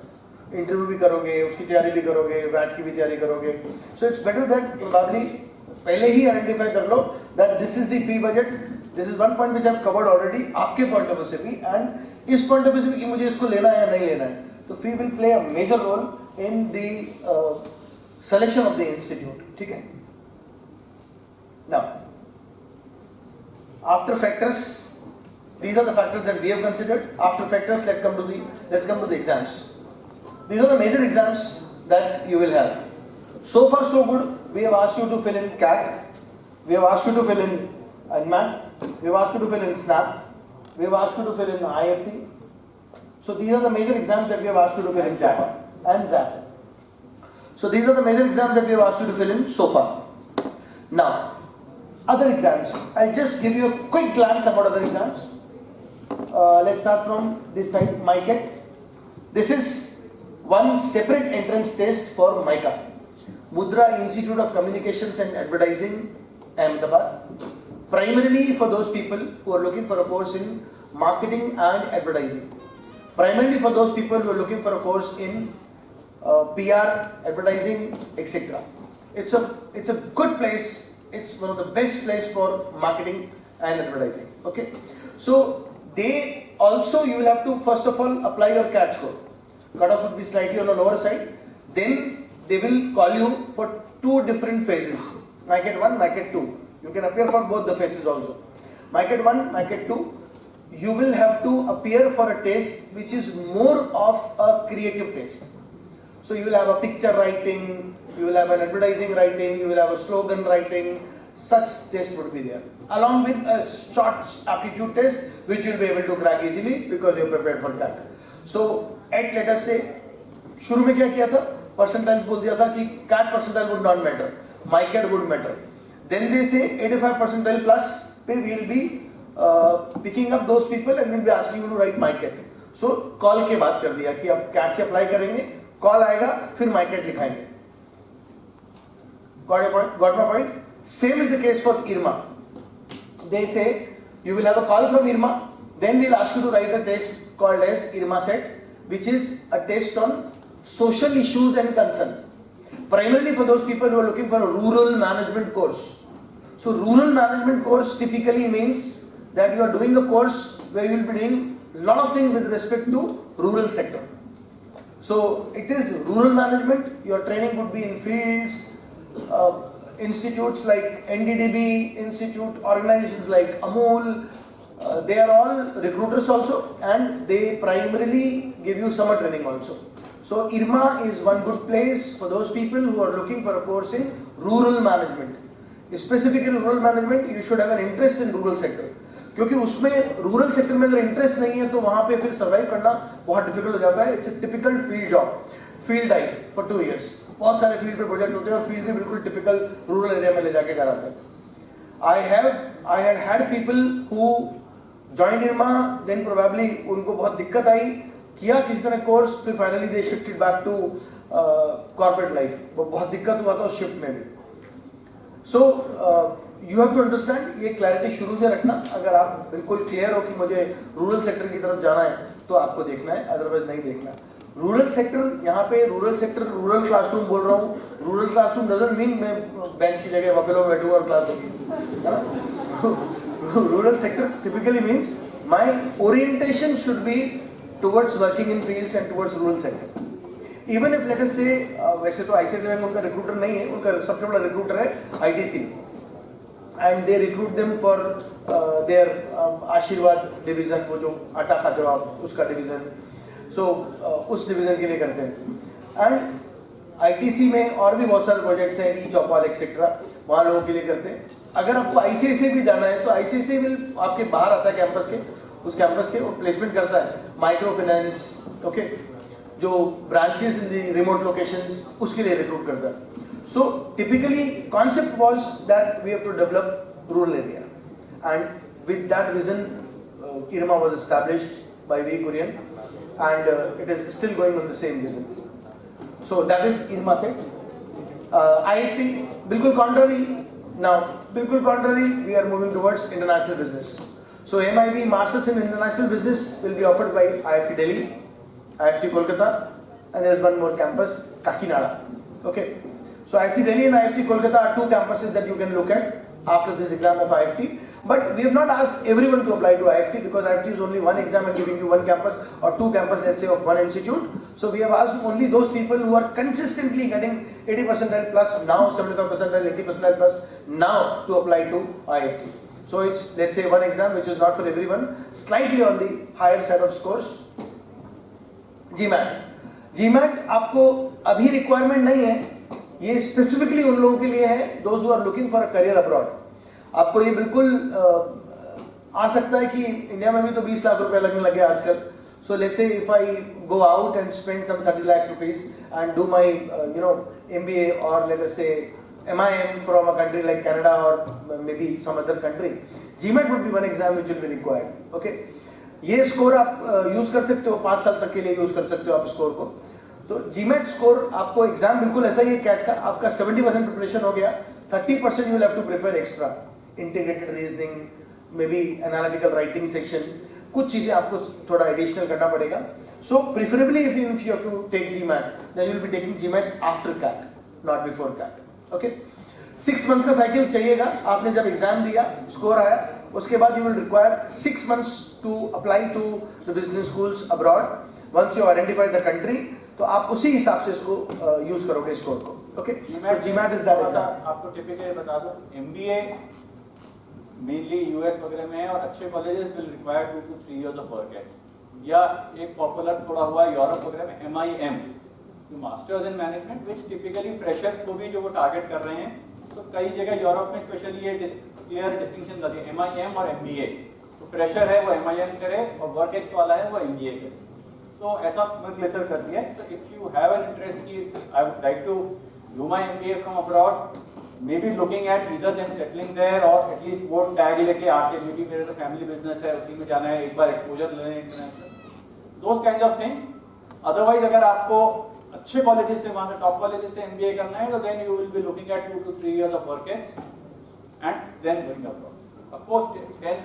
Interview भी करोगे, उसकी तैयारी भी करोगे, वैट की भी तैयारी करोगे. So it's better that probably पहले ही आइडेंटिफाई कर लो that this is the fee budget. This is one point which I have covered already. आपके पॉइंट ऑफ व्यू से भी and इस पॉइंट ऑफ व्यू से भी कि मुझे इसको लेना है या नहीं लेना है. तो fee will play a major role in the selection of the institute. ठीक है. Now, after factors, these are the factors that we have considered. After factors, let's come to the exams. These are the major exams that you will have. So far, so good. We have asked you to fill in CAT. We have asked you to fill in NMAT. We have asked you to fill in SNAP. We have asked you to fill in IFT. So these are the major exams that we have asked you to fill in so far. And ZAT. So these are the major exams that we have asked you to fill in so far. Now, other exams. I'll just give you a quick glance about other exams. Let's start from this side, MICAT. This is one separate entrance test for MICA. Mudra Institute of Communications and Advertising, Ahmedabad. Primarily for those people who are looking for a course in marketing and advertising. Primarily for those people who are looking for a course in PR, advertising, etc. It's a good place. It's one of the best place for marketing and advertising. Okay, so they also, you will have to first of all apply your CAT score. Cutoff would be slightly on the lower side. Then they will call you for two different phases, MICAT 1, MICAT 2. You can appear for both the phases also. MICAT 1, MICAT 2, you will have to appear for a test which is more of a creative test. So you will have a picture writing, you will have an advertising writing, you will have a slogan writing, such test would be there. Along with a short aptitude test which you will be able to crack easily because you are prepared for that. So at let us say, शुरू में क्या किया था? Percentiles बोल दिया था कि CAT percentile would not matter, MICAT would matter. Then they say 85 percentile plus पे we will be picking up those people and will be asking you to write MICAT. So call के बात कर दिया कि अब CAT से apply करेंगे, call आएगा फिर MICAT लिखाएंगे. Got my point? Same is the case for IRMA. They say you will have a call from IRMA, then we'll ask you to write a test called as IRMA set, which is a test on social issues and concern. Primarily for those people who are looking for a rural management course. So rural management course typically means that you are doing a course where you will be doing a lot of things with respect to rural sector. So it is rural management, your training would be in fields, institutes like NDDB, institute, organizations like Amul, they are all recruiters also and they primarily give you summer training also. So IRMA is one good place for those people who are looking for a course in rural management. Specifically rural management, you should have an interest in rural sector. क्योंकि उसमें rural sector में अगर interest नहीं है तो वहां पे फिर सर्वाइव करना बहुत डिफिकल्ट हो जाता है. It's a typical field job, field life for 2 years. बहुत सारे फील्ड पे प्रोजेक्ट होते हैं और फील्ड भी बिल्कुल टिपिकल रूरल एरिया में ले जाके कराते हैं. I had had people who joined IRMA, then probably उनको बहुत दिक्कत आई, किया किसी तरह कोर्स, फिर finally they shifted back to corporate life. बहुत दिक्कत हुआ था उस शिफ्ट में भी. So you have to understand, ये क्लैरिटी शुरू से रखना. अगर आप बिल्कुल क्लियर हो कि मुझे रूरल सेक्टर की तरफ जाना है तो आपको देखना है, अदरवाइज नहीं देखना. रूरल सेक्टर, यहाँ पे रूरल सेक्टर, रूरल क्लासरूम बोल रहा हूँ. रूरल क्लासरूम डजंट मीन मैं बेंच की जगह बफेलो बैठूँ और क्लास होगी. Rural sector typically means my orientation should be towards working in fields and towards rural sector. Even if let us say, वैसे तो ICICI बैंक उनका रिक्रूटर नहीं है, उनका सबसे बड़ा रिक्रूटर है ITC, and they recruit them for their आशीर्वाद डिवीजन, वो जो आटा खाते हो आप उसका डिवीजन. सो उस डिवीजन के लिए करते हैं. एंड ITC में और भी बहुत सारे प्रोजेक्ट्स हैं, ई चौपाल एक्सेट्रा, वहाँ लोगों के लिए करते हैं. अगर आपको ICICI भी जाना है तो ICICI विल आपके बाहर आता है कैंपस के, उस कैंपस के वो प्लेसमेंट करता है. माइक्रो फाइनेंस, ओके, जो branches in the remote locations, उसके लिए रिक्रूट करता है. So typically concept was that we have to develop rural area, and with that vision IRMA was established by V. Kurian, and it is still going on the same vision. So that is IRMA set. IFT, bilkul contrary. Now, bilkul contrary, we are moving towards international business. So MIB Masters in International Business will be offered by IFT Delhi, IFT Kolkata, and there is one more campus, Kakinada. Okay. So IFT Delhi and IFT Kolkata are two campuses that you can look at after this exam of IFT. But we have not asked everyone to apply to IFT because IFT is only one exam and giving you one campus or two campus, let's say, of one institute. So we have asked only those people who are consistently getting 80 percentile plus now, 75 percentile, 80 percentile plus now to apply to IFT. So it's, let's say, one exam which is not for everyone, slightly on the higher side of scores. GMAT. GMAT आपको अभी requirement नहीं है, ये specifically उन लोगों के लिए है, those who are looking for a career abroad. आपको ये बिल्कुल आ सकता है कि इंडिया में भी तो 20 लाख रुपए लगने लगे आजकल. So let's say if I go out and spend some 30 lakh rupees and do my MBA और let us say MIM from a country like Canada or maybe some other country, GMAT would be one exam which will be required. Okay, ये score आप use कर सकते हो, 5 साल तक के लिए यूज कर सकते हो आप स्कोर को. तो GMAT स्कोर आपको एग्जाम बिल्कुल ऐसा ही है कैट का, आपका 70% प्रिपरेशन हो गया, 30% you will have to prepare extra. Integrated reasoning, may be analytical writing section, कुछ चीजें आपको थोड़ा एडिशनल करना पड़ेगा. So preferably if you have to take GMAT, then you will be taking GMAT after CAT, not before CAT. Okay, 6 months का cycle चाहिएगा. आपने जब एग्जाम दिया, स्कोर आया, उसके बाद you will require 6 months to apply to the business schools abroad. Once you identify the country, तो आप उसी हिसाब से इसको यूज करोगे स्कोर को. Okay? GMAT is that exam. आपको टिपिकली बता दूं, MBA मेनली यूएस वगैरह में है और अच्छे colleges will require 2 to 3 years of work x, या एक पॉपुलर थोड़ा हुआ यूरोप वगैरह में MIM, masters in management, which typically freshers को भी जो वो टारगेट कर रहे हैं. तो कई जगह यूरोप में स्पेशली ये क्लियर डिस्टिंक्शन कर दिया MIM और MBA. तो फ्रेशर है वो MIM करे और वर्क एक्स वाला है वो MBA करे. तो ऐसा क्लियर कर दिया. तो if you have an interest की I would like to do my MBA from abroad, may be looking at either than settling there or at least वो टैग लेके आके मेबी मेरे तो फैमिली बिजनेस है उसी में जाना है, एक बार एक्सपोजर लेना है international, those kind of things. Otherwise अगर आपको अच्छे कॉलेजेस से, वहां से टॉप कॉलेजेस से MBA करना है, तो then you will be looking at 2 to 3 years of work ex and then going abroad. Of course, then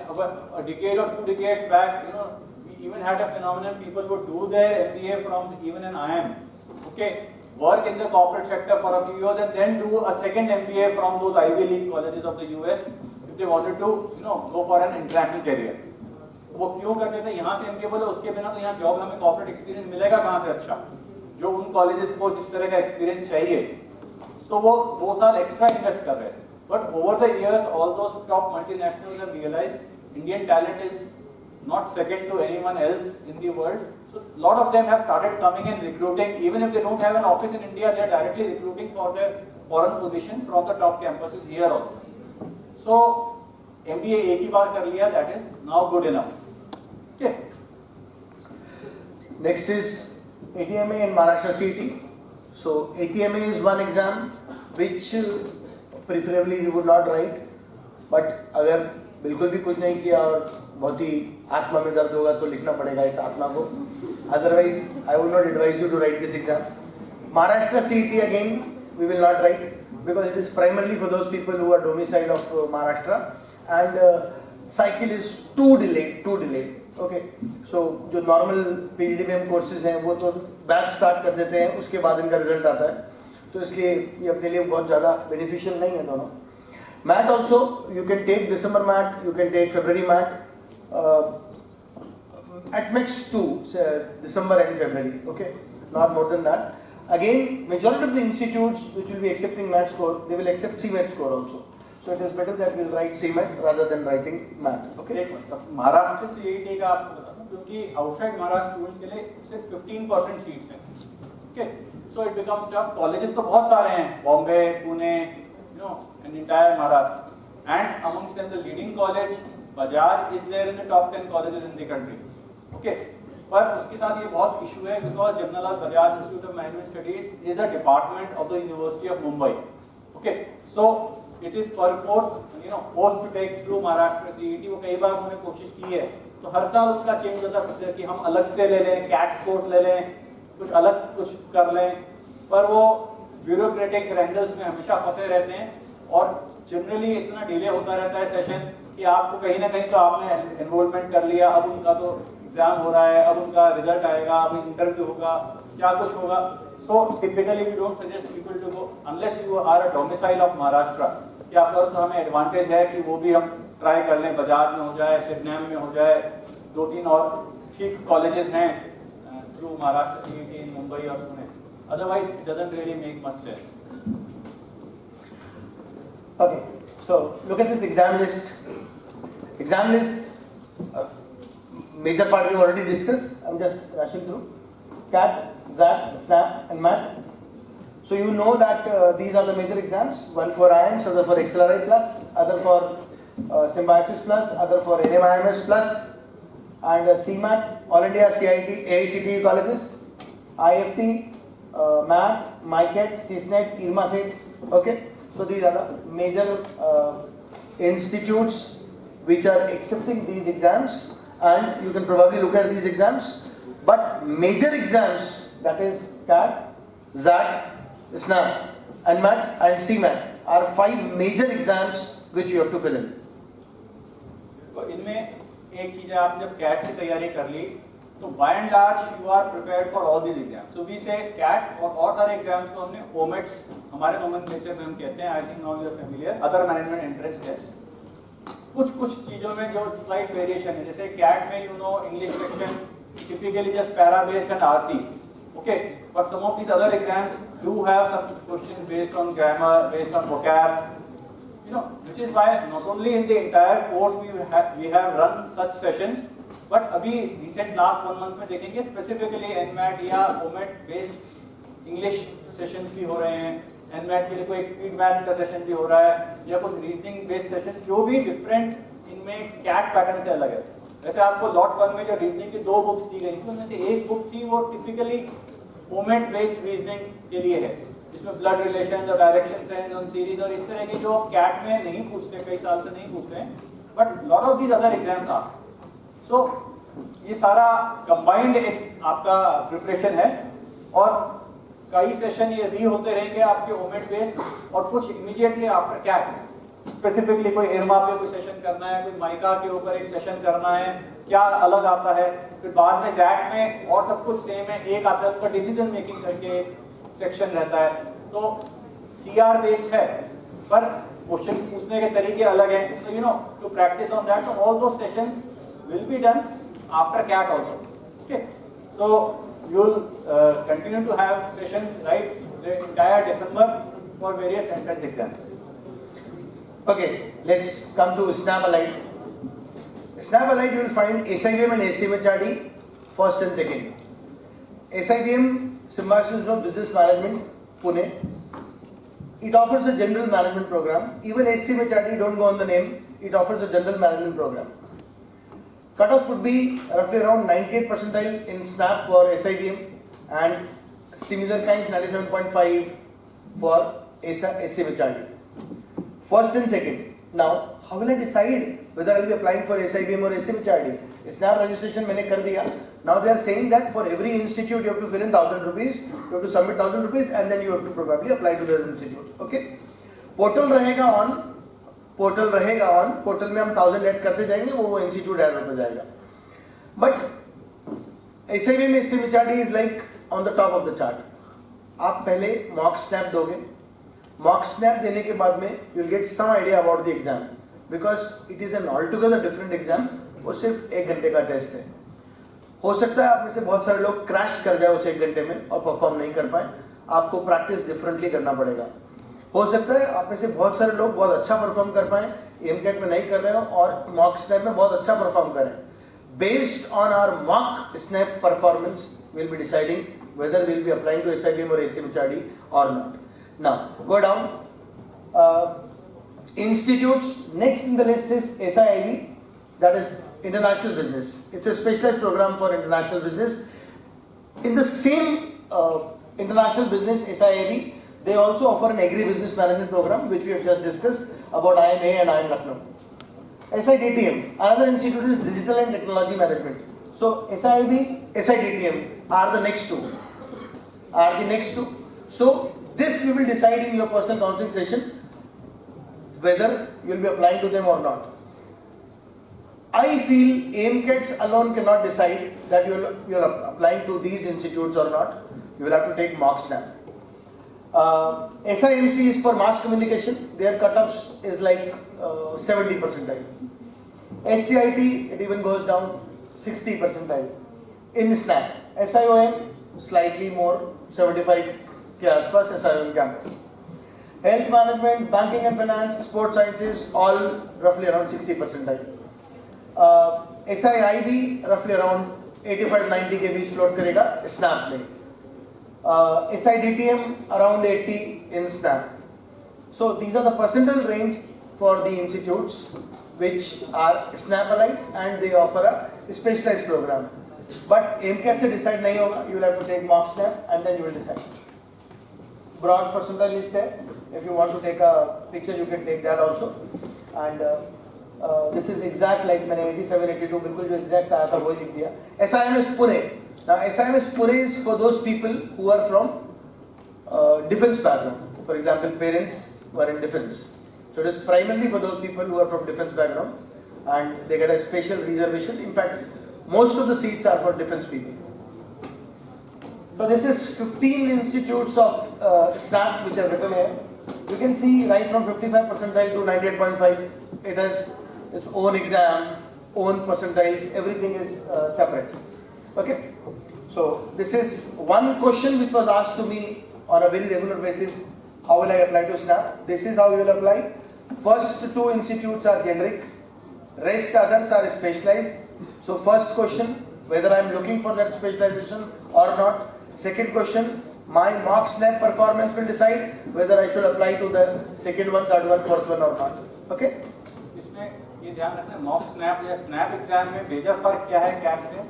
a decade or 2 decades back, you know, we even had a phenomenon, people would do their MBA from even an IIM, okay, work in the corporate sector for a few years and then do a second MBA from those Ivy League colleges of the US if they wanted to, you know, go for an international career. वो क्यों करते थे? यहाँ से MBA बोले उसके बिना तो यहाँ जॉब हमें कॉर्पोरेट एक्सपीरियंस मिलेगा कहाँ से अच्छा, जो उन कॉलेजेस को जिस तरह का एक्सपीरियंस चाहिए, तो वो 2 साल एक्स्ट्रा इन्वेस्ट कर रहे थे. But over the years all those top multinationals have realized Indian talent is not second to anyone else in the world. So a lot of them have started coming and recruiting. Even if they don't have an office in India, they are directly recruiting for their foreign positions from the top campuses here also. So MBA एक ही बार कर लिया, that is now good enough. Okay. Next is ATMA in Maharashtra CET. So ATMA is one exam which preferably we would not write, but अगर बिल्कुल भी कुछ नहीं किया और बहुत ही आत्मा में दर्द होगा तो लिखना पड़ेगा इस आत्मा को. Otherwise, I would not advise you to write this exam. Maharashtra CET again we will not write because it is primarily for those people who are domicile of Maharashtra and cycle is too delayed. Okay, so जो normal PGDBM courses हैं वो तो batch start कर देते हैं, उसके बाद इनका रिजल्ट आता है, तो इसलिए ये अपने लिए बहुत ज़्यादा बेनिफिशियल नहीं है दोनों. Math also, you can take December math, you can take February math, at max 2, December and February, okay, not more than that. Again, majority of the institutes which will be accepting math score, they will accept CMAT score also. So it is better that we will write CMAT rather than writing math, okay. Maharashtra CET का आपको बता दूं, क्योंकि outside Maharashtra students के लिए सिर्फ 15% seats हैं, okay, so it becomes tough. Colleges तो बहुत सारे हैं, Bombay, Pune, you know, in entire Maharashtra, and amongst them the leading college Bajaj is there in the top 10 colleges in the country, okay. पर उसके साथ ये बहुत इशू है because Jamnalal Bajaj Institute of Management Studies is a department of the University of Mumbai, okay, so it is forced to take through Maharashtra CET. वो कई बार उन्होंने कोशिश की है, तो हर साल उनका चेंज होता है कि हम अलग से ले लें, कैट कोर्स ले लें, कुछ अलग कुछ कर लें, पर वो ब्यूरोक्रेटिक रैंगल्स में हमेशा फंसे रहते हैं और जनरली इतना डिले होता रहता है सेशन कि आपको कहीं ना कहीं तो आपने एनरोलमेंट कर लिया, अब उनका तो एग्जाम हो रहा है, अब उनका रिजल्ट आएगा, अब इंटरव्यू होगा, क्या कुछ होगा. So typically we don't suggest people to go unless you are a domicile of Maharashtra. क्या पर तो हमें एडवांटेज है कि वो भी हम ट्राई कर लें, बजाज में हो जाए, सिडनैम में हो जाए, 2-3 और ठीक कॉलेजेस हैं थ्रू महाराष्ट्र CET इन मुंबई और Pune. Otherwise, it doesn't really make much sense. Okay, so look at this exam list. Exam list, major part we already discussed. I'm just rushing through. CAT, ZAT, SNAP, and MAT. So you know that these are the major exams. One for IIMs, other for XLRI Plus, other for Symbiosis Plus, other for NMIMS Plus, and CMAT, All India CIT, AICTE colleges, IFT. MAT, MICAT, TISNET, IRMA-SET, okay. So these are the major institutes which are accepting these exams, and you can probably look at these exams. But major exams, that is CAT, ZAT, SNAP, and MAT and CMAT are 5 major exams which you have to fill in. तो इनमें एक चीज है, आप जब cat की तैयारी कर ली तो by and large you are prepared for all these exams. So we say CAT और सारे एग्जाम्स को हमने ओमेट्स हमारे नोमेनक्लेचर में हम कहते हैं, I think now you are familiar, other management entrance test. कुछ कुछ चीजों में जो स्लाइट वेरिएशन है, जैसे कैट में English section typically just para based and RC, okay, but some of these other exams do have some questions based on grammar, based on vocab, which is why not only in the entire course we have run such sessions, but अभी recent last 1 month में देखेंगे specifically NMAT या OMAT based English sessions भी हो रहे हैं, NMAT के लिए कोई speed maths का session भी हो रहा है, या कुछ reasoning based session जो भी different इनमें CAT pattern से अलग है। वैसे आपको लॉट 1 में जो रीजनिंग की 2 बुक्स दी गई थी उनमें से एक बुक थी वो टिपिकली ओमेट बेस्ड रीजनिंग के लिए है, जिसमें ब्लड रिलेशन और डायरेक्शन सेंस और सीरीज और इस तरह की जो कैट में नहीं पूछते, कई साल से नहीं पूछ रहे हैं, but lot of these other exams ask. So ये सारा कंबाइंड एक आपका प्रिपरेशन है, और कई सेशन ये भी होते रहेंगे आपके ओमेट बेस्ड, और कुछ इमीडिएटली आफ्टर कैट स्पेसिफिकली कोई इरमा पे कोई सेशन करना है, कोई माइका के ऊपर एक सेशन करना है, क्या अलग आता है, फिर बाद में जैक में और सब कुछ सेम है, एक आता है उसका डिसीजन मेकिंग करके एक सेक्शन रहता है, तो सीआर बेस्ड है पर क्वेश्चन पूछने के तरीके अलग हैं, so to practice on that, so all those sessions will be done after CAT also, okay, so you'll continue to have sessions right the entire December for various entrance exams. Okay, let's come to Snap Allied. Snap Allied, you will find SIBM and SCMHRD first and second. SIBM, Symbiosis of Business Management, Pune. It offers a general management program. Even SCMHRD, don't go on the name, it offers a general management program. Cutoff would be roughly around 98 percentile in Snap for SIBM and similar kinds 97.5 for SCMHRD. First and second. Now, how will I decide whether I will be applying for SIBM or SCMHRD? Snap registration मैंने कर दिया. Now they are saying that for every institute you have to fill in 1,000 rupees, you have to submit 1,000 rupees, and then you have to probably apply to the institute. Okay? Portal रहेगा on. Portal में हम 1,000 add करते जाएंगे, वो institute add होता जाएगा. But SIBM SCMHRD is like on the top of the chart. आप पहले mock snap दोगे. Mock snap देने के बाद में you will get some idea about the exam because it is an altogether different exam. वो सिर्फ 1 घंटे का टेस्ट है. हो सकता है आप में से बहुत सारे लोग क्रैश कर जाए उस 1 घंटे में और परफॉर्म नहीं कर पाए. आपको प्रैक्टिस डिफरेंटली करना पड़ेगा. हो सकता है आप में से बहुत सारे लोग बहुत अच्छा परफॉर्म कर पाए, एमकेट में नहीं कर रहे हो और मॉक स्नैप में बहुत अच्छा परफॉर्म करें. Based on our mock SNAP performance will be deciding whether we will be applying to SIBM or SCMHRD or not. Now, go down. Institutes, next in the list is SIIB, that is International Business. It's a specialized program for international business. In the same International Business SIIB, they also offer an Agri-Business Management program, which we have just discussed about IMA and IIM Lucknow. SIDTM, another institute is Digital and Technology Management. So, SIIB, SIDTM are the next two. So, this we will decide in your personal counseling session whether you will be applying to them or not. I feel AIMCATs alone cannot decide that you are applying to these institutes or not. You will have to take mock snap. SIMC is for mass communication. Their cutoffs is like 70 percentile. SCIT, it even goes down 60 percentile in snap. SIOM slightly more, 75 के आसपास SIOM campus. Health management, banking and finance, sports sciences, all roughly around 60 percentile. SIIB roughly around 85-90 के बीच float करेगा snap में. SIDTM around 80 in snap. So these are the percentile range for the institutes which are snap alike and they offer a specialized program. But MCAT से decide नहीं होगा. You will have to take mock snap and then you will decide. Broad percentile list है. If you want to take a picture, you can take that also. And this is exact like मैंने 87, 82 बिल्कुल जो exact आया था वही लिख दिया. SIMS Pune. Now SIMS Pune is for those people who are from defense background. For example, parents who are in defense. So it is primarily for those people who are from defense background and they get a special reservation. In fact, most of the seats are for defense people. So this is 15 institutes of SNAP which are written here. You can see right from 55 percentile to 98.5. It has its own exam, own percentiles, everything is separate. Okay. So this is one question which was asked to me on a very regular basis. How will I apply to SNAP? This is how you will apply. First two institutes are generic, rest others are specialized. So first question, whether I am looking for that specialization or not. Second question, my mock SNAP performance will decide whether I should apply to the second one, third one, fourth one or not. Okay? इसमें ये ध्यान रखना mock snap या snap exam में major फर्क क्या है cap से,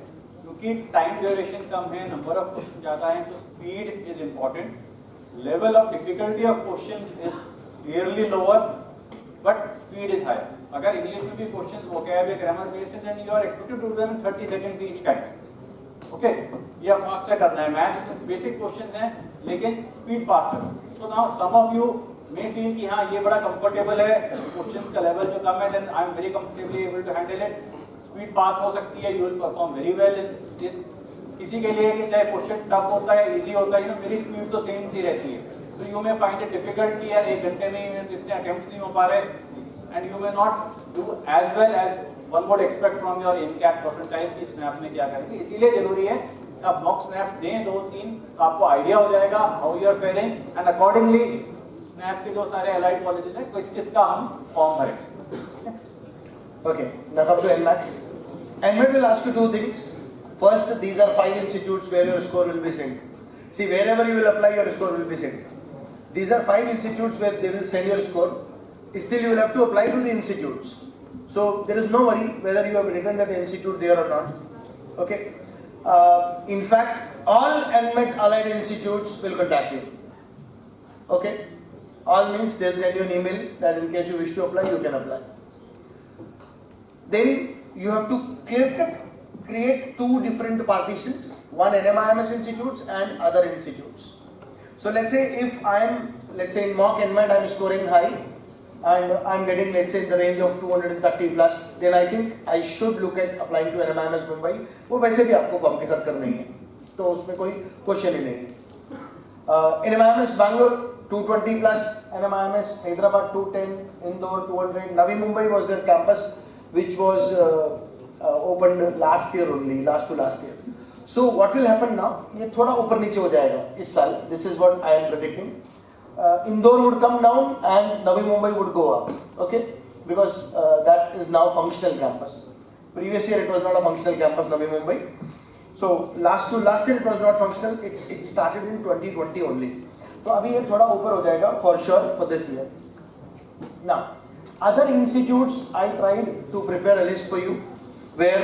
क्योंकि टाइम ड्यूरेशन कम है, नंबर ऑफ क्वेश्चन ज्यादा है, so speed is important. Level of difficulty of questions is clearly lower but speed is high. अगर इंग्लिश में भी क्वेश्चंस वोकैब या ग्रामर बेस्ड है then you are expected to do them in 30 seconds each time. Okay, ये faster करना है. Maths में basic questions हैं लेकिन speed faster. So now some of you may feel कि हाँ ये बड़ा कंफर्टेबल है, क्वेश्चंस का लेवल जो कम है, then I am very comfortably able to handle it. Speed fast हो सकती है, you will perform very well in this. किसी के लिए कि चाहे क्वेश्चन टफ होता है इजी होता है, मेरी स्पीड तो सेम सी रहती है. So you may find it difficult कि यार 1 घंटे में इतने अटेम्प्ट्स नहीं हो पा रहे, and you may not do as well as one would expect from your इनकैप परसेंटाइल की स्नैप में क्या करेंगे. इसीलिए जरूरी है आप मॉक स्नैप्स दें 2-3, आपको आइडिया हो जाएगा how you are faring, and accordingly SNAP के जो सारे अलाइड कॉलेजेस हैं किस किसका हम फॉर्म भरेंगे. Okay, now come to NMAT. NMAT will ask you two things. First, these are 5 institutes where your score will be sent. See, wherever you will apply, your score will be sent. These are 5 institutes where they will send your score. Still, you will have to apply to the institutes. So, there is no worry whether you have written that institute there or not. Okay. In fact, all NMAT allied institutes will contact you. Okay. All means they will send you an email that in case you wish to apply, you can apply. Then you have to create 2 different partitions, one NMIMS institutes and other institutes. So let's say if I am, let's say in mock NMAT I am scoring high and I am getting, let's say in the range of 230 plus, then I think I should look at applying to NMIMS Mumbai. वो वैसे भी आपको form के साथ करना ही है, तो उसमें कोई क्वेश्चन ही नहीं. NMIMS Bangalore 220 plus, NMIMS Hyderabad 210, Indore 200, Navi Mumbai was their campus which was opened last year only, last to last year. So what will happen now? ये थोड़ा ऊपर नीचे हो जाएगा इस साल. This is what I am predicting. Indore would come down and Navi Mumbai would go up. Okay, because that is now functional campus. Previous year it was not a functional campus, Navi Mumbai. So last year it was not functional. It started in 2020 only. तो अभी ये थोड़ा ऊपर हो जाएगा for sure for this year. Now, other institutes I tried to prepare a list for you where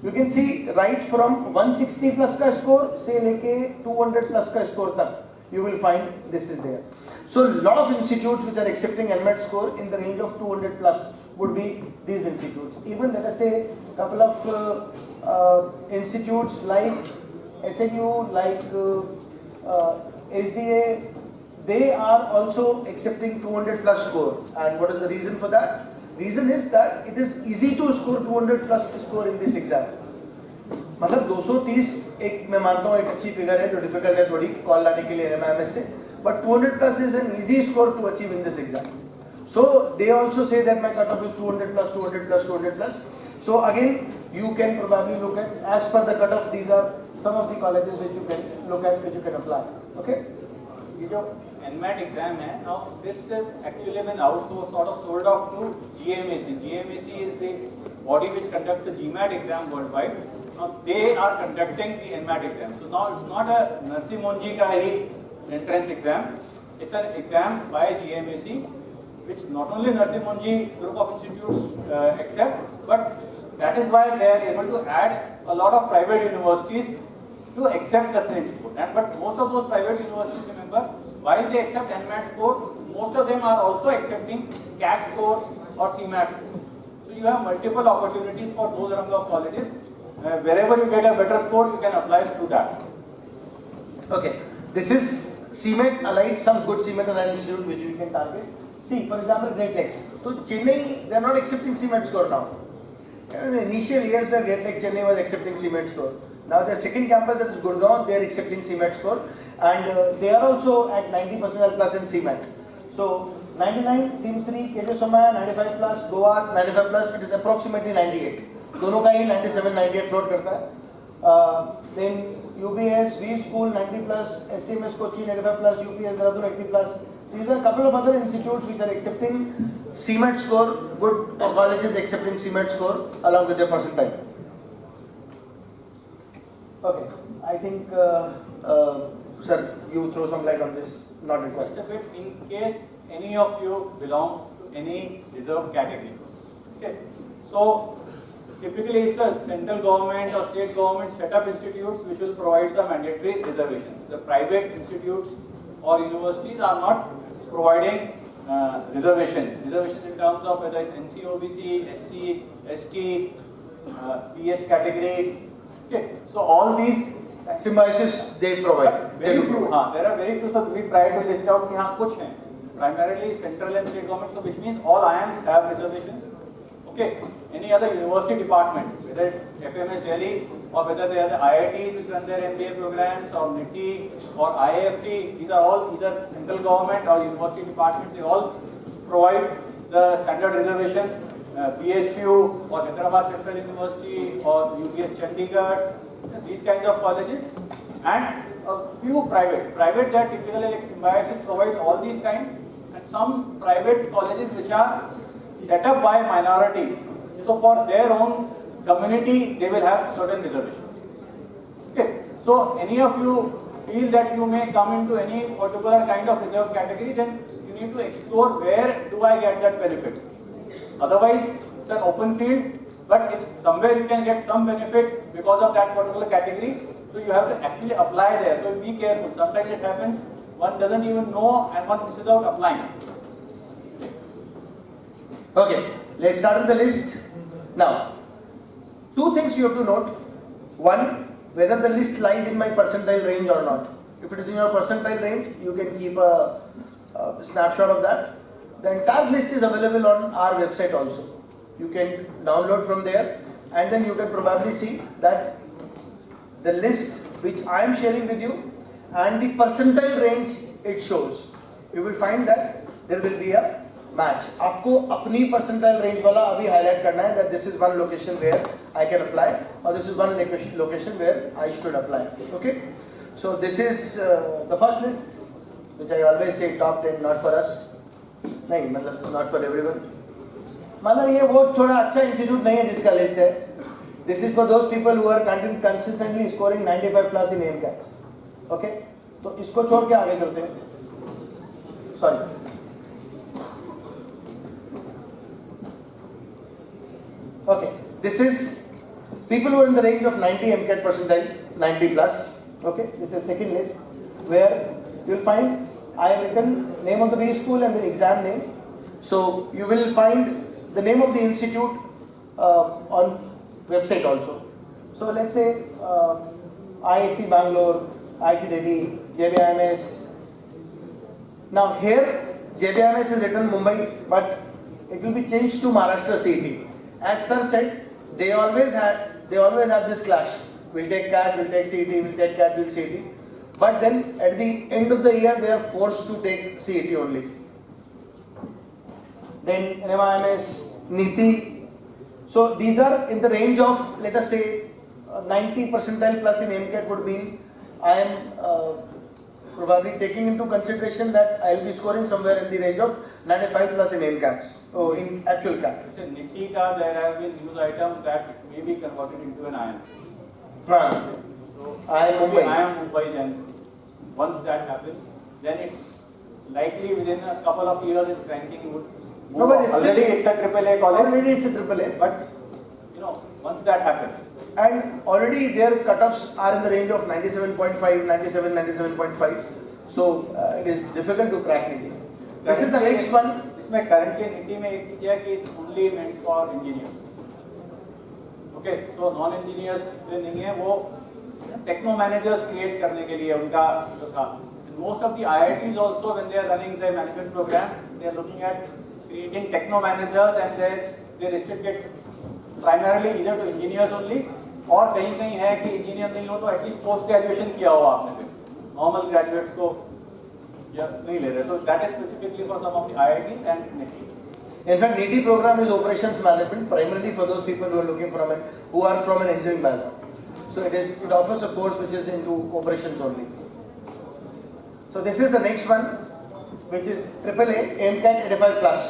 you can see right from 160 plus का score से लेके 200 plus का score तक you will find this is there. So lot of institutes which are accepting NMAT score in the range of 200 plus would be these institutes. Even let us say couple of institutes like SNU, like SDA, they are also accepting 200 plus score. And what is the reason for that? Reason is that it is easy to score 200 plus score in this exam. मतलब 230 एक मैं मानता हूँ एक अच्छी figure है, जो difficult है थोड़ी कॉल लाने के लिए NMIMS से, but 200 plus is an easy score to achieve in this exam. So they also say that my cutoff is 200 plus, 200 plus, 200 plus. So again, you can probably look at, as per the cutoff, these are some of the colleges which you can look at, which you can apply. Okay? ये जो NMAT exam है, now this has actually been outsourced, sort of sold off to GMAC. GMAC is the body which conducts the GMAT exam worldwide. Now they are conducting the NMAT exam. So now it's not a Narsi Monji ka entrance exam. It's an exam by GMAC, which not only Narsi Monji group of institutes accept, but that is why they are able to add a lot of private universities to accept the same score. And but most of those private universities, remember, while they accept NMAT score, most of them are also accepting CAT score or CMAT score. So you have multiple opportunities for those rank of colleges. Wherever you get a better score, you can apply to that. Okay, this is CMAT allied, some good CMAT allied institute which we can target. See, for example, Great Lakes. So Chennai, they are not accepting CMAT score now. In the initial years, the Great Lakes Chennai was accepting CMAT score. Now their second campus, that is Gurgaon, they are accepting CMAT score, and they are also at 90% plus in CMAT. So 99 SIMSRI, KJ Somaiya 95 plus, Goa 95 plus, it is approximately 98. दोनों का ही 97 98 float करता है. Then UBS, V School 90 plus, SCMS Kochi 95 plus, UPS Dehradun 80 plus. These are a couple of other institutes which are accepting CMAT score, good colleges accepting CMAT score along with their percentile. Okay, I think, sir, you throw some light on this. Not Just required. a bit, in case any of you belong to any reserved category. Okay, so typically it's a central government or state government set up institutes which will provide the mandatory reservations. The private institutes or universities are not providing reservations. Reservations in terms of whether it's NC, OBC, SC, ST, PH category. Okay, so all these Symbiosis they provide. very few, there are very few, so we try to list out कि हाँ कुछ हैं. Primarily central and state government, so which means all IIMs have reservations. Okay, any other university department, whether it's FMS Delhi or whether they are the IITs which run their MBA programs or NITI or IIFT, these are all either central government or university departments, they all provide the standard reservations. BHU or Hyderabad Central University or UBS Chandigarh, these kinds of colleges, and a few private that typically like Symbiosis provides all these kinds, and some private colleges which are set up by minorities. So for their own community, they will have certain reservations. Okay, so any of you feel that you may come into any particular kind of reserved category, then you need to explore where do I get that benefit. Otherwise, it's an open field, but if somewhere you can get some benefit because of that particular category, so you have to actually apply there. So be careful. Sometimes it happens, one doesn't even know and one misses out applying. Okay, let's start with the list. Now, two things you have to note. One, whether the list lies in my percentile range or not. If it is in your percentile range, you can keep a snapshot of that. The entire list is available on our website also. You can download from there, and then you can probably see that the list which I am sharing with you and the percentile range it shows. You will find that there will be a match. आपको अपनी percentile range वाला अभी highlight करना है that this is one location where I can apply or this is one location where I should apply. Okay? So this is the first list, which I always say top 10, not for us. नहीं मतलब not for everyone. मतलब ये वो थोड़ा अच्छा institute नहीं है जिसका लिस्ट है. This is for those people who are consistently scoring 95 plus in AMCATs. Okay? तो इसको छोड़ के आगे चलते हैं. Sorry. Okay. This is people who are in the range of 90 MCAT percentile, 90 plus. Okay. This is second list where you will find I have written name of the B school and the exam name. So you will find the name of the institute on website also. So let's say IIC Bangalore, IIT Delhi, JBIMS. Now here JBIMS is written Mumbai, but it will be changed to Maharashtra CET. As sir said, they always have this clash. We'll take CAT, we'll take CET, we'll take CAT, we'll CET. But then at the end of the year, they are forced to take CET only. Then NMIMS, NITI. So these are in the range of, let us say, 90 percentile plus in MCAT would mean I am probably taking into consideration that I will be scoring somewhere in the range of 95 plus in MCATs, or in actual CAT. So NITI ka there have been news items that may be converted into an IIM. So IIM Mumbai. IIM Mumbai, then once that happens, then it's likely within a couple of years its ranking would move. No, but Already it's a AAA college, Already it's a AAA, but you know, once that happens, and already their cutoffs are in the range of 97.5, 97, 97.5. So it is difficult to crack NITI. This is the next one. इसमें currently NITI में एक चीज है कि it's only meant for engineers. Okay, so non-engineers जो नहीं है वो techno managers create करने के लिए उनका जो था. Most of the IITs also, when they are running their management program, they are looking at creating techno managers, and they restrict it primarily either to engineers only, और कहीं कहीं है कि इंजीनियर नहीं हो तो एटलीस्ट पोस्ट ग्रेजुएशन किया हो आपने, फिर नॉर्मल ग्रेजुएट्स को या नहीं ले रहे, so that is specifically for some of the IIT and NITI. In fact, NITI program is operations management, primarily for those people who are looking from who are from an engineering background. So it offers a course which is into operations only. So this is the next one, which is AAA MCAT 85 plus.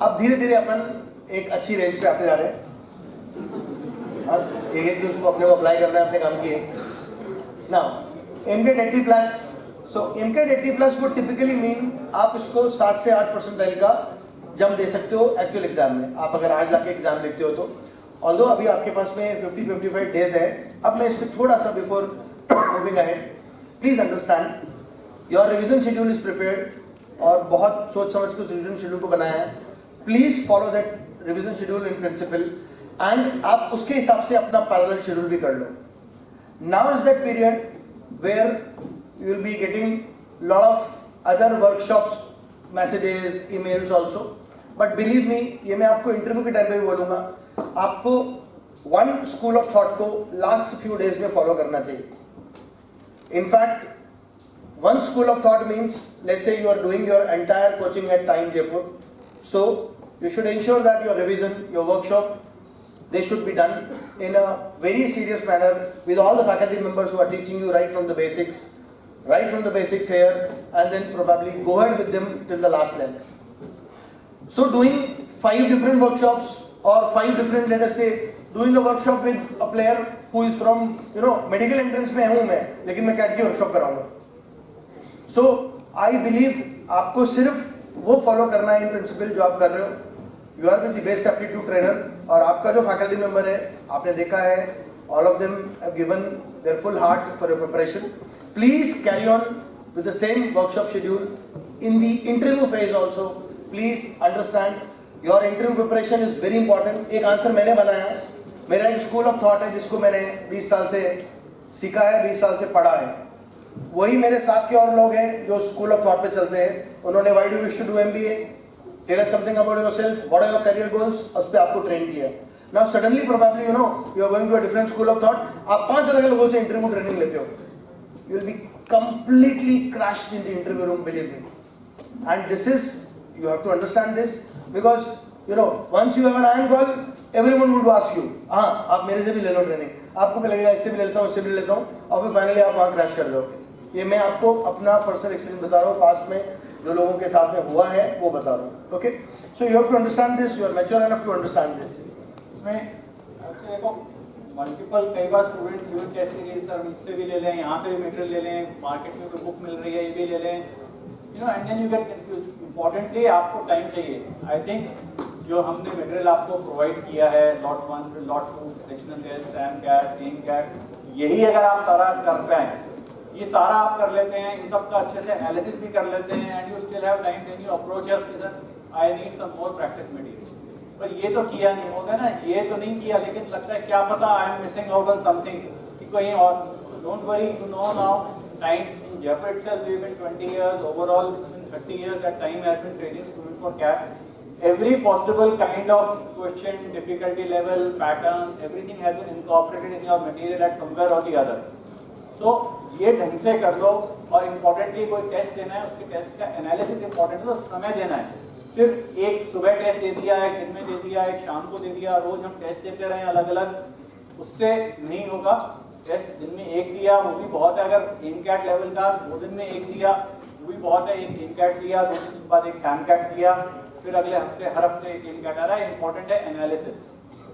अब धीरे धीरे अपन एक अच्छी range पे आते जा रहे हैं। अब एक उसको अपने को अप्लाई करना है अपने काम की। Now MCAT 80 plus. So MCAT 80 plus would typically mean आप इसको 7 से 8 परसेंटाइल का जम दे सकते हो एक्चुअल एग्जाम में। आप अगर आज लाके एग्जाम लिखते हो तो ऑल्दो अभी आपके पास में 50-55 डेज है। अब मैं इसमें थोड़ा सा before moving ahead, please understand your revision schedule is prepared और बहुत सोच समझ के उस रिवीजन शेड्यूल को बनाया है। Please follow that revision schedule in principle and आप उसके हिसाब से अपना पैरेलल शेड्यूल भी कर लो। Now is that period where you will be getting lot of other workshops, messages, emails also, but believe me, ये मैं आपको इंटरव्यू के टाइम पे भी बोलूंगा, आपको वन स्कूल ऑफ थॉट को लास्ट फ्यू डेज में फॉलो करना चाहिए। In fact one school of thought means let's say you are doing your entire coaching at TIME Jaipur, so you should ensure that your revision, your workshop, they should be done in a very serious manner with all the faculty members who are teaching you right from the basics here, and then probably go ahead with them till the last length. So doing 5 different workshops or 5 different, let us say doing a workshop with a player who is from medical entrance में हूँ मैं, लेकिन मैं cat की workshop कराऊंगा। So I believe आपको सिर्फ वो फॉलो करना है इन प्रिंसिपल जो आप कर रहे हो। You are with the best aptitude trainer और आपका जो फैकल्टी मेंबर है आपने देखा है, all of them have given their full heart for your preparation. Please carry on with the same workshop schedule in the interview phase also. Please understand your interview preparation is very important. एक answer मैंने बनाया है, मेरा एक school of thought है जिसको मैंने 20 साल से सीखा है, 20 साल से पढ़ा है। वही मेरे साथ के और लोग हैं जो स्कूल ऑफ थॉट पे चलते हैं। उन्होंने why do you wish to do MBA? Tell us something about yourself. What are your career goals? उस पे आपको ट्रेन किया है। Now suddenly probably you are going to a different school of thought. आप 5 अलग लोगों से इंटरव्यू ट्रेनिंग लेते हो। You will be completely crushed in the interview room, believe me. And this is, you have to understand this because once you have an iron call, everyone would ask you, हाँ आप मेरे से भी ले लो training. आपको भी लगेगा इससे भी ले लेता हूँ, इससे भी ले लेता हूँ, और फिर फाइनली आप वहाँ क्रैश कर जाओगे। ये मैं आपको अपना पर्सनल एक्सपीरियंस बता रहा हूँ, पास्ट में जो लोगों के साथ में हुआ है वो बता रहा हूँ। Okay, so you have to understand this, you are mature enough to understand this. इसमें देखो मल्टीपल, कई बार स्टूडेंट्स यूनिट टेस्ट के लिए सर इससे भी ले लें, यहाँ से भी मटेरियल ले लें, मार्केट में कोई बुक मिल रही है ये भी ले लें, and then you get confuse. Importantly आपको टाइम चाहिए। आई थिंक जो हमने मटेरियल आपको प्रोवाइड किया है, lot 1 lot 2 sectional test, sam CAT, M CAT, यही अगर आप सारा कर पाए, ये सारा आप कर लेते हैं, इन सब का अच्छे से एनालिसिस भी कर लेते हैं, and you still have time, then you approach us कि sir I need some more practice material. पर ये तो किया नहीं होता ना, ये तो नहीं किया, लेकिन लगता है क्या पता I am missing out on something कि कहीं और। Don't worry, you know now time in Jaipur itself we've been 20 years, overall it's been 30 years that time has been training students for CAT. Every possible kind of question, difficulty level, patterns, everything has been incorporated in your material at somewhere or the other. So ये ढंग से कर लो, और importantly कोई test देना है, उसके test का एनालिसिस इम्पोर्टेंट है, तो समय देना है। सिर्फ एक सुबह टेस्ट दे दिया, एक दिन में दे दिया, एक शाम को दे दिया, रोज हम टेस्ट देते रहे अलग अलग, उससे नहीं होगा। टेस्ट दिन में एक दिया वो भी बहुत है, अगर एम कैट लेवल का 2 दिन में एक दिया वो भी बहुत है, एक एम कैट दिया, 2 दिन बाद एक सैम कैट दिया, फिर अगले हफ्ते हर हफ्ते एक एम कैट आ रहा है। इंपॉर्टेंट है एनालिसिस।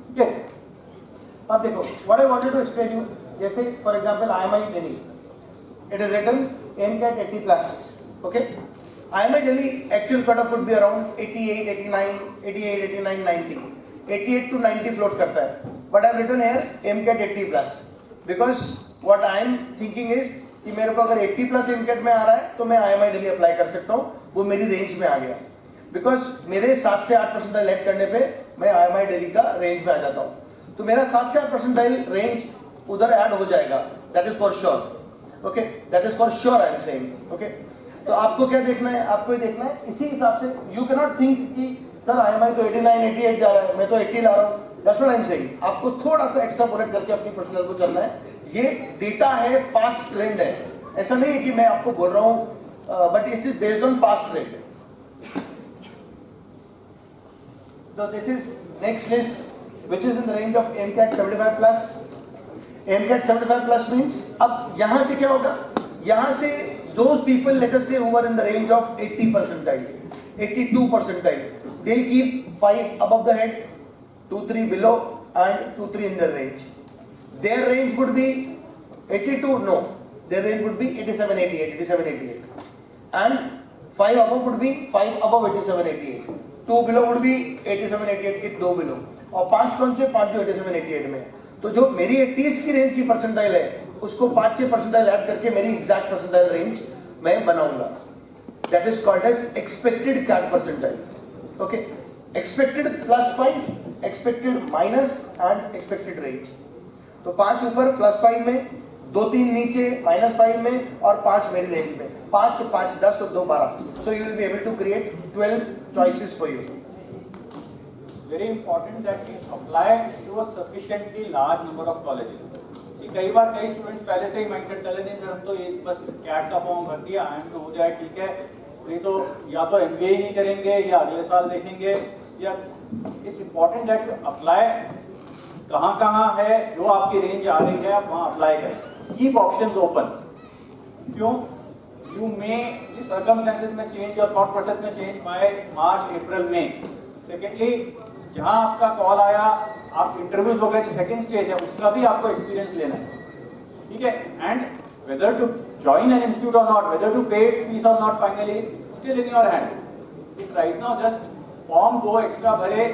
ठीक है, अब देखो what I wanted to explain you, जैसे for example IMI Delhi, it is written MCAT 80 plus, okay. IMI Delhi actual cut off would be around 88, 89, 90, 88 to 90 float करता है, but I have written here MCAT 80 plus because what I am thinking is कि मेरे को अगर 80 plus MCAT में आ रहा है तो मैं IMI दिल्ली अप्लाई कर सकता हूँ, वो मेरी रेंज में आ गया, बिकॉज मेरे 7 से 8 परसेंटाइल ऐड करने पे मैं IMI दिल्ली का रेंज में आ जाता हूँ, तो मेरा 7 से 8 परसेंटाइल रेंज उधर ऐड हो जाएगा, that is for sure, okay, that is for sure I am saying, okay. तो आपको क्या देखना है, आपको ये देखना है इसी हिसाब से, यू कैन नॉट थिंक कि सर IMI तो 89, 88 जा रहा है, मैं तो 80 ला रहा हूँ, that's what I am saying. आपको थोड़ा सा एक्स्ट्रापोलेट करके अपनी पर्सनल को चलना है, ये डेटा है, पास्ट ट्रेंड है, ऐसा नहीं है कि मैं आपको बोल रहा हूँ but it is based on past rate. So this is next list, which is in the range of MCAT 75 plus. MCAT 75 plus means, अब यहाँ से क्या होगा? यहाँ से those people, let us say, who are in the range of 80 percentile, 82 percentile, they'll keep 5 above the head, 2, 3 below, and 2, 3 in the range. Their range would be 82, no, their range would be 87, 88, 87, 88. And 5 above would be 5 above 87, 88. 2 below would be 87, 88 के 2 below. और 5 कौन से? 5 जो 87, 88 में। तो जो मेरी 30 की रेंज की परसेंटाइल है, उसको 5-6 परसेंटाइल ऐड करके मेरी एग्जैक्ट परसेंटाइल रेंज मैं बनाऊंगा. That is called as expected CAT percentile. Okay, expected plus 5, expected minus and expected range. तो 5 ऊपर प्लस 5 में, 2-3 नीचे माइनस 5 में और 5 मेरी रेंज में. 5 5 10 और 2 12. So you will be able to create 12 choices for you. Very important that we apply to a sufficiently large number of colleges. कई बार कई स्टूडेंट्स पहले से ही माइंडसेट डाले नहीं सर हम तो ये बस कैट का फॉर्म भर दिया आईएम में हो जाए ठीक है, नहीं तो या तो एमबीए ही नहीं करेंगे या अगले साल देखेंगे. या it's important that you apply कहाँ है जो आपकी रेंज आ रही है आप वहाँ अप्लाई करें. Keep options open. क्यों? यू मे सर्कमस्टेंसेस में चेंज योर थॉट प्रोसेस में चेंज बाय मार्च अप्रैल में. सेकेंडली जहां आपका कॉल आया आप इंटरव्यूज वगैरह जो सेकंड स्टेज है उसका भी आपको एक्सपीरियंस लेना है. ठीक है. And whether to join an institute or not, whether to pay its fees or not, finally still in your hand. It's right now just form 2 extra भरे,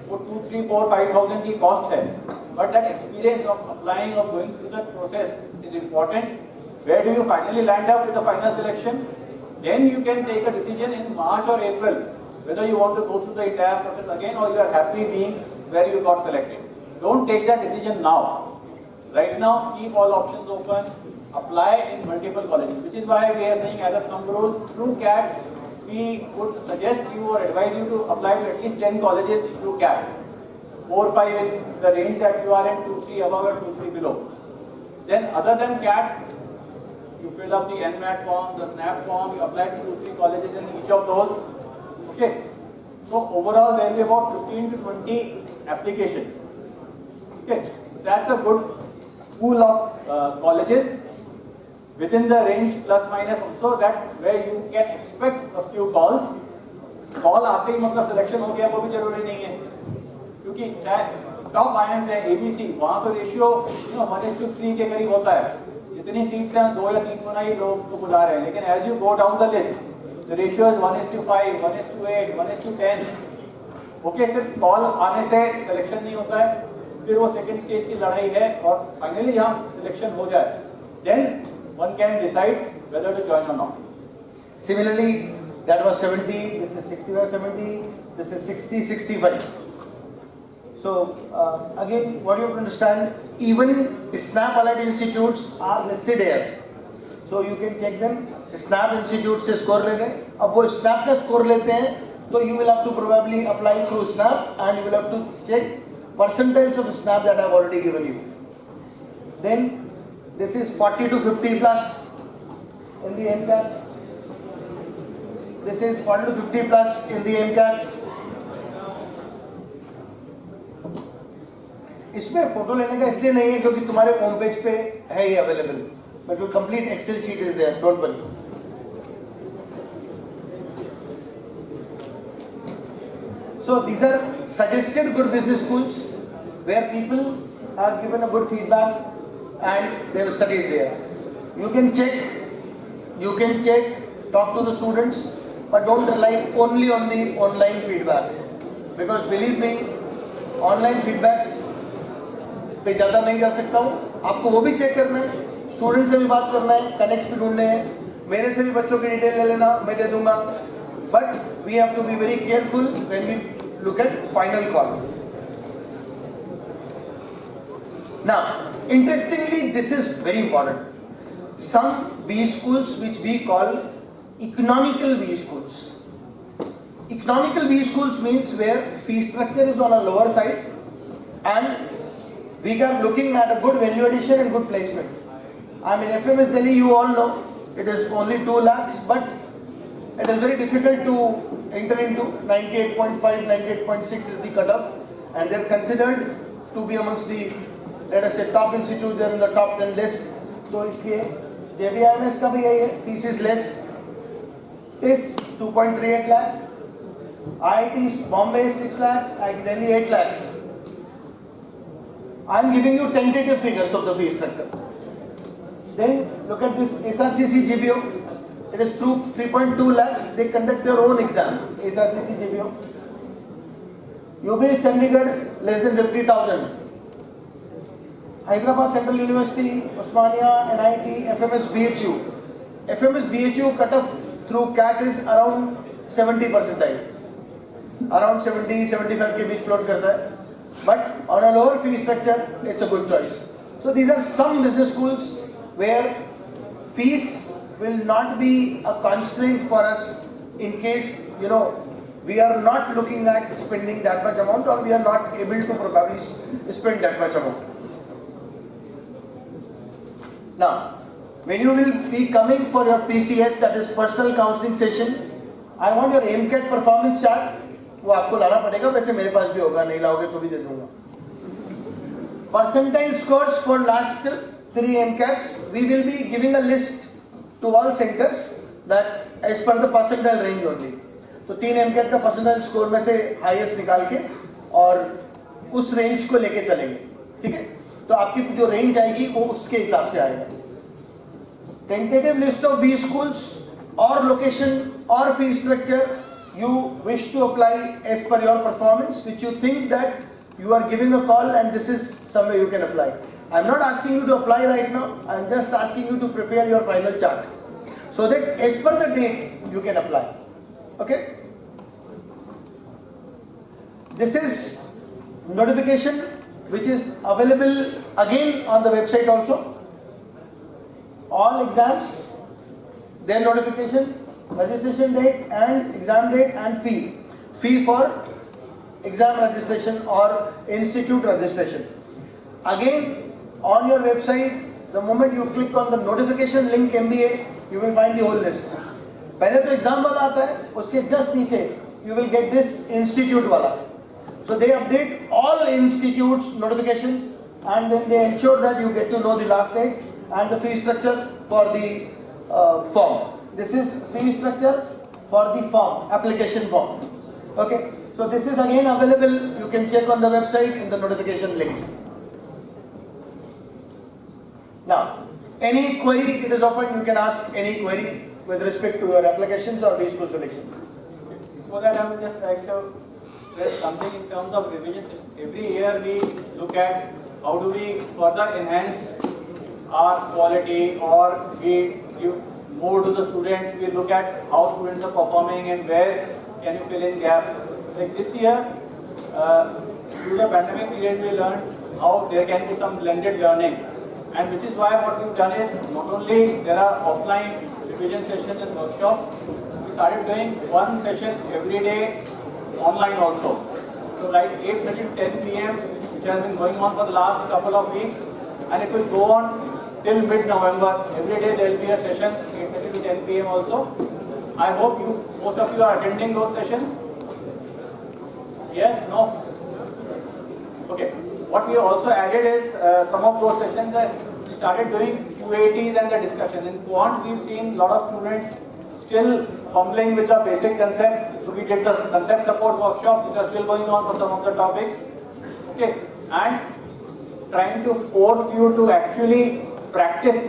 वो 2, 3, 4, 5,000 की कॉस्ट है, but that experience of applying or going through the process is important. Where do you finally land up with the final selection? Then you can take a decision in March or April whether you want to go through the entire process again or you are happy being where you got selected. Don't take that decision now. Right now, keep all options open. Apply in multiple colleges, which is why we are saying as a thumb rule through CAT, we would suggest you or advise you to apply to at least 10 colleges through CAT. 4, 5 in the range that you are in, 2, 3 above or 2, 3 below. Then other than CAT, you fill up the NMAT form, the SNAP form, you apply to 2, 3 colleges in each of those. Okay. So overall there will be about 15 to 20 applications. Okay. That's a good pool of colleges within the range plus minus also that where you can expect a few calls. Call आते ही मतलब selection हो गया वो भी जरूरी नहीं है, क्योंकि चाहे टॉप आईएम्स है ABC, वहाँ तो रेशियो 1:3 के करीब होता है. जितनी सीट्स हैं 2 या 3 गुना ही लोग तो बुला रहे हैं. लेकिन as you go down the list the ratio is 1:5, 1:8, 1:10. Okay. सिर्फ कॉल आने से सिलेक्शन नहीं होता है, फिर वो सेकंड स्टेज की लड़ाई है और फाइनली जहाँ सिलेक्शन हो जाए then one can decide whether to join और not. Similarly, that was 70, this is 65, 70, this is 60, 65. So again, what you have to understand, even SNAP allied institutes are listed here. So you can check them. SNAP institute से score ले गए. अब वो SNAP का score लेते हैं, तो you will have to probably apply through SNAP and you will have to check percentiles of SNAP that I have already given you. Then this is 40 to 50 plus in the MCATs. This is 40 to 50 plus in the MCATs. इसमें photo लेने का इसलिए नहीं है क्योंकि तुम्हारे home page पे है ये available, but your complete excel sheet is there, don't worry. So these are suggested good business schools where people have given a good feedback and they have studied there. You can check, talk to the students, but don't rely only on the online feedbacks, because believe me, online feedbacks पे ज़्यादा नहीं जा सकता हूँ. आपको वो भी check करना है, स्टूडेंट से भी बात करना है, कनेक्ट भी ढूंढने हैं, मेरे से भी बच्चों की डिटेल ले लेना, मैं दे दूंगा. But we have to be very careful when we look at final call. Now interestingly this is very important. Some B schools which we call economical B schools. Economical B schools means where fee structure is on a lower side and we are looking at a good value addition and good placement. I mean, FMS Delhi, you all know, it is only 2 lakhs, but it is very difficult to enter into. 98.5, 98.6 is the cutoff, and they're considered to be amongst the, let us say, top institute. They're in the top 10 list. So इसलिए JBIMS का भी यही है, fees is less, is 2.38 lakhs. IIT Bombay is 6 lakhs, IIT Delhi 8 lakhs. I am giving you tentative figures of the fee structure. Then look at this SRCC GBO. It is through 3.2 lakhs. They conduct their own exam. SRCC GBO. UBS Chandigarh less than 50,000. Hyderabad Central University, Osmania, NIT, FMS BHU. FMS BHU cutoff through CAT is around 70 percentile. Around 70, 75 के बीच float करता है. But on a lower fee structure, it's a good choice. So these are some business schools where fees will not be a constraint for us in case, we are not looking at spending that much amount, or we are not able to probably spend that much amount. Now, when you will be coming for your PCS, that is personal counseling session, I want your MCAT performance chart. वो आपको लाना पड़ेगा, वैसे मेरे पास भी होगा, नहीं लाओगे तो भी दे दूंगा. Percentile scores for last 3 MCATs, we will be giving a list to all centers that as per the percentile range only. तो 3 MCAT का percentile score में से highest निकाल के और उस range को लेके चलेंगे, ठीक है? तो आपकी जो range आएगी वो उसके हिसाब से आएगा. Tentative list of B schools or location or fee structure you wish to apply as per your performance, which you think that you are giving a call and this is somewhere you can apply. I am not asking you to apply right now, I am just asking you to prepare your final chart so that as per the date you can apply. Okay? This is notification which is available again on the website also. All exams, their notification, registration date and exam date and fee. Fee for exam registration or institute registration. Again, on your website, the moment you click on the notification link MBA, you will find the whole list. पहले तो exam वाला आता है, उसके just नीचे you will get this institute वाला. So they update all institutes notifications and then they ensure that you get to know the last date and the fee structure for the form. This is fee structure for the form, application form. Okay, so this is again available. You can check on the website in the notification link. Now, any query, it is open. You can ask any query with respect to your applications or B school selection. Before that, I would just like to stress something in terms of revision session. Every year we look at how do we further enhance our quality, or we give more to the students. We look at how students are performing and where can you fill in gaps. Like this year, through the pandemic period, we learned how there can be some blended learning, and which is why what we've done is not only there are offline revision sessions and workshops, we started doing one session every day online also. So like 8:30 to 10 p.m. which has been going on for the last couple of weeks, and it will go on till mid-November. Every day there will be a session, 8:30 to 10 p.m. also. I hope most of you are attending those sessions. Yes? No? Okay. What we also added is some of those sessions that we started doing QATs and the discussion. In quant, we've seen a lot of students still fumbling with the basic concepts. So we did the concept support workshops, which are still going on for some of the topics. Okay. And trying to force you to actually practice,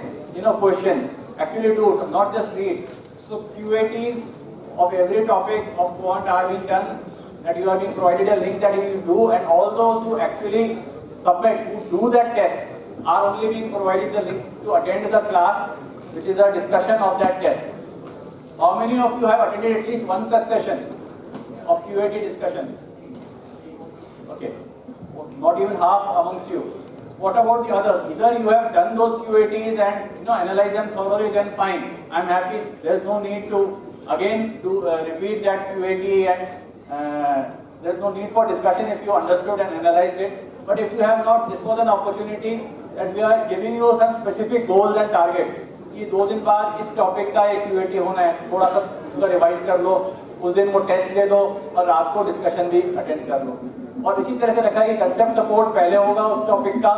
questions, actually do, not just read. So QATs of every topic of quant are being done, that you are being provided a link that you will do, and all those who actually submit, who do that test, are only being provided the link to attend the class, which is a discussion of that test. How many of you have attended at least one such session of QAT discussion? Okay, not even half amongst you. What about the others? Either you have done those QATs and analyze them thoroughly, then fine. I'm happy. There's no need to again repeat that QAT, and there's no need for discussion if you understood and analyzed it. But if you have not, this was an opportunity that we are giving you some specific goals and targets. कि 2 दिन बाद इस topic का एक क्यूएटी होना है, थोड़ा सा उसका रिवाइज कर लो, उस दिन वो टेस्ट दे दो और रात को डिस्कशन भी अटेंड कर लो। और इसी तरह से रखा है कि कंसेप्ट सपोर्ट पहले होगा उस टॉपिक का,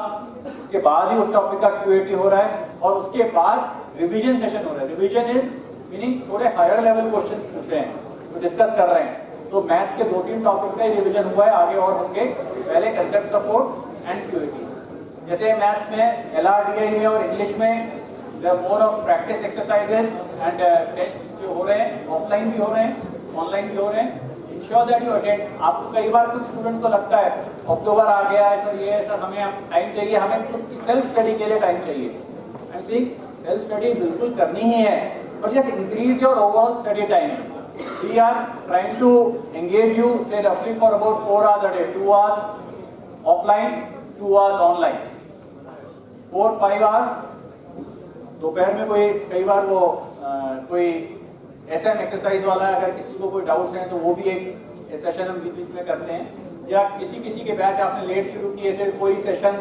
उसके बाद ही उस टॉपिक का क्यूएटी हो रहा है, और उसके बाद रिवीजन सेशन हो रहा है। रिवीजन इज मीनिंग थोड़े हायर लेवल क्वेश्चन पूछ रहे हैं, तो डिस्कस कर रहे हैं। तो मैथ्स के 2-3 टॉपिक्स का ही रिवीजन हुआ है, आगे और होंगे। पहले कंसेप्ट सपोर्ट एंड क्यूएटी। जैसे मैथ्स में, LRDI में और इंग्लिश में more of practice exercises and test जो हो रहे हैं, ऑफलाइन भी हो रहे हैं, ऑनलाइन भी हो रहे हैं। Ensure that you attend. आपको कई बार कुछ स्टूडेंट्स को लगता है अक्टूबर आ गया है सर, ये सर हमें टाइम चाहिए, हमें खुद की सेल्फ स्टडी के लिए टाइम चाहिए। I am saying self study बिल्कुल करनी ही है, but just increase your overall study timing. We are trying to engage you, say roughly for about 4 hours a day, 2 hours offline, 2 hours online, 4-5 hours। दोपहर में कोई कई बार वो कोई SM एक्सरसाइज वाला है, अगर किसी को कोई डाउट्स हैं तो वो भी एक सेशन हम बीच में करते हैं, या किसी के बैच आपने लेट शुरू किए थे, कोई सेशन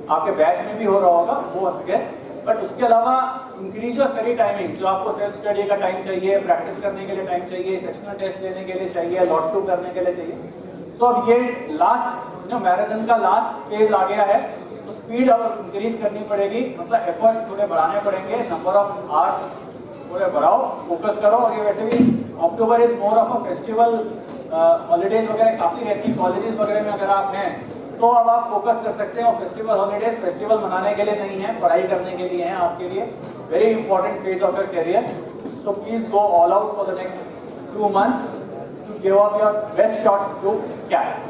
आपके बैच में भी हो रहा होगा, वो अगर। बट उसके अलावा इंक्रीज योर स्टडी टाइमिंग। जो आपको सेल्फ स्टडी का टाइम चाहिए, प्रैक्टिस करने के लिए टाइम चाहिए, सेक्शनल टेस्ट देने के लिए चाहिए, लॉट 2 करने के लिए चाहिए। सो अब ये लास्ट जो मैराथन का लास्ट फेज आ गया है, तो स्पीड अब इंक्रीज करनी पड़ेगी, मतलब एफर्ट थोड़े बढ़ाने पड़ेंगे, नंबर ऑफ आवर्स थोड़े बढ़ाओ, फोकस करो। और ये वैसे भी October is more of a festival, holidays वगैरह काफ़ी रहती है कॉलेजेस वगैरह में अगर आप हैं, तो अब आप फोकस कर सकते हैं। और फेस्टिवल हॉलीडेज फेस्टिवल मनाने के लिए नहीं है, पढ़ाई करने के लिए हैं आपके लिए। Very important phase of your career. So please go all out for the next 2 months to give up your best shot to CAT.